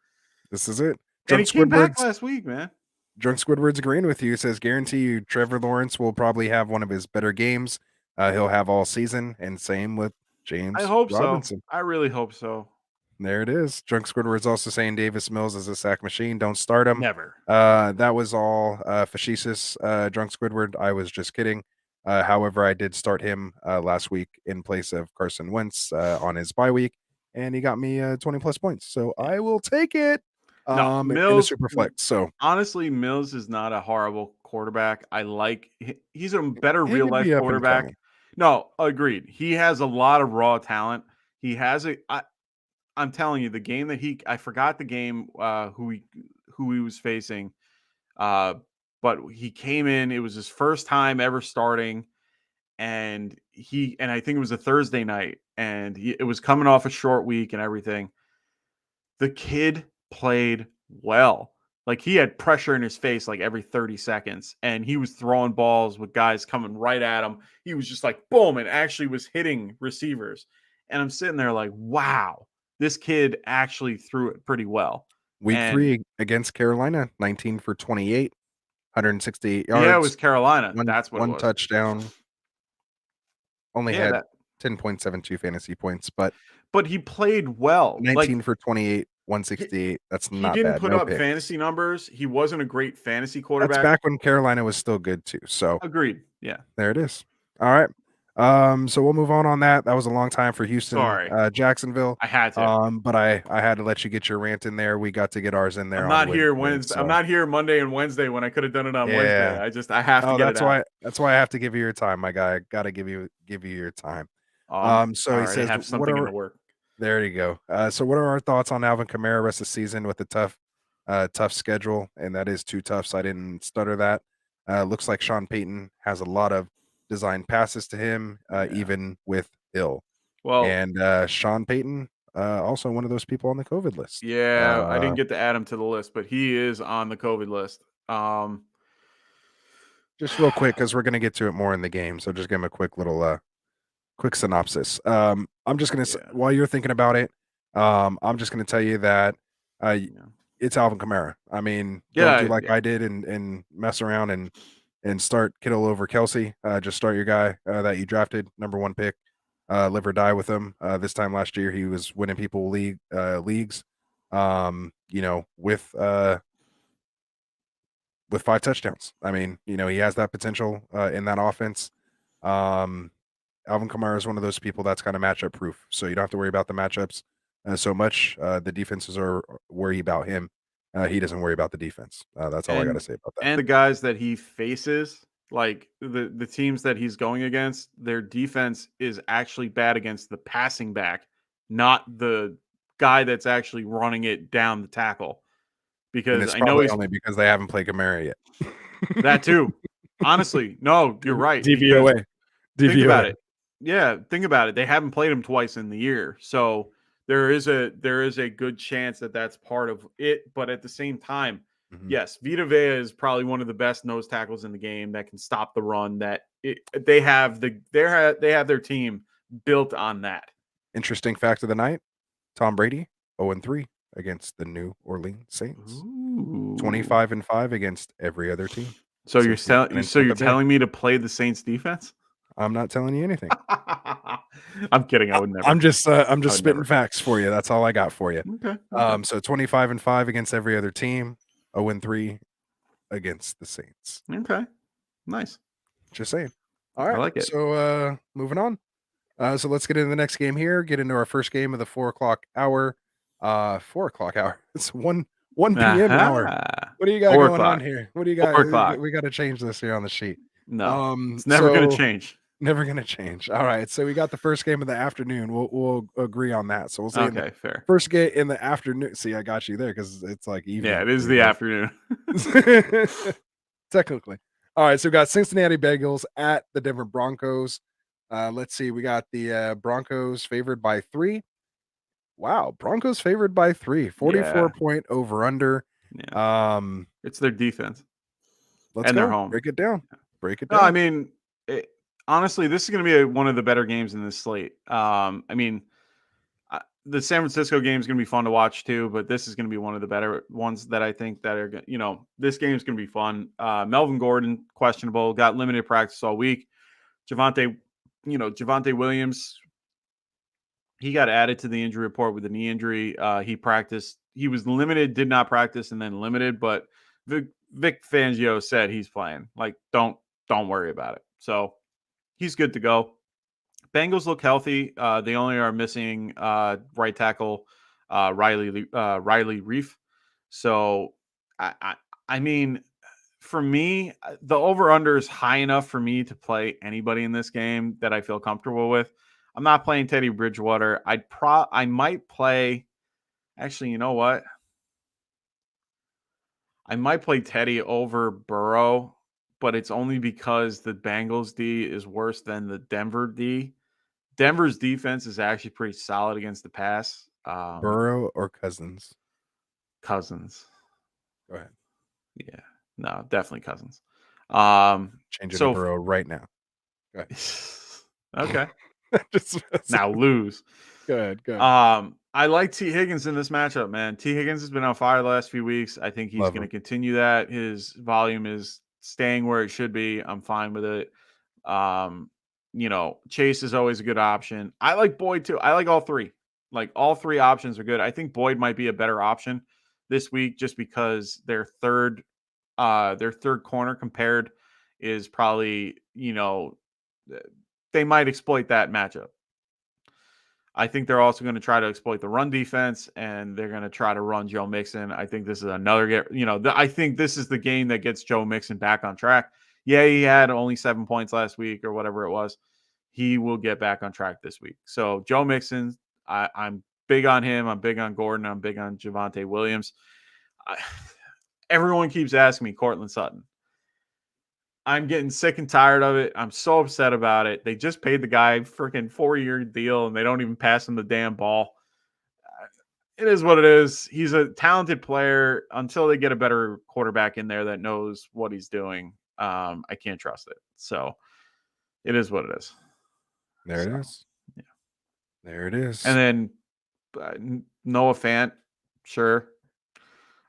This is it. And he came back last week, man. Drunk Squidward's agreeing with you. He says, guarantee you Trevor Lawrence will probably have one of his better games. He'll have all season, and same with James Robinson. I really hope so. There it is. Drunk Squidward's also saying Davis Mills is a sack machine. Don't start him. Never. That was all facetious, Drunk Squidward. I was just kidding. However, I did start him last week in place of Carson Wentz on his bye week, and he got me 20 plus points. So I will take it. No, Mills, in a super flex. So honestly, Mills is not a horrible quarterback. He's a better real life quarterback. No, agreed. He has a lot of raw talent. He has I'm telling you, the game that I forgot the game who he was facing, but he came in. It was his first time ever starting, and I think it was a Thursday night, and it was coming off a short week and everything. The kid played well. Like, he had pressure in his face like every 30 seconds, and he was throwing balls with guys coming right at him. He was just like, boom, and actually was hitting receivers. And I'm sitting there like, wow, this kid actually threw it pretty well. Week 3 against Carolina, 19 for 28, 168 yards. Yeah, it was Carolina. That's what it was. One touchdown. Only had 10.72 fantasy points, but he played well. 19 for 28, 168. That's not bad. He didn't put up fantasy numbers. He wasn't a great fantasy quarterback. That's back when Carolina was still good too. So agreed. Yeah. There it is. All right. So we'll move on that. That was a long time for Houston. Sorry. Jacksonville. I had to. But I had to let you get your rant in there. We got to get ours in there. I'm not here Wednesday. So. I'm not here Monday and Wednesday when I could have done it on Wednesday. I have to get it out. That's why I have to give you your time, my guy. I gotta give you your time. So he says, have something in the work. There you go. So what are our thoughts on Alvin Kamara rest of the season with a tough schedule? And that is too tough, so I didn't stutter that. Looks like Sean Payton has a lot of designed passes to him, even with Hill. Well, and Sean Payton, also one of those people on the COVID list. Yeah, I didn't get to add him to the list, but he is on the COVID list. Just real quick, because we're going to get to it more in the game, so just give him a quick little quick synopsis. I'm just going to, while you're thinking about it, I'm just going to tell you that it's Alvin Kamara. I mean, don't do like I did and mess around and start Kittle over Kelsey. Just start your guy that you drafted, number 1 pick. Live or die with him. This time last year, he was winning people leagues. with 5 touchdowns. I mean, he has that potential in that offense. Alvin Kamara is one of those people that's kind of matchup proof, so you don't have to worry about the matchups so much. The defenses are worried about him. He doesn't worry about the defense. That's all I got to say about that. And the guys that he faces, like the teams that he's going against, their defense is actually bad against the passing back, not the guy that's actually running it down the tackle. And Because it's I know probably he's only because they haven't played Kamara yet. that too. Honestly, no, you're right. DVOA. Think about it. Yeah, think about it. They haven't played him twice in the year, so there is a good chance that that's part of it. But at the same time, yes, Vita Vea is probably one of the best nose tackles in the game that can stop the run. They have their team built on that. Interesting fact of the night: Tom Brady 0-3 against the New Orleans Saints. 25-5 against every other team. So you're telling me to play the Saints defense? I'm not telling you anything. I'm kidding. I would never. I'm just spitting facts for you. That's all I got for you. Okay. So 25-5 against every other team, 0-3 against the Saints. Okay. Nice. Just saying. All right. I like it. So moving on. So let's get into the next game here. Get into our first game of the 4 o'clock hour. 4 o'clock hour. It's 1 p.m. hour. What do you got going on here? What do you got? 4 o'clock. We got to change this here on the sheet. No, it's never going to change. Never going to change. All right. So we got the first game of the afternoon. We'll agree on that. So we'll say okay, fair. First game in the afternoon. See, I got you there because it's like evening. Yeah, it is the afternoon. Technically. All right. So we got Cincinnati Bengals at the Denver Broncos. Let's see. We got the Broncos favored by 3. Wow. Broncos favored by 3. 44-point over under. Yeah. It's their defense. Let's go. Their home. Break it down. No, I mean, honestly, this is going to be one of the better games in this slate. I mean, the San Francisco game is going to be fun to watch too, but this is going to be one of the better ones that I think that are, this game is going to be fun. Melvin Gordon, questionable, got limited practice all week. Javonte Williams, he got added to the injury report with a knee injury. He practiced. He was limited, did not practice, and then limited, but Vic Fangio said he's playing. Like, don't worry about it. So he's good to go. Bengals look healthy. They only are missing right tackle Riley Reef. So I mean, for me, the over/under is high enough for me to play anybody in this game that I feel comfortable with. I'm not playing Teddy Bridgewater. I might play. Actually, you know what? I might play Teddy over Burrow, but it's only because the Bengals D is worse than the Denver D. Denver's defense is actually pretty solid against the pass. Burrow or Cousins? Cousins. Go ahead. Yeah. No, definitely Cousins. Changing to Burrow right now. Go ahead. Okay. Now lose. Good. I like T. Higgins in this matchup, man. T. Higgins has been on fire the last few weeks. I think he's going to continue that. His volume is staying where it should be. I'm fine with it. Chase is always a good option. I like Boyd too. I like all three. Like, all three options are good. I think Boyd might be a better option this week just because their third corner compared is probably, they might exploit that matchup. I think they're also going to try to exploit the run defense, and they're going to try to run Joe Mixon. I think this is I think this is the game that gets Joe Mixon back on track. Yeah, he had only 7 points last week or whatever it was. He will get back on track this week. So Joe Mixon, I'm big on him. I'm big on Gordon. I'm big on Javonte Williams. Everyone keeps asking me Courtland Sutton. I'm getting sick and tired of it. I'm so upset about it. They just paid the guy freaking 4-year deal, and they don't even pass him the damn ball. It is what it is. He's a talented player. Until they get a better quarterback in there that knows what he's doing, I can't trust it. So it is what it is. There it is. Yeah. There it is. And then Noah Fant, sure.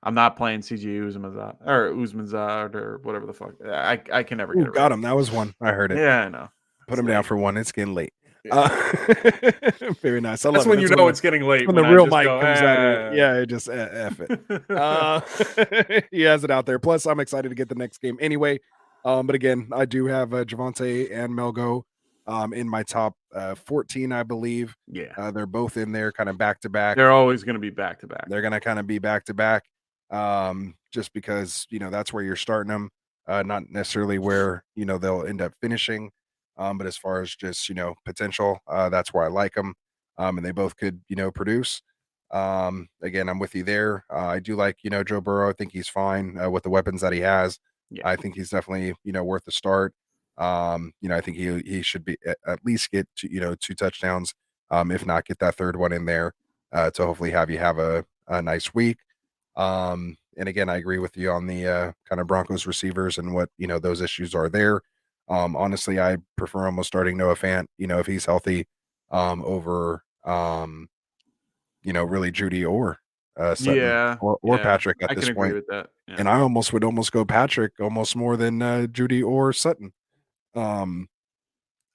I'm not playing CJ Uzmanzad or whatever the fuck. I can never get it right. Got him. That was one. I heard it. Yeah, I know. Put him down for one. It's getting late. Very nice. I That's love it. when you know it's getting late. When the I real just mic go, comes out here. "Eh." Yeah, it just F it. He has it out there. Plus, I'm excited to get the next game anyway. But again, I do have Javonte and Melgo in my top 14, I believe. Yeah. They're both in there kind of back to back. They're always going to be back to back. They're going to kind of be back to back just because, that's where you're starting them, not necessarily where, they'll end up finishing. But as far as just, potential, that's where I like them. And they both could, produce. Again, I'm with you there. I do like, Joe Burrow. I think he's fine with the weapons that he has. Yeah. I think he's definitely, worth the start. I think he should be at least get to, 2 touchdowns, if not get that third one in there, to hopefully have you have a nice week. And again, I agree with you on the kind of Broncos receivers and what, those issues are there. Honestly, I prefer almost starting Noah Fant, if he's healthy, over really Judy or Sutton or Patrick at I this can point. agree with that. Yeah. And I would almost go Patrick almost more than Judy or Sutton. I don't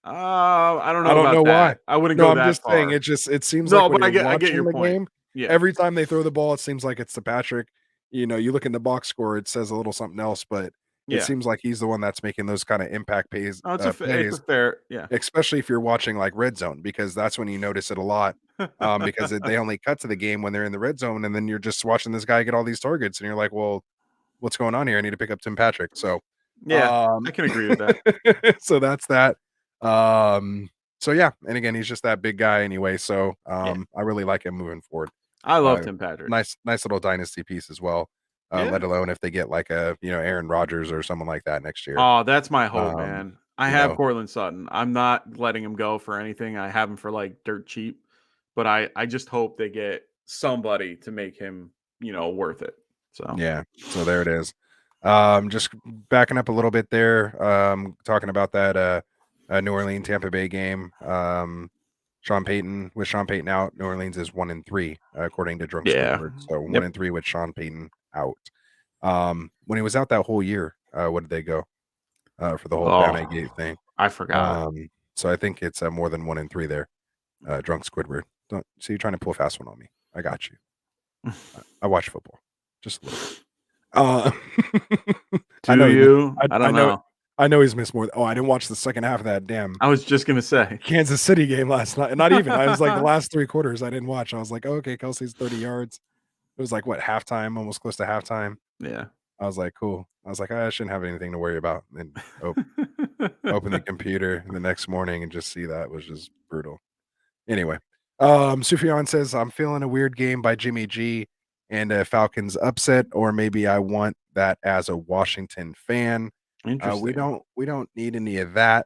know. I don't know why. I wouldn't No, go I'm that just far. saying it seems No, like when but you're I get watching your the point. game, Yeah. every time they throw the ball, it seems like it's the Patrick. You look in the box score, it says a little something else, but it seems like he's the one that's making those kind of impact plays, it's a fair, yeah. especially if you're watching like red zone, because that's when you notice it a lot. Because they only cut to the game when they're in the red zone, and then you're just watching this guy get all these targets, and you're like, well, what's going on here? I need to pick up Tim Patrick. So yeah, I can agree with that. So that's that. So yeah, and again, he's just that big guy anyway. So I really like him moving forward. I love Tim Patrick. Nice little dynasty piece as well. Let alone if they get like a Aaron Rodgers or someone like that next year. Oh, that's my hope, man. I have Cortland Sutton. I'm not letting him go for anything. I have him for like dirt cheap, but I just hope they get somebody to make him, worth it. So yeah, so there it is. Just backing up a little bit there. Talking about that New Orleans Tampa Bay game. Sean Payton out, New Orleans is 1-3 according to Drunk Squidward. So 1-3 with Sean Payton out. When he was out that whole year, what did they go for the whole Bama Gate thing? I forgot. So I think it's more than 1-3 there. Drunk Squidward. Don't see, you're trying to pull a fast one on me. I got you. I watch football just a little bit. I don't know. I know he's missed more. Oh, I didn't watch the second half of that damn. I was just gonna say Kansas City game last night. Not even. I was like the last 3 quarters I didn't watch. I was like, oh, okay, Kelsey's 30 yards. It was like what, halftime, almost close to halftime. Yeah. I was like, cool. I was like, I shouldn't have anything to worry about. And open the computer the next morning and just see that was just brutal. Anyway, Sufyan says, I'm feeling a weird game by Jimmy G and a Falcons upset, or maybe I want that as a Washington fan. We don't need any of that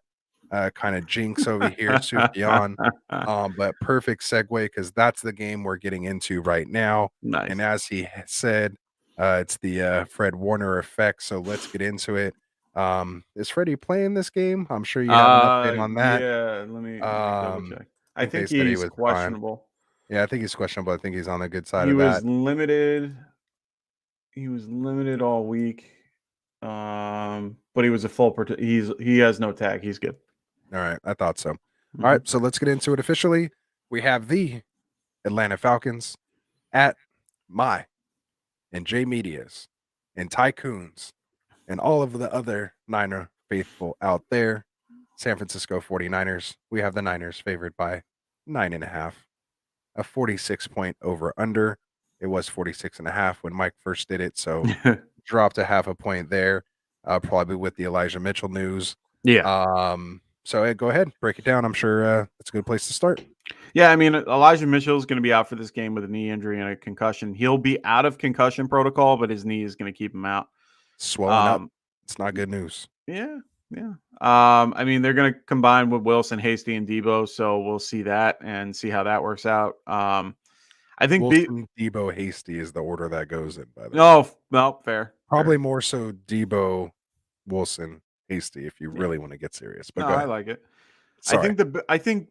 kind of jinx over here, Sufyan. But perfect segue, because that's the game we're getting into right now. Nice. And as he said, it's the Fred Warner effect. So let's get into it. Is Freddie playing this game? I'm sure you have an update on that. Yeah, let me double check. I think he he's was questionable. Fine. Yeah, I think he's questionable. I think he's on the good side of that. He was limited all week. But he was a full he has no tag. He's good. All right, I thought so. Mm-hmm. All right, so let's get into it officially. We have the Atlanta Falcons at my and Jay Media's and Tycoons and all of the other Niner faithful out there. San Francisco 49ers. We have the Niners favored by 9.5. A 46-point over under. It was 46.5 when Mike first did it, so dropped a half a point there. Probably with the Elijah Mitchell news. Yeah. So go ahead, break it down. I'm sure that's a good place to start. Yeah, I mean, Elijah Mitchell is going to be out for this game with a knee injury and a concussion. He'll be out of concussion protocol, but his knee is going to keep him out. Swelling up. It's not good news. Yeah. I mean, they're going to combine with Wilson, Hasty, and Debo, so we'll see that and see how that works out. I think Wilson, Debo, Hasty is the order that goes in. By the way. No, fair. Probably more so Debo, Wilson, Hasty if you really want to get serious. But no, go ahead. I like it. Sorry. I think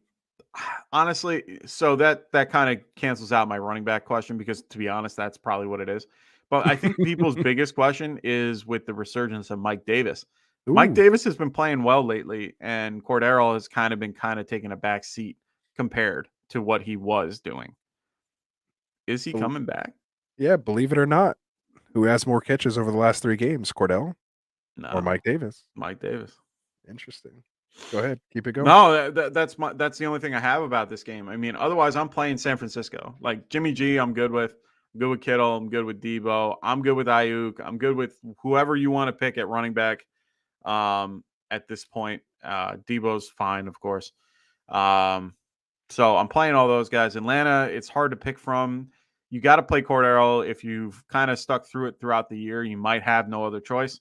honestly, so that kind of cancels out my running back question, because to be honest, that's probably what it is. But I think people's biggest question is with the resurgence of Mike Davis. Mike Ooh, Davis has been playing well lately, and Cordero has been taking a back seat compared to what he was doing. Is he bel- coming back? yeah, believe it or not, who has more catches over the last 3 games, Cordell or No, Mike Davis? Mike Davis. Interesting. Go ahead, keep it going. No, that's the only thing I have about this game. I mean, otherwise, I'm playing San Francisco. Like Jimmy G, I'm good with. I'm good with Kittle. I'm good with Debo. I'm good with Ayuk. I'm good with whoever you want to pick at running back. At this point, Debo's fine, of course. So I'm playing all those guys. Atlanta, it's hard to pick from. You got to play Cordero if you've kind of stuck through it throughout the year. You might have no other choice.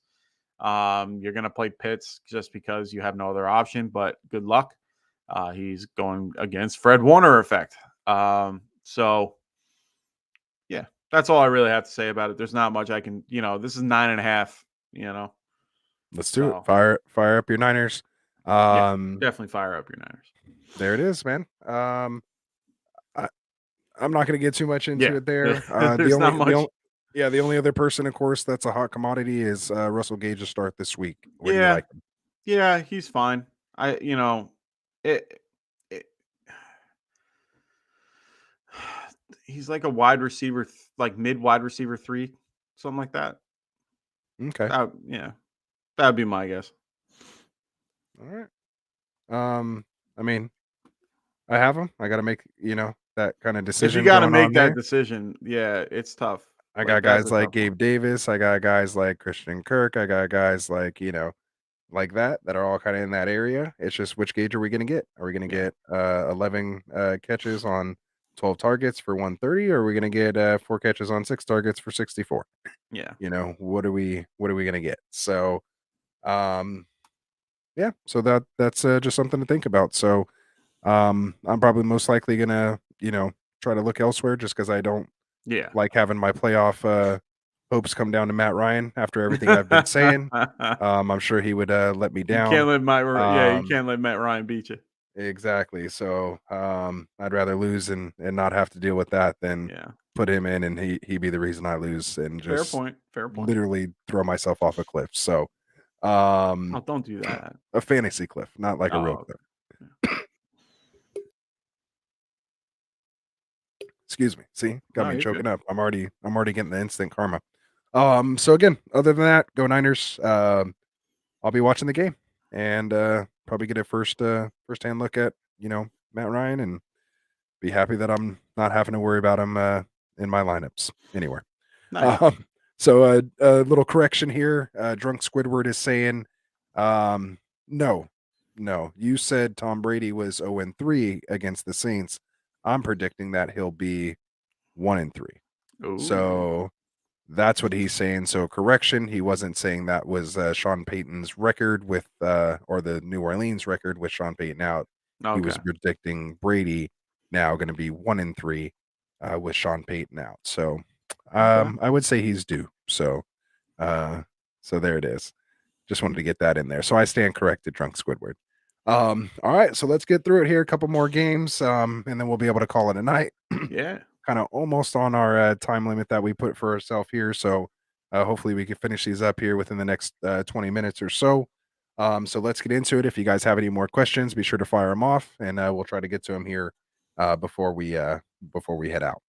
You're going to play Pitts just because you have no other option, but good luck. He's going against Fred Warner effect. So, yeah, that's all I really have to say about it. There's not much I can, this is 9.5, Let's do it. so Fire up your Niners. yeah, Um, definitely fire up your Niners. there it is, man. I, I'm not going to get too much into Yeah, it there. there's not much. The only other person, of course, that's a hot commodity is Russell Gage to start this week. Where do you Yeah, like him? yeah, he's fine. It, it he's like a wide receiver, like mid wide receiver 3, something like that. Okay, Yeah, that would be my guess. all right. I mean, I have him. I got to make that kind of If you decision got to going make on that there. decision, yeah, it's tough. I Like got that's guys a like tough one. Gabe Davis. I got guys like Christian Kirk. I got guys like like that are all kind of in that area. It's just which gauge are we going to get? Are we going to Yeah, get 11 catches on 12 targets for 130, or are we going to get 4 catches on 6 targets for 64? yeah, What are we going to get? So, um, yeah, so that's just something to think about. So, I'm probably most likely going to, try to look elsewhere just because I don't yeah. like having my playoff hopes come down to Matt Ryan after everything I've been saying. I'm sure he would let me You can't down. let you Um, can't let Matt Ryan beat you. exactly. So I'd rather lose and not have to deal with that than Yeah, put him in and he be the reason I lose and fair just point. Fair point. literally throw myself off a cliff. So Oh, don't do that. a fantasy cliff, not like a real Oh, cliff. okay. Excuse me. See, got No, me you're good. choking up. I'm already getting the instant karma. So again, other than that, go Niners. I'll be watching the game and probably get a first hand look at Matt Ryan and be happy that I'm not having to worry about him in my lineups anywhere. Nice. Um, so a little correction here. Drunk Squidward is saying, no, no. You said Tom Brady was 0-3 against the Saints. I'm predicting that he'll be 1-3. Ooh. So that's what he's saying. So correction, he wasn't saying that was Sean Payton's record with or the New Orleans record with Sean Payton out. He Okay. was predicting Brady now going to be 1-3 with Sean Payton out. So Okay. I would say he's due. So so there it is. Just wanted to get that in there. So I stand corrected, Drunk Squidward. All right, so let's get through it here. A couple more games, and then we'll be able to call it a night. Yeah. Kind of almost on our time limit that we put for ourselves here. So hopefully we can finish these up here within the next 20 minutes or so. So let's get into it. If you guys have any more questions, be sure to fire them off, and we'll try to get to them here before we head out.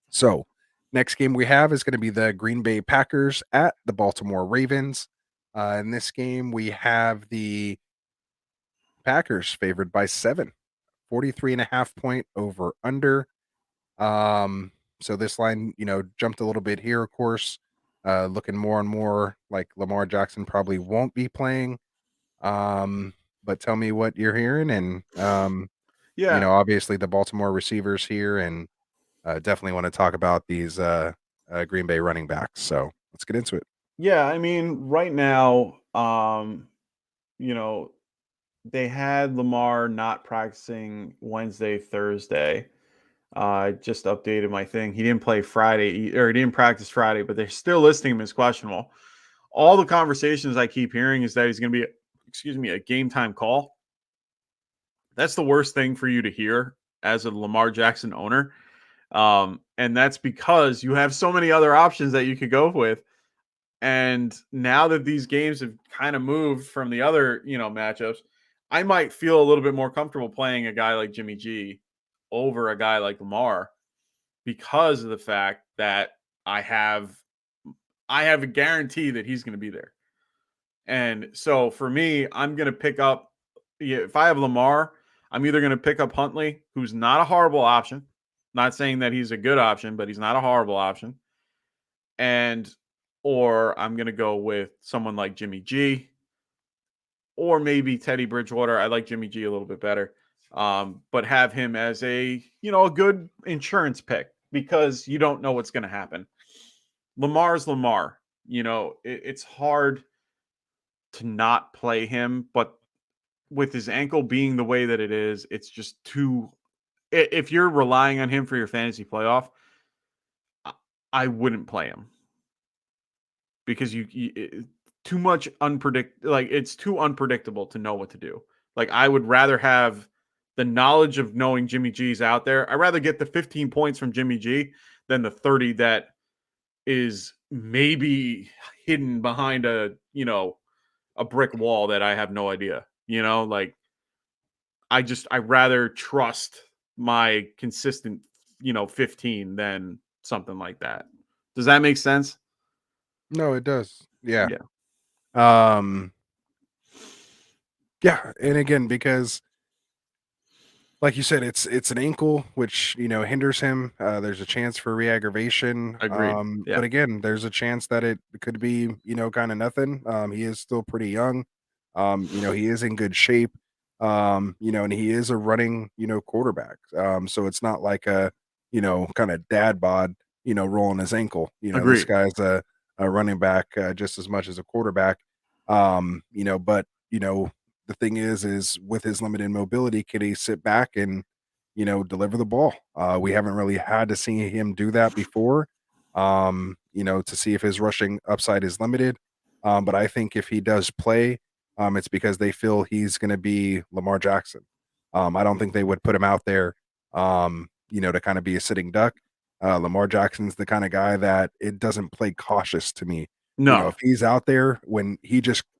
So next game we have is going to be the Green Bay Packers at the Baltimore Ravens. In this game, we have the Packers favored by 7, 43.5 point over under. So this line, jumped a little bit here, of course, looking more and more like Lamar Jackson probably won't be playing. But tell me what you're hearing. And, Yeah. obviously the Baltimore receivers here and definitely want to talk about these Green Bay running backs. So let's get into it. Yeah. I mean, right now, you know, they had Lamar not practicing Wednesday, Thursday. I just updated my thing. He didn't play Friday, or he didn't practice Friday, but they're still listing him as questionable. All the conversations I keep hearing is that he's going to be, a game time call. That's the worst thing for you to hear as a Lamar Jackson owner. And that's because you have so many other options that you could go with. And now that these games have kind of moved from the other, matchups, I might feel a little bit more comfortable playing a guy like Jimmy G over a guy like Lamar because of the fact that I have a guarantee that he's going to be there. And so for me, I'm going to pick up, if I have Lamar, I'm either going to pick up Huntley, who's not a horrible option. Not saying that he's a good option, but he's not a horrible option. Or I'm going to go with someone like Jimmy G or maybe Teddy Bridgewater. I like Jimmy G a little bit better. But have him as a good insurance pick because you don't know what's going to happen. Lamar's Lamar. It's hard to not play him, but with his ankle being the way that it is, it's just too. If you're relying on him for your fantasy playoff, I wouldn't play him because too much it's too unpredictable to know what to do. Like I would rather have the knowledge of knowing Jimmy G's out there. I'd rather get the 15 points from Jimmy G than the 30 that is maybe hidden behind a brick wall that I have no idea. I rather trust my consistent, 15 than something like that. Does that make sense? No, it does. Yeah. Yeah. Yeah, and again, because like you said, it's an ankle, which hinders him. There's a chance for re-aggravation. Agreed. Yeah. But again, there's a chance that it could be kind of nothing. He is still pretty young. He is in good shape. And he is a running quarterback. So it's not like a kind of dad bod rolling his ankle. This Agreed. guy's a running back just as much as a quarterback. But the thing is with his limited mobility, can he sit back and, deliver the ball? We haven't really had to see him do that before, to see if his rushing upside is limited. But I think if he does play, it's because they feel he's going to be Lamar Jackson. I don't think they would put him out there, to kind of be a sitting duck. Lamar Jackson's the kind of guy that it doesn't play cautious to me. No. If he's out there when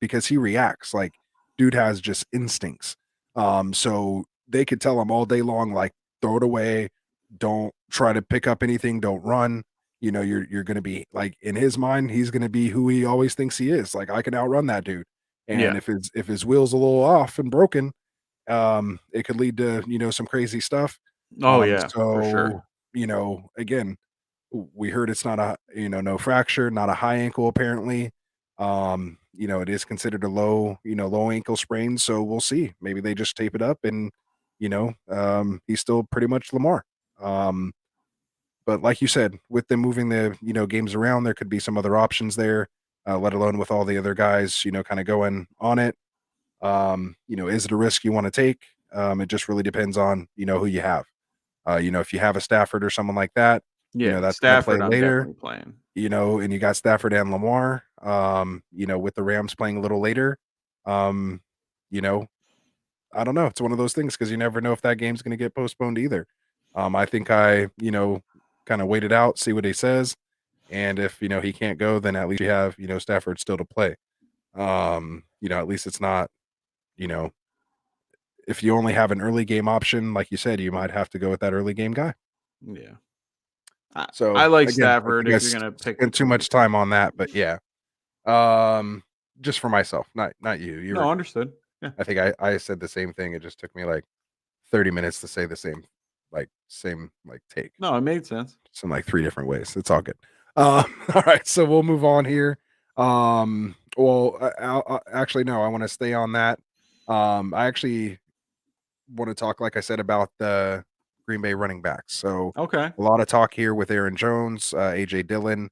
because he reacts like, dude has just instincts. So they could tell him all day long, like, throw it away, don't try to pick up anything, don't run. You're gonna be like, in his mind, he's gonna be who he always thinks he is. Like, I can outrun that dude. And Yeah. if his wheel's a little off and broken, it could lead to some crazy stuff. Oh yeah, for sure. Again, we heard it's not a no fracture, not a high ankle apparently. It is considered a low ankle sprain, so we'll see. Maybe they just tape it up and he's still pretty much Lamar. But like you said, with them moving the games around, there could be some other options there, let alone with all the other guys kind of going on it. Is it a risk you want to take? It just really depends on who you have. If you have a Stafford or someone like that, Yeah, that's going to play Stafford, I'm later. definitely playing. And you got Stafford and Lamar, with the Rams playing a little later. Um, I don't know. It's one of those things because you never know if that game's going to get postponed either. I think I kind of wait it out, see what he says. And if, he can't go, then at least you have, Stafford still to play. At least it's not, you know, if you only have an early game option, like you said, you might have to go with that early game guy. Yeah. So I like again, Stafford if you're gonna pick spend too much time on that, but yeah. Just for myself, not you. No, understood. Yeah. I think I said the same thing. It just took me like 30 minutes to say the same take. No, it made sense. Just in like 3 different ways. It's all good. All right, so we'll move on here. Actually, no, I want to stay on that. I actually want to talk, like I said, about the Green Bay running backs. So Okay. a lot of talk here with Aaron Jones, AJ Dillon.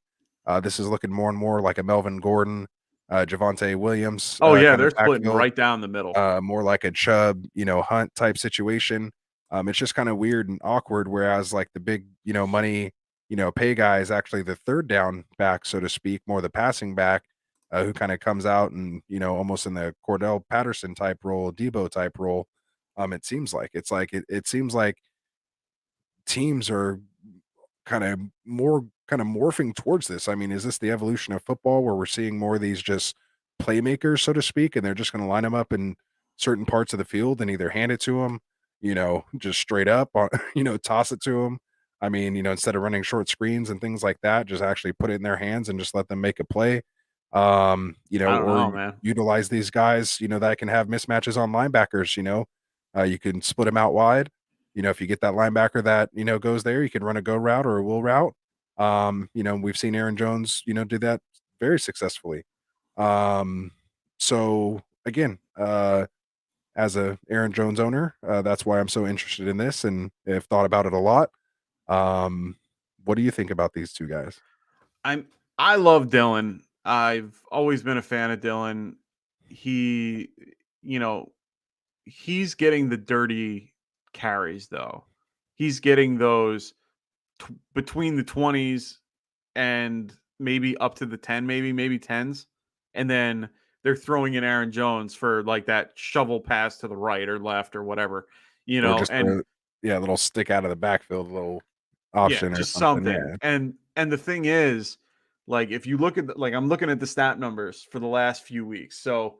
This is looking more and more like a Melvin Gordon, Javonte Williams. Oh yeah, kind they're of splitting backfield. right down the middle. More like a Chubb, Hunt type situation. It's just kind of weird and awkward. Whereas like the big, money, pay guy is actually the third down back, so to speak, more the passing back, who kind of comes out and almost in the Cordell Patterson type role, Debo type role. It seems like it seems like teams are kind of more kind of morphing towards this? I mean, is this the evolution of football where we're seeing more of these just playmakers, so to speak, and they're just going to line them up in certain parts of the field and either hand it to them, just straight up, toss it to them. I mean, instead of running short screens and things like that, just actually put it in their hands and just let them make a play. I don't Or know, man. utilize these guys, that can have mismatches on linebackers. You can split them out wide. If you get that linebacker that, goes there, you can run a go route or a will route. We've seen Aaron Jones, do that very successfully. So again, as a Aaron Jones owner, that's why I'm so interested in this and have thought about it a lot. What do you think about these two guys? I love Dylan. I've always been a fan of Dylan. He, you know, he's getting the dirty carries though. He's getting those between the 20s and maybe up to the 10, maybe 10s. And then they're throwing in Aaron Jones for like that shovel pass to the right or left or whatever, Or just and a little stick out of the backfield, a little yeah, option or just something. something. Yeah. And the thing is, like if you look at like I'm looking at the stat numbers for the last few weeks. So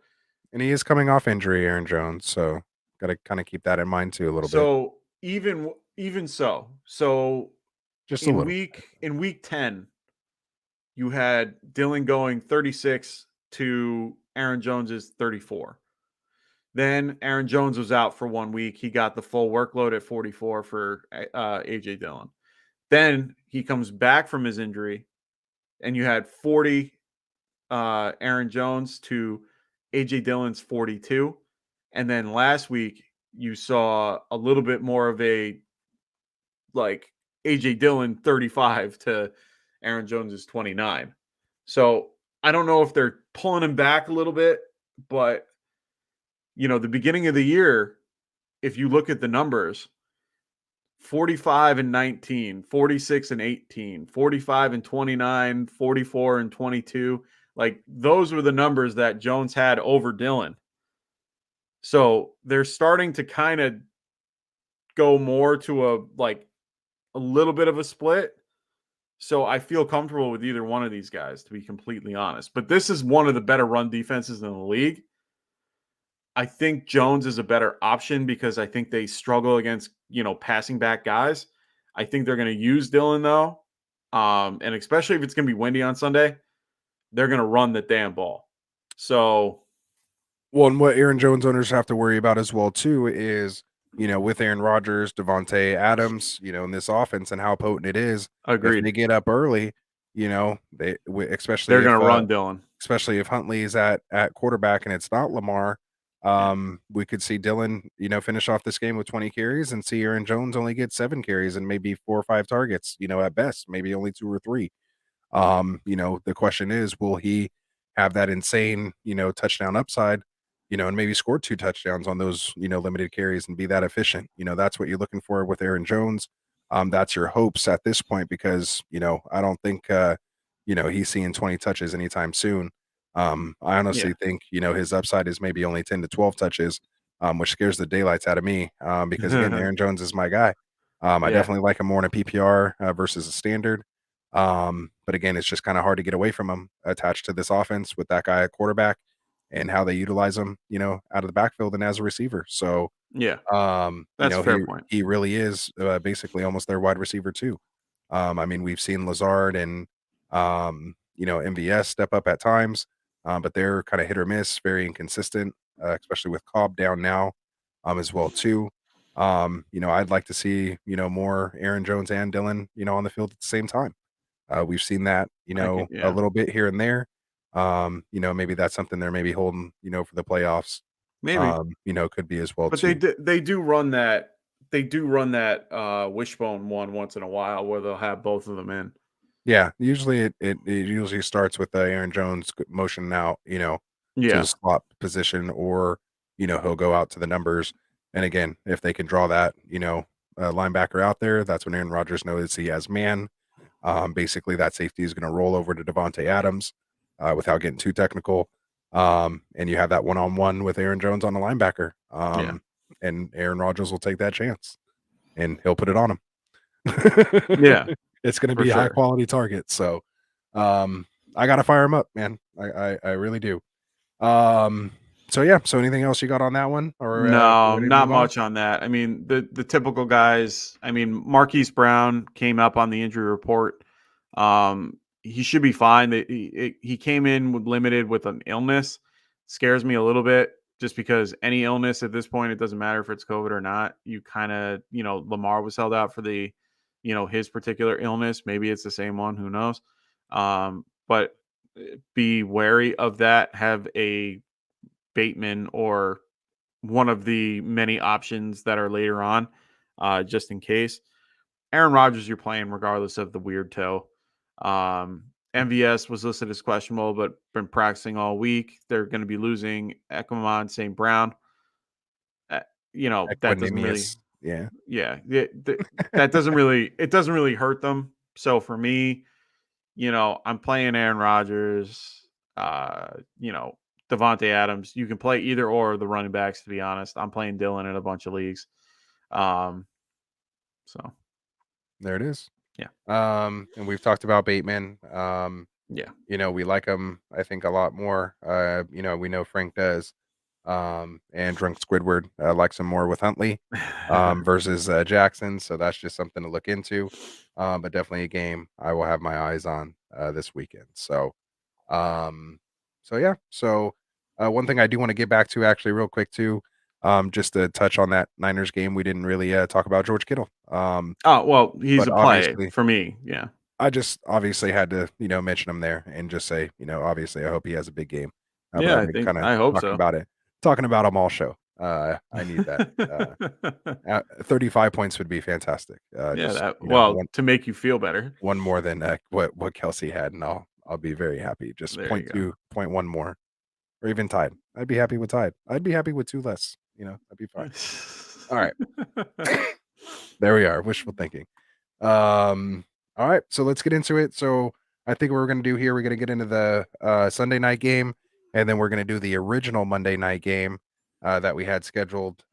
And he is coming off injury, Aaron Jones. So got to kind of keep that in mind too a little bit. so even so Just a little. in week 10, you had Dylan going 36 to Aaron Jones's 34. Then Aaron Jones was out for 1 week. He got the full workload at 44 for AJ Dillon. Then he comes back from his injury, and you had 40 Aaron Jones to AJ Dillon's 42. And then last week, you saw a little bit more of a like AJ Dillon 35 to Aaron Jones's 29. So I don't know if they're pulling him back a little bit, but the beginning of the year, if you look at the numbers, 45 and 19, 46 and 18, 45 and 29, 44 and 22. Like those were the numbers that Jones had over Dillon. So they're starting to kind of go more to a little bit of a split. So I feel comfortable with either one of these guys, to be completely honest. But this is one of the better run defenses in the league. I think Jones is a better option because I think they struggle against, passing back guys. I think they're going to use Dillon though. And especially if it's going to be windy on Sunday, they're going to run the damn ball. So, well, and what Aaron Jones owners have to worry about as well too is, with Aaron Rodgers, Devontae Adams, in this offense and how potent it is. agreed. If they get up early, especially They're going to run Dillon. Especially if Huntley is at quarterback and it's not Lamar. We could see Dillon, finish off this game with 20 carries and see Aaron Jones only get 7 carries and maybe 4 or 5 targets, at best, maybe only 2 or 3. The question is, will he have that insane, touchdown upside, and maybe score 2 touchdowns on those, limited carries and be that efficient? That's what you're looking for with Aaron Jones. That's your hopes at this point because, I don't think, he's seeing 20 touches anytime soon. I honestly think, his upside is maybe only 10 to 12 touches, which scares the daylights out of me because, again, Aaron Jones is my guy. I definitely like him more in a PPR versus a standard. But again, it's just kind of hard to get away from him attached to this offense with that guy at quarterback and how they utilize him, out of the backfield and as a receiver. So, that's a fair point. He really is basically almost their wide receiver too. I mean, we've seen Lazard and, MVS step up at times, but they're kind of hit or miss, very inconsistent, especially with Cobb down now as well too. I'd like to see, more Aaron Jones and Dillon, on the field at the same time. We've seen that, a little bit here and there. Maybe that's something they're maybe holding, for the playoffs. Maybe. Could be as well but too. they do run that wishbone one once in a while where they'll have both of them in. Yeah, usually it usually starts with Aaron Jones motion out, to the slot position, or he'll go out to the numbers. And again, if they can draw that, linebacker out there, that's when Aaron Rodgers knows he has man. Basically, that safety is going to roll over to Devontae Adams without getting too technical. And you have that one-on-one with Aaron Jones on the linebacker. And Aaron Rodgers will take that chance, and he'll put it on him. Yeah. it's going to For be a high sure. quality target. So, I got to fire him up, man. I really do. So yeah. So anything else you got on that one, or No, we ready to not move on? much on that. I mean, the typical guys. I mean, Marquise Brown came up on the injury report. He should be fine. He came in with limited with an illness. Scares me a little bit just because any illness at this point, it doesn't matter if it's COVID or not. You kind of, Lamar was held out for the, his particular illness. Maybe it's the same one. Who knows? But be wary of that. Have a Bateman or one of the many options that are later on, just in case. Aaron Rodgers, you're playing regardless of the weird toe. MVS was listed as questionable, but been practicing all week. They're going to be losing Ekman St. Brown. That doesn't really, Equanimous. Yeah. that doesn't really, it doesn't really hurt them. So for me, I'm playing Aaron Rodgers, Devontae Adams. You can play either or the running backs, to be honest. I'm playing Dylan in a bunch of leagues. So There it is. yeah. And we've talked about Bateman. Yeah. We like him, I think, a lot more. We know Frank does. And Drunk Squidward likes him more with Huntley versus Jackson. So that's just something to look into. But definitely a game I will have my eyes on this weekend. So, yeah. So, one thing I do want to get back to actually real quick too, just to touch on that Niners game, we didn't really talk about George Kittle. Oh, well, he's But a play obviously, for me. Yeah. I just obviously had to, mention him there and just say, obviously, I hope he has a big game. But Yeah, I've been kind of I hope talking so. about it, talking about him all show. I need that. 35 points would be fantastic. Yeah, Just to make you feel better. one more than what Kelsey had, and I'll be very happy. Just There point you go. two, point one more, or even tied. I'd be happy with tied. I'd be happy with two less. I'd be fine. All right, there we are. Wishful thinking. All right, so let's get into it. So I think what we're going to do here, we're going to get into the Sunday night game, and then we're going to do the original Monday night game that we had scheduled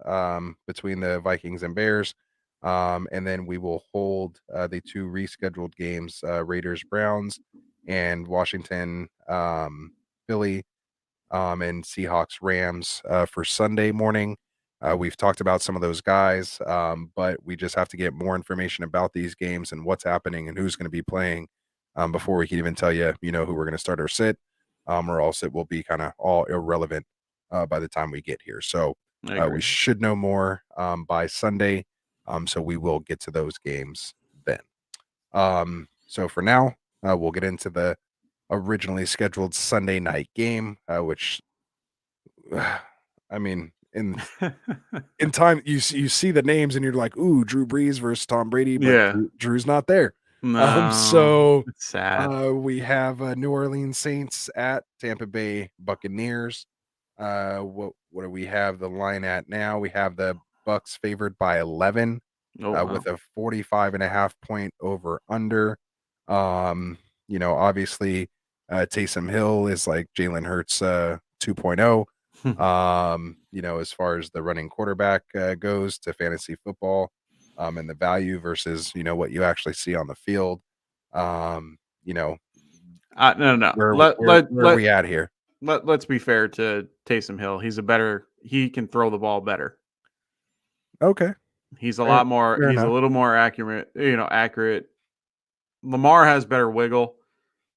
between the Vikings and Bears. And then we will hold the two rescheduled games, Raiders, Browns, and Washington, Philly, and Seahawks, Rams for Sunday morning. We've talked about some of those guys, but we just have to get more information about these games and what's happening and who's going to be playing before we can even tell you, who we're going to start or sit, or else it will be kind of all irrelevant by the time we get here. So I agree. we should know more by Sunday. So we will get to those games then. So for now, we'll get into the originally scheduled Sunday night game, which, I mean, in time you see the names and you're like, ooh, Drew Brees versus Tom Brady, but Yeah. Drew's not there. No, So it's sad. we have New Orleans Saints at Tampa Bay Buccaneers. What do we have the line at now? We have the Bucks favored by 11 Wow. with a 45.5 point over under. Obviously Taysom Hill is like Jalen Hurts 2.0. As far as the running quarterback goes to fantasy football, and the value versus, what you actually see on the field. No. Where are we at here? Let's be fair to Taysom Hill. He can throw the ball better. Okay. He's a little more accurate, accurate. Lamar has better wiggle,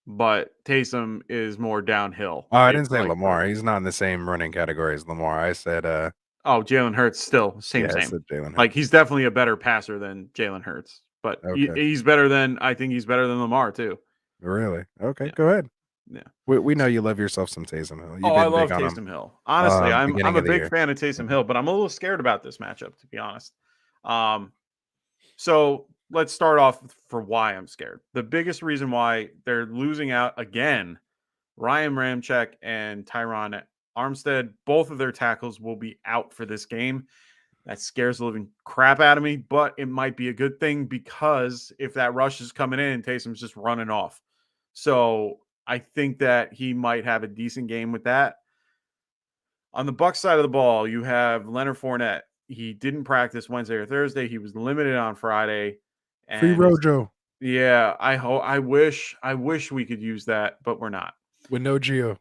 but Taysom is more downhill. Oh, I didn't say Lamar. He's not in the same running category as Lamar. I said Jalen Hurts still same. I said Jalen Hurts. Like, he's definitely a better passer than Jalen Hurts, but Okay. he's better than Lamar too. Really? Okay, Yeah. go ahead. Yeah. We know you love yourself some Taysom Hill. I love Taysom Hill. Honestly, I'm a big fan of Taysom Hill, but I'm a little scared about this matchup, to be honest. So let's start off for why I'm scared. The biggest reason why they're losing out again, Ryan Ramczyk and Tyron Armstead, both of their tackles will be out for this game. That scares the living crap out of me, but it might be a good thing because if that rush is coming in, Taysom's just running off. So I think that he might have a decent game with that. On the Bucs side of the ball, you have Leonard Fournette. He didn't practice Wednesday or Thursday. He was limited on Friday. Free And Rojo. Yeah, I wish we could use that, but we're not. with no Geo.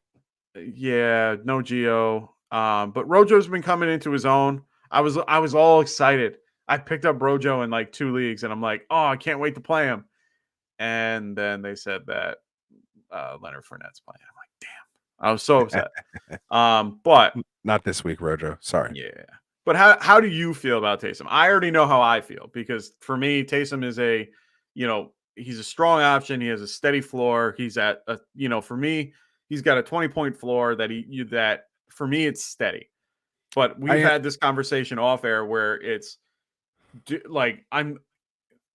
Yeah, no Geo. But Rojo's been coming into his own. I was all excited. I picked up Rojo in like 2 leagues, and I'm like, oh, I can't wait to play him. And then they said that Leonard Fournette's playing. I'm like, damn. I was so upset. But Not this week, Rojo. Sorry. yeah. But how do you feel about Taysom? I already know how I feel because for me, Taysom is he's a strong option. He has a steady floor. He's at for me, he's got a 20-point floor that for me it's steady. But we've had this conversation off air where it's like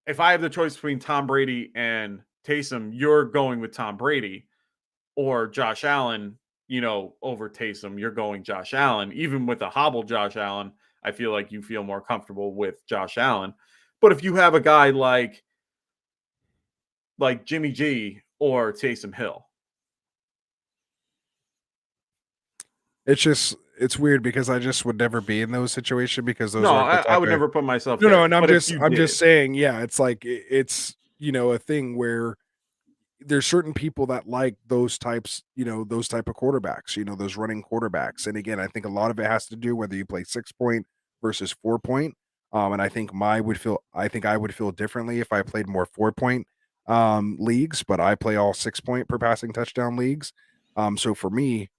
if I have the choice between Tom Brady and Taysom, you're going with Tom Brady, or Josh Allen, over Taysom, you're going Josh Allen. Even with a hobble Josh Allen, I feel like you feel more comfortable with Josh Allen. But if you have a guy like Jimmy G or Taysom Hill, it's weird because I just would never be in those situations because those no, aren't the type I would of, never put myself no, there. no, and But if you I'm did, just saying, yeah, it's like it's a thing where there's certain people that like those types, those type of quarterbacks, those running quarterbacks. And again, I think a lot of it has to do whether you play 6-point versus 4-point. And I think I would feel differently if I played more 4-point leagues, but I play all 6-point per passing touchdown leagues. So for me,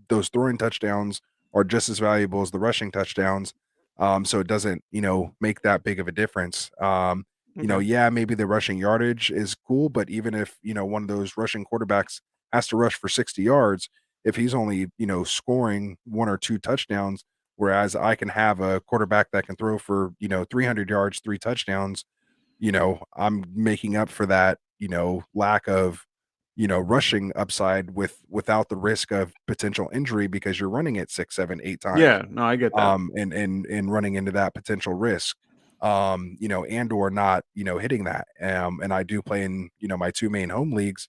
those throwing touchdowns are just as valuable as the rushing touchdowns. So it doesn't, make that big of a difference. okay. Yeah, maybe the rushing yardage is cool, but even if, one of those rushing quarterbacks has to rush for 60 yards, if he's only, scoring 1 or 2 touchdowns, whereas I can have a quarterback that can throw for, 300 yards, 3 touchdowns, I'm making up for that, lack of, rushing upside without the risk of potential injury because you're running it 6, 7, 8 times. Yeah, no, I get that. And running into that potential risk, and or not, hitting that. And I do play in, my 2 main home leagues.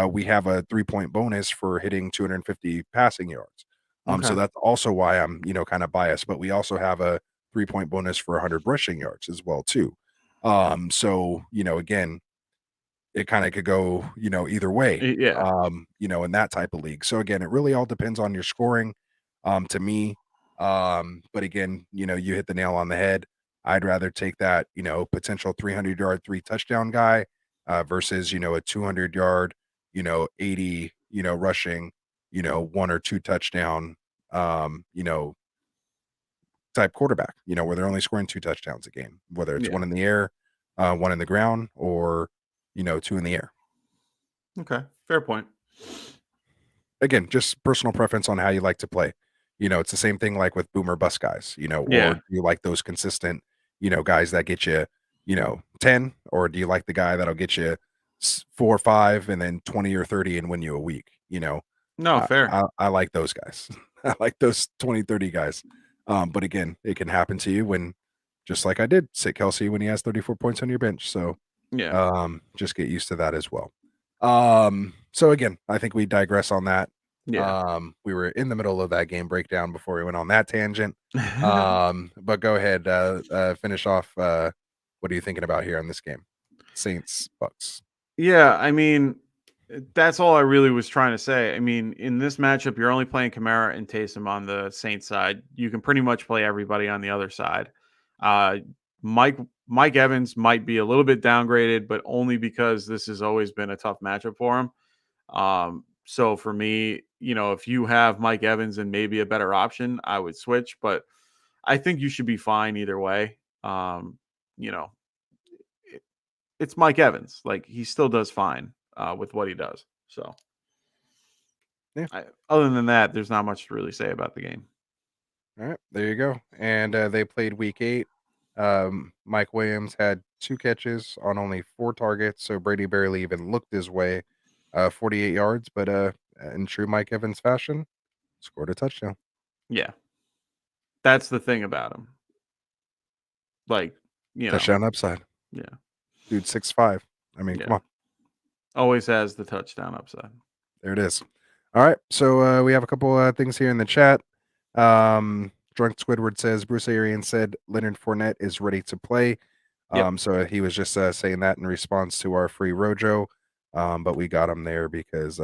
We have a 3-point bonus for hitting 250 passing yards. So Okay. that's also why I'm, kind of biased, but we also have a 3-point bonus for 100 rushing yards as well too. So, again, it kind of could go, either way, Yeah. in that type of league. So again, it really all depends on your scoring, to me. But again, you hit the nail on the head. I'd rather take that, potential 300-yard, 3 touchdown guy, versus, a 200-yard, 80, rushing, 1 or 2 touchdown, type quarterback, where they're only scoring 2 touchdowns a game, whether it's Yeah. 1 in the air, 1 in the ground, or, 2 in the air. Okay. Fair point. Again, just personal preference on how you like to play. It's the same thing like with boomer bust guys, Yeah. or do you like those consistent, guys that get you, 10, or do you like the guy that'll get you 4 or 5 and then 20 or 30 and win you a week, No, fair. I like those guys. I like those 20, 30 guys. But again, it can happen to you when, just like I did, sit Kelsey when he has 34 points on your bench. So Yeah. just get used to that as well. So again, I think we digress on that. Yeah. We were in the middle of that game breakdown before we went on that tangent. But go ahead, finish off. What are you thinking about here on this game? Saints, Bucks. Yeah, I mean, that's all I really was trying to say. I mean, in this matchup, you're only playing Kamara and Taysom on the Saints side. You can pretty much play everybody on the other side. Uh, Mike Evans might be a little bit downgraded, but only because this has always been a tough matchup for him. So for me, if you have Mike Evans and maybe a better option, I would switch. But I think you should be fine either way. You know, it's Mike Evans. Like he still does fine with what he does. So, Yeah. Other than that, there's not much to really say about the game. All right, there you go. And they played week 8. Mike Williams had 2 catches on only 4 targets, so Brady barely even looked his way. 48 yards, but in true Mike Evans fashion, scored a touchdown. Yeah, that's the thing about him. Like, Touchdown upside. Yeah, dude, 6'5". I mean, come on. Always has the touchdown upside. There it is. All right, so we have a couple things here in the chat. Drunk Squidward says Bruce Arians said Leonard Fournette is ready to play. Yep. So he was just saying that in response to our free Rojo. But we got him there because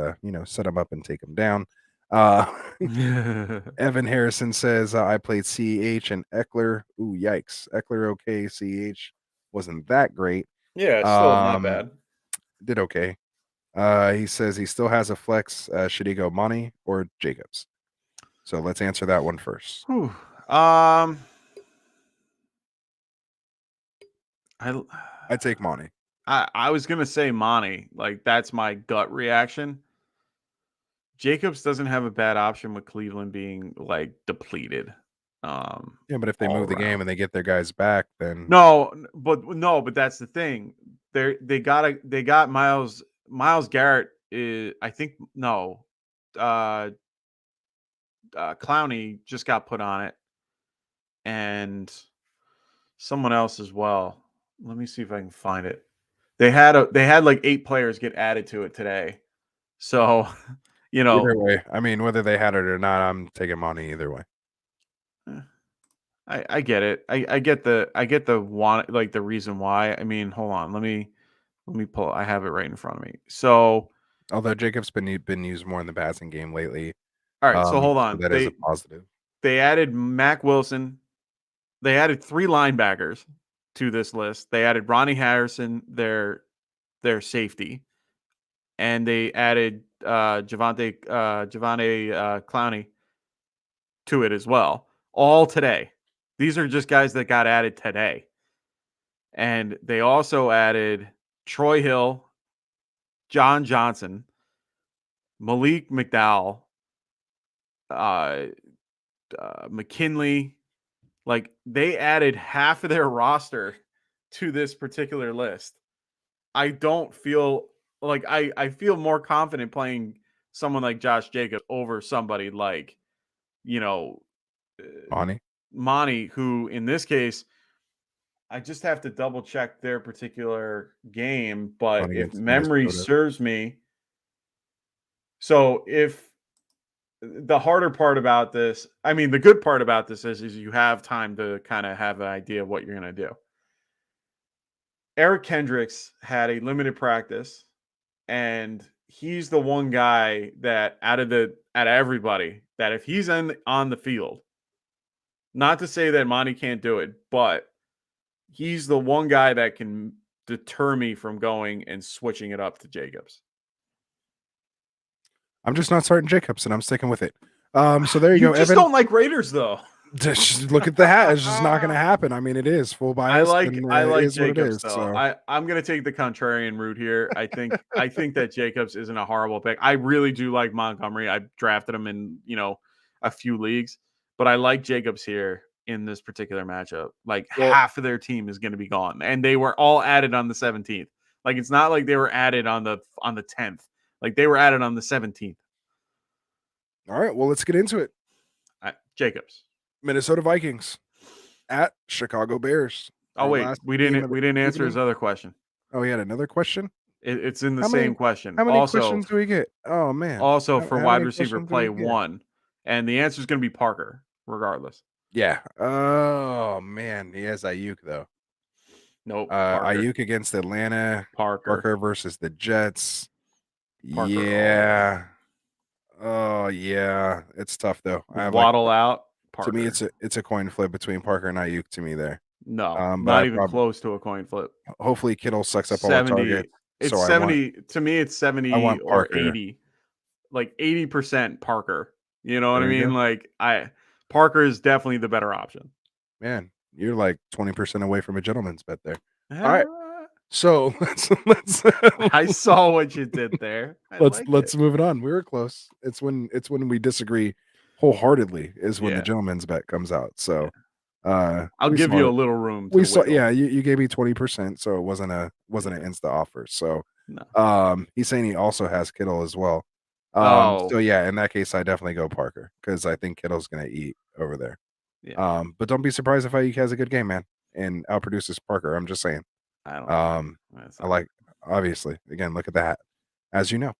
set him up and take him down. Evan Harrison says I played CH and Eckler. Ooh, yikes. Eckler okay. CH wasn't that great. Yeah, still not bad. Did okay. He says he still has a flex. Should he go Money or Jacobs? So let's answer that one first. Whew. I'd take Money. I was gonna say Monty. Like that's my gut reaction. Jacobs doesn't have a bad option with Cleveland being like depleted. Yeah, but if they move the game and they get their guys back, then no, but that's the thing. They got Miles Garrett is I think no, Clowney just got put on it, and someone else as well. Let me see if I can find it. They had like 8 players get added to it today, so either way. I mean, whether they had it or not, I'm taking Money either way. I get it. I get the want like the reason why. I mean, hold on. Let me pull. I have it right in front of me. So, although Jacob's been used more in the passing game lately. all right. So hold on. So that is a positive. They added Mac Wilson. They added 3 linebackers to this list. They added Ronnie Harrison, their safety, and they added Javonte Clowney to it as well. All today. These are just guys that got added today. And they also added Troy Hill, John Johnson, Malik McDowell, McKinley. Like they added half of their roster to this particular list. I don't feel like I feel more confident playing someone like Josh Jacobs over somebody like, Monty, who in this case, I just have to double check their particular game, but if memory serves me, so if the harder part about this, I mean, the good part about this is you have time to kind of have an idea of what you're going to do. Eric Kendricks had a limited practice, and he's the one guy that out of everybody that if he's on the field, not to say that Monty can't do it, but he's the one guy that can deter me from going and switching it up to Jacobs. I'm just not starting Jacobs, and I'm sticking with it. So there you go. You just don't like Raiders, though. Just look at the hat. It's just not going to happen. I mean, it is full bias. I like Jacobs, though. So. I'm going to take the contrarian route here. I think that Jacobs isn't a horrible pick. I really do like Montgomery. I drafted him in a few leagues, but I like Jacobs here in this particular matchup. Like half of their team is going to be gone, and they were all added on the 17th. Like it's not like they were added on the 10th. Like they were added on the 17th. All right, well, let's get into it. Jacobs. Minnesota Vikings at Chicago Bears. Oh wait, we didn't answer his other question. Oh, he had another question? It's in the same question. How many questions do we get? Oh man. Also for wide receiver play 1. And the answer is going to be Parker, regardless. Yeah. Oh man, he has Ayuk though. Nope. Ayuk against Atlanta. Parker versus the Jets. Parker. Yeah. Oh yeah, it's tough though. Waddle out. Parker. To me, it's a coin flip between Parker and Ayuk. To me, there. No, not even close to a coin flip. Hopefully, Kittle sucks up all the targets. It's 70. To me, it's 70 or 80. Like 80% Parker. You know what I mean? Like Parker is definitely the better option. Man, you're like 20% away from a gentleman's bet there. All right. So let's I saw what you did there. Let's move it on. We were close. It's when we disagree wholesheartely is when the gentleman's bet comes out. So I'll give you a little room. You gave me 20%, so it wasn't an insta offer. So he's saying he also has Kittle as well. So yeah, in that case, I definitely go Parker because I think Kittle's gonna eat over there. Yeah. But don't be surprised if Ayuk has a good game, man, and outproduces Parker. I'm just saying. I like, obviously, again, look at that, as you know.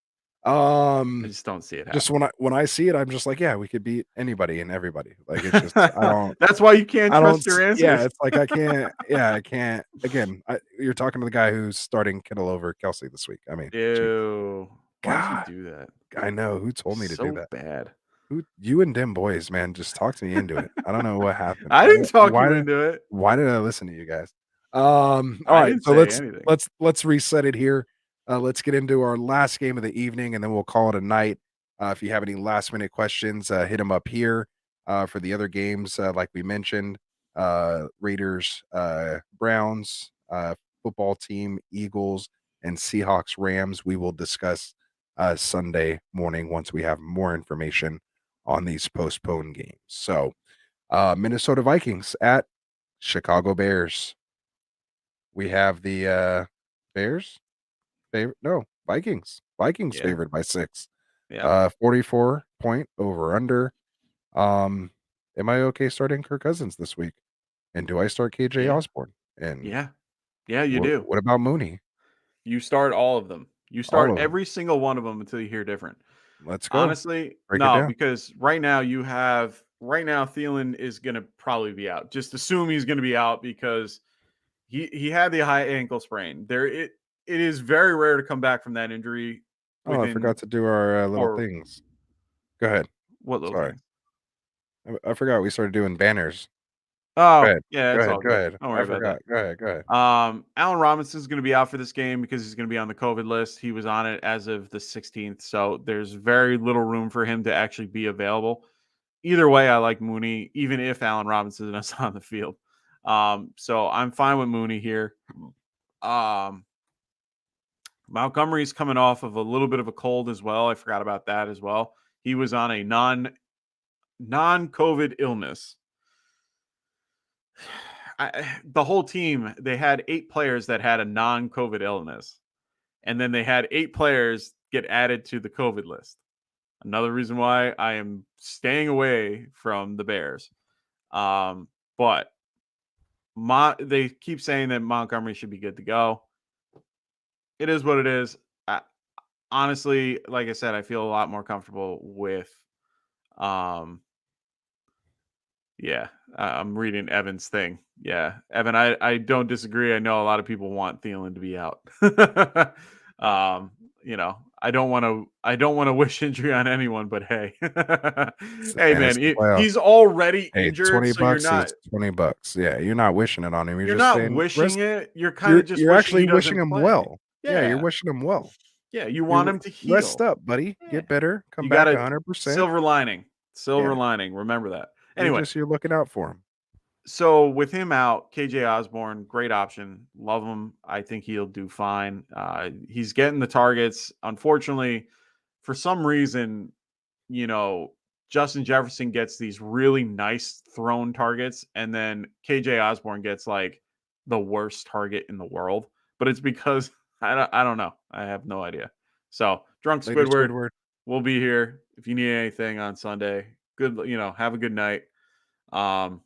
I just don't see it Just happening. when I see it, I'm just like, yeah, we could beat anybody and everybody. Like it's just That's why you can't I don't trust your yeah, answers. it's like I can't yeah, I can't again, you're talking to the guy who's starting Kittle over Kelsey this week. I mean, jeez. Ew. Why'd you God, do that? I know who told me to do So that. bad. Who you and Dim boys, man, just talked me into it. I don't know what happened. I didn't talk you into it. Why did I listen to you guys? All I right, didn't so say anything. let's reset it here. Let's get into our last game of the evening, and then we'll call it a night. If you have any last minute questions, hit them up here. For the other games, like we mentioned, Raiders, Browns, football team, Eagles, and Seahawks, Rams. We will discuss Sunday morning once we have more information on these postponed games. So, Minnesota Vikings at Chicago Bears. We have the Bears favorite. No, Vikings. Vikings Yeah. favored by 6. Yeah. 44-point over under. Am I okay starting Kirk Cousins this week? And do I start KJ Yeah. Osborne? And Yeah. Yeah, you do. what about Mooney? You start all of them. You All start of them. every single one of them until you hear different. Let's go. Honestly, Break it no, down. because right now Thielen is gonna probably be out. Just assume he's gonna be out because he had the high ankle sprain. It is very rare to come back from that injury Oh, I within forgot to do our little or things. Go ahead. what little Sorry. things. I forgot we started doing banners. Go Oh, ahead. yeah, Go it's ahead. all Go good. ahead. Don't I worry about forgot. that. Go ahead. Go ahead. Allen Robinson's going to be out for this game because he's going to be on the COVID list. He was on it as of the 16th, so there's very little room for him to actually be available. Either way, I like Mooney, even if Allen Robinson is on the field. So I'm fine with Mooney here. Montgomery's coming off of a little bit of a cold as well. I forgot about that as well. He was on a non-COVID illness. The whole team, they had 8 players that had a non-COVID illness, and then they had 8 players get added to the COVID list. Another reason why I am staying away from the Bears. But they keep saying that Montgomery should be good to go. It is what it is. Honestly, like I said, I feel a lot more comfortable with yeah, I'm reading Evan's thing. Yeah, Evan, I don't disagree. I know a lot of people want Thielen to be out. I don't want to wish injury on anyone, but hey, hey And it's man, the playoffs. he's already Hey, injured, 20 so you're bucks is not 20 bucks. Yeah, you're not wishing it on him. you're Just not saying wishing rest it. You're kind of just you're wishing actually he wishing doesn't him play. well. Yeah, you're Yeah, wishing him well. yeah, you want You him to rest heal. up, buddy. Yeah. Get better. Come You got back a 100%. silver lining. Silver Yeah. lining. Remember that. Anyway, You're looking out for him. so with him out, KJ Osborne, great option. Love him. I think he'll do fine. He's getting the targets. Unfortunately, for some reason, Justin Jefferson gets these really nice thrown targets, and then KJ Osborne gets like the worst target in the world. But it's because I don't know. I have no idea. So drunk Later, Squidward, Squidward. we'll be here if you need anything on Sunday. Good, have a good night. And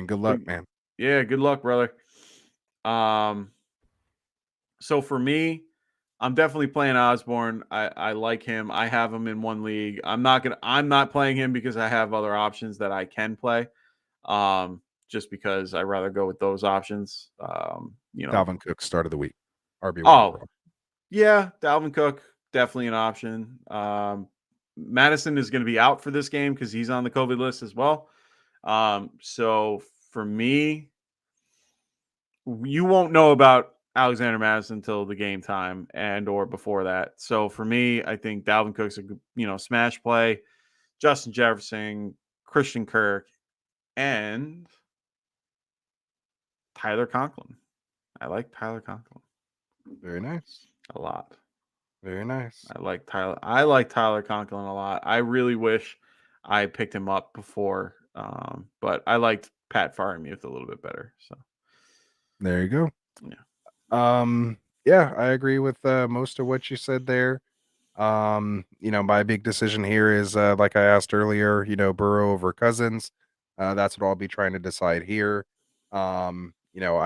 good But luck, man. yeah, good luck, brother. So for me, I'm definitely playing Osborne. I like him. I have him in one league. I'm not playing him because I have other options that I can play. Just because I rather go with those options. Dalvin Cook, start of the week. RB1 Oh, overall. yeah, Dalvin Cook, definitely an option. Madison is going to be out for this game because he's on the COVID list as well. So for me, you won't know about Alexander Madison until the game time and or before that. So for me, I think Dalvin Cook's a smash play. Justin Jefferson, Christian Kirk, and Tyler Conklin. I like Tyler Conklin Very nice. a lot. Very nice. I like Tyler Conklin a lot. I really wish I picked him up before, but I liked Pat Freiermuth a little bit better. So There you go. yeah. Yeah, I agree with most of what you said there. My big decision here is like I asked earlier, Burrow over Cousins. That's what I'll be trying to decide here. I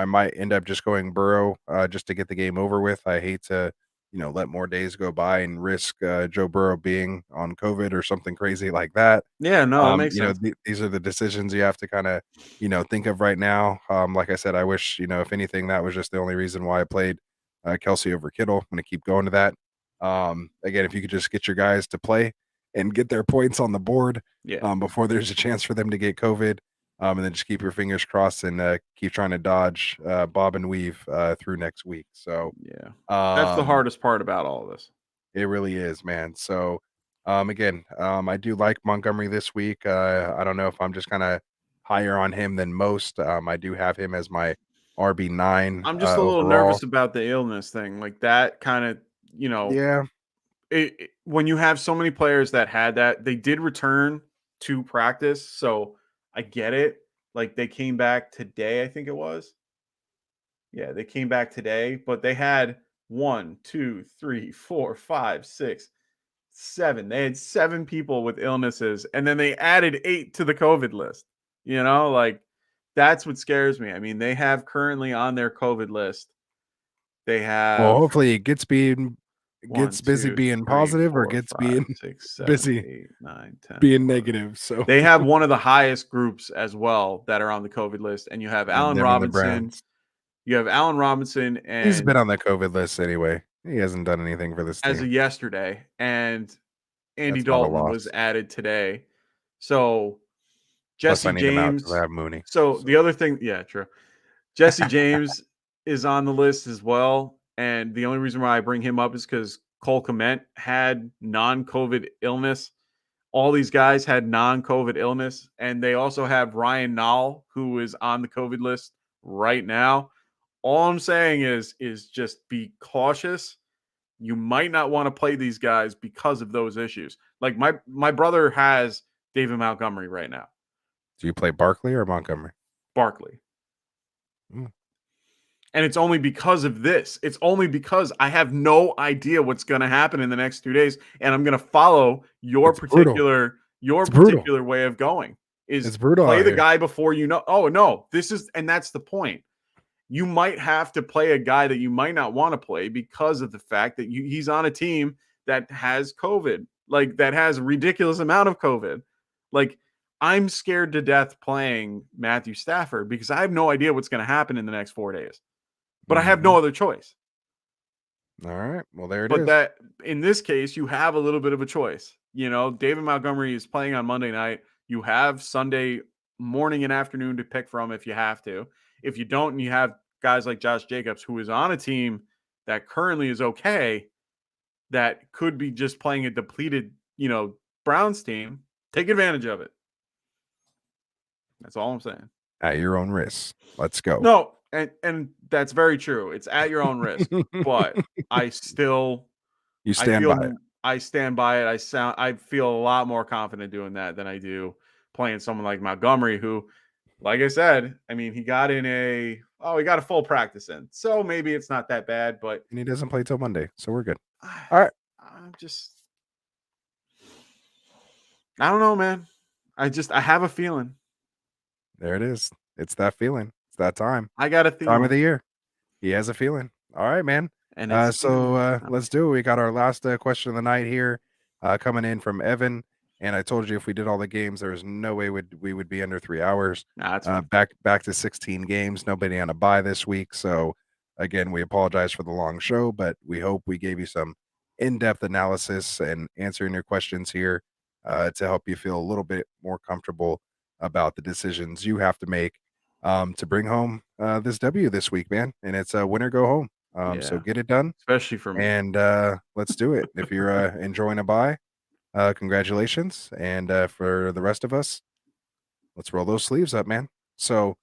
might end up just going Burrow just to get the game over with. I hate to let more days go by and risk Joe Burrow being on COVID or something crazy like that. Yeah, no, that makes sense. These are the decisions you have to kind of, think of right now. Like I said, I wish, if anything, that was just the only reason why I played Kelsey over Kittle. I'm going to keep going to that. Again, if you could just get your guys to play and get their points on the board before there's a chance for them to get COVID. And then just keep your fingers crossed and keep trying to dodge bob and weave through next week. So yeah, that's the hardest part about all of this. It really is, man. So again, I do like Montgomery this week. I don't know if I'm just kind of higher on him than most. I do have him as my RB9. I'm just a little nervous about the illness thing, like that kind of, Yeah. When you have so many players that had that, they did return to practice, so I get it. Like they came back today, I think it was. Yeah, they came back today, but they had 1, 2, 3, 4, 5, 6, 7. They had 7 people with illnesses, and then they added 8 to the COVID list. Like that's what scares me. I mean, they have currently on their COVID list. They have Well, hopefully it gets busy 1, 2, being 3, positive 4, or gets 5, being 6, 7, busy 8, 9, 10, being 11. negative. So They have one of the highest groups as well that are on the COVID list, and you have Allen Robinson. You have Allen Robinson, and he's been on the COVID list anyway. He hasn't done anything for this team as of yesterday, and Andy Dalton was added today. So Jesse James, I have Mooney. So the other thing, yeah, true. Jesse James is on the list as well, and the only reason why I bring him up is because Cole Kmet had non-COVID illness. All these guys had non-COVID illness, and they also have Ryan Nall, who is on the COVID list right now. All I'm saying is just be cautious. You might not want to play these guys because of those issues. Like my brother has David Montgomery right now. Do you play Barkley or Montgomery? Barkley. And it's only because of this. It's only because I have no idea what's going to happen in the next 2 days, and I'm going to follow your particular way of going. It's brutal. Play the guy before you know. Oh no, that's the point. You might have to play a guy that you might not want to play because of the fact that he's on a team that has COVID, like that has a ridiculous amount of COVID. Like I'm scared to death playing Matthew Stafford because I have no idea what's going to happen in the next 4 days. But I have no other choice. All right. Well, there it is. But that in this case, you have a little bit of a choice. David Montgomery is playing on Monday night. You have Sunday morning and afternoon to pick from if you have to. If you don't, and you have guys like Josh Jacobs, who is on a team that currently is okay, that could be just playing a depleted, Browns team, take advantage of it. That's all I'm saying. At your own risk. Let's go. No, and that's very true. It's at your own risk, but I stand by it. I stand by it. I feel a lot more confident doing that than I do playing someone like Montgomery, who, like I said, I mean, he got a full practice in, so maybe it's not that bad. But he doesn't play till Monday, so we're good. All right. I don't know, man. I have a feeling. There it is. It's that feeling. It's that time. I got a feeling. Time of the year. He has a feeling. All right, man. And let's do it. We got our last question of the night here coming in from Evan. And I told you if we did all the games, there was no way we would be under 3 hours. Nah, back to 16 games. Nobody on a bye this week. So, again, we apologize for the long show, but we hope we gave you some in-depth analysis and answering your questions here to help you feel a little bit more comfortable about the decisions you have to make to bring home this W this week, man. And it's a win or go home. So get it done. Especially for me. And let's do it. If you're enjoying a bye, congratulations. And for the rest of us, let's roll those sleeves up, man. So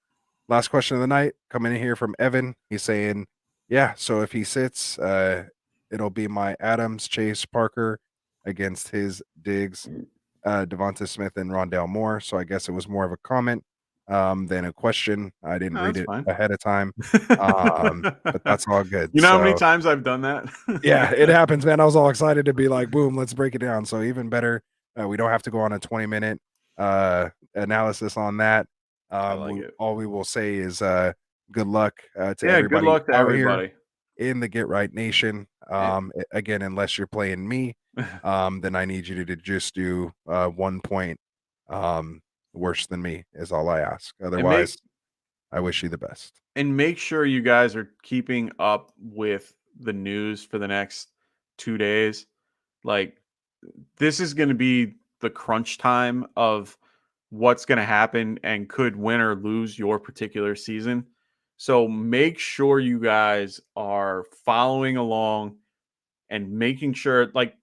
last question of the night coming in here from Evan. He's saying, yeah, so if he sits, it'll be my Adams, Chase, Parker against his Diggs, Devonta Smith, and Rondale Moore. So I guess it was more of a comment than a question. I didn't read it ahead of time. But that's all good. You know how many times I've done that? Yeah, it happens, man. I was all excited to be like, boom, let's break it down. So even better, we don't have to go on a 20-minute analysis on that. All we will say is good luck to everybody. Good luck to everybody. in the Get Right Nation. Again, unless you're playing me, then I need you to just do 1 point worse than me is all I ask. And make Otherwise, I wish you the best. and make sure you guys are keeping up with the news for the next 2 days. Like, this is going to be the crunch time of what's going to happen and could win or lose your particular season. So make sure you guys are following along and making sure, like,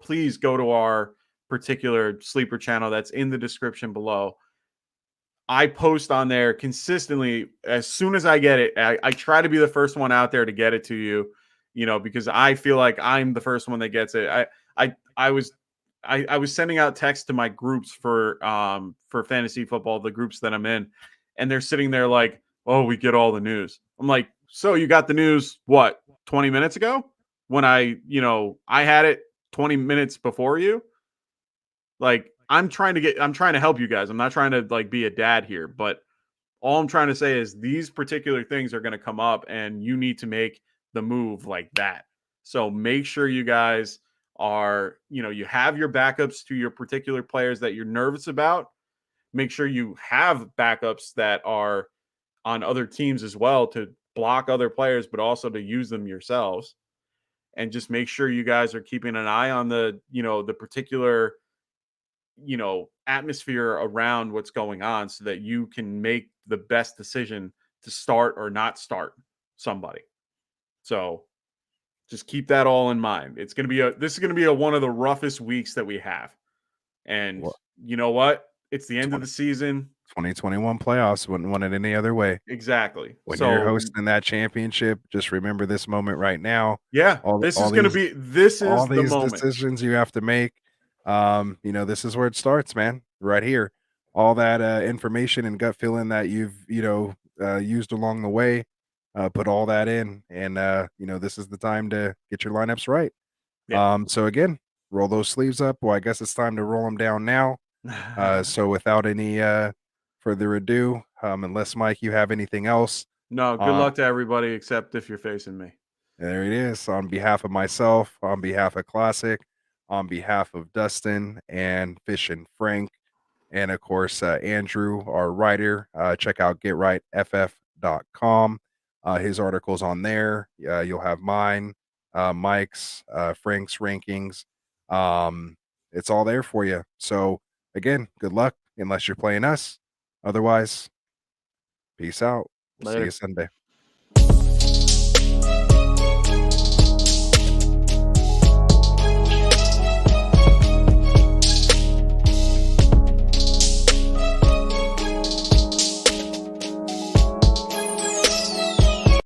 please go to our particular sleeper channel that's in the description below. I post on there consistently as soon as I get it. I try to be the first one out there to get it to you, because I feel like I'm the first one that gets it. I was sending out texts to my groups for fantasy football, the groups that I'm in, and they're sitting there like, "Oh, we get all the news." I'm like, "So you got the news what, 20 minutes ago when I had it 20 minutes before you?" Like, I'm trying to help you guys. I'm not trying to like be a dad here, but all I'm trying to say is these particular things are going to come up and you need to make the move like that. So make sure you guys are, you have your backups to your particular players that you're nervous about. Make sure you have backups that are on other teams as well to block other players, but also to use them yourselves. And just make sure you guys are keeping an eye on the particular atmosphere around what's going on so that you can make the best decision to start or not start somebody. So just keep that all in mind. This is going to be one of the roughest weeks that we have. And Well, you know what? It's the end of the season. 2021 playoffs, wouldn't want it any other way. Exactly. When you're So hosting that championship, just remember this moment right now. yeah, this is the these moment. decisions you have to make. This is where it starts, man. Right here. All that information and gut feeling that you've used along the way, put all that in, and this is the time to get your lineups right. Yeah. So again, roll those sleeves up. Well, I guess it's time to roll them down now. So without any further ado, unless Mike, you have anything else, No, good luck to everybody except if you're facing me. there it is. On behalf of myself, on behalf of Classic, on behalf of Dustin and Fish and Frank, and of course Andrew, our writer, check out getrightff.com. His articles on there. You'll have mine, Mike's, Frank's rankings. It's all there for you. So again, good luck unless you're playing us. Otherwise, peace out. We'll see Later. you Sunday.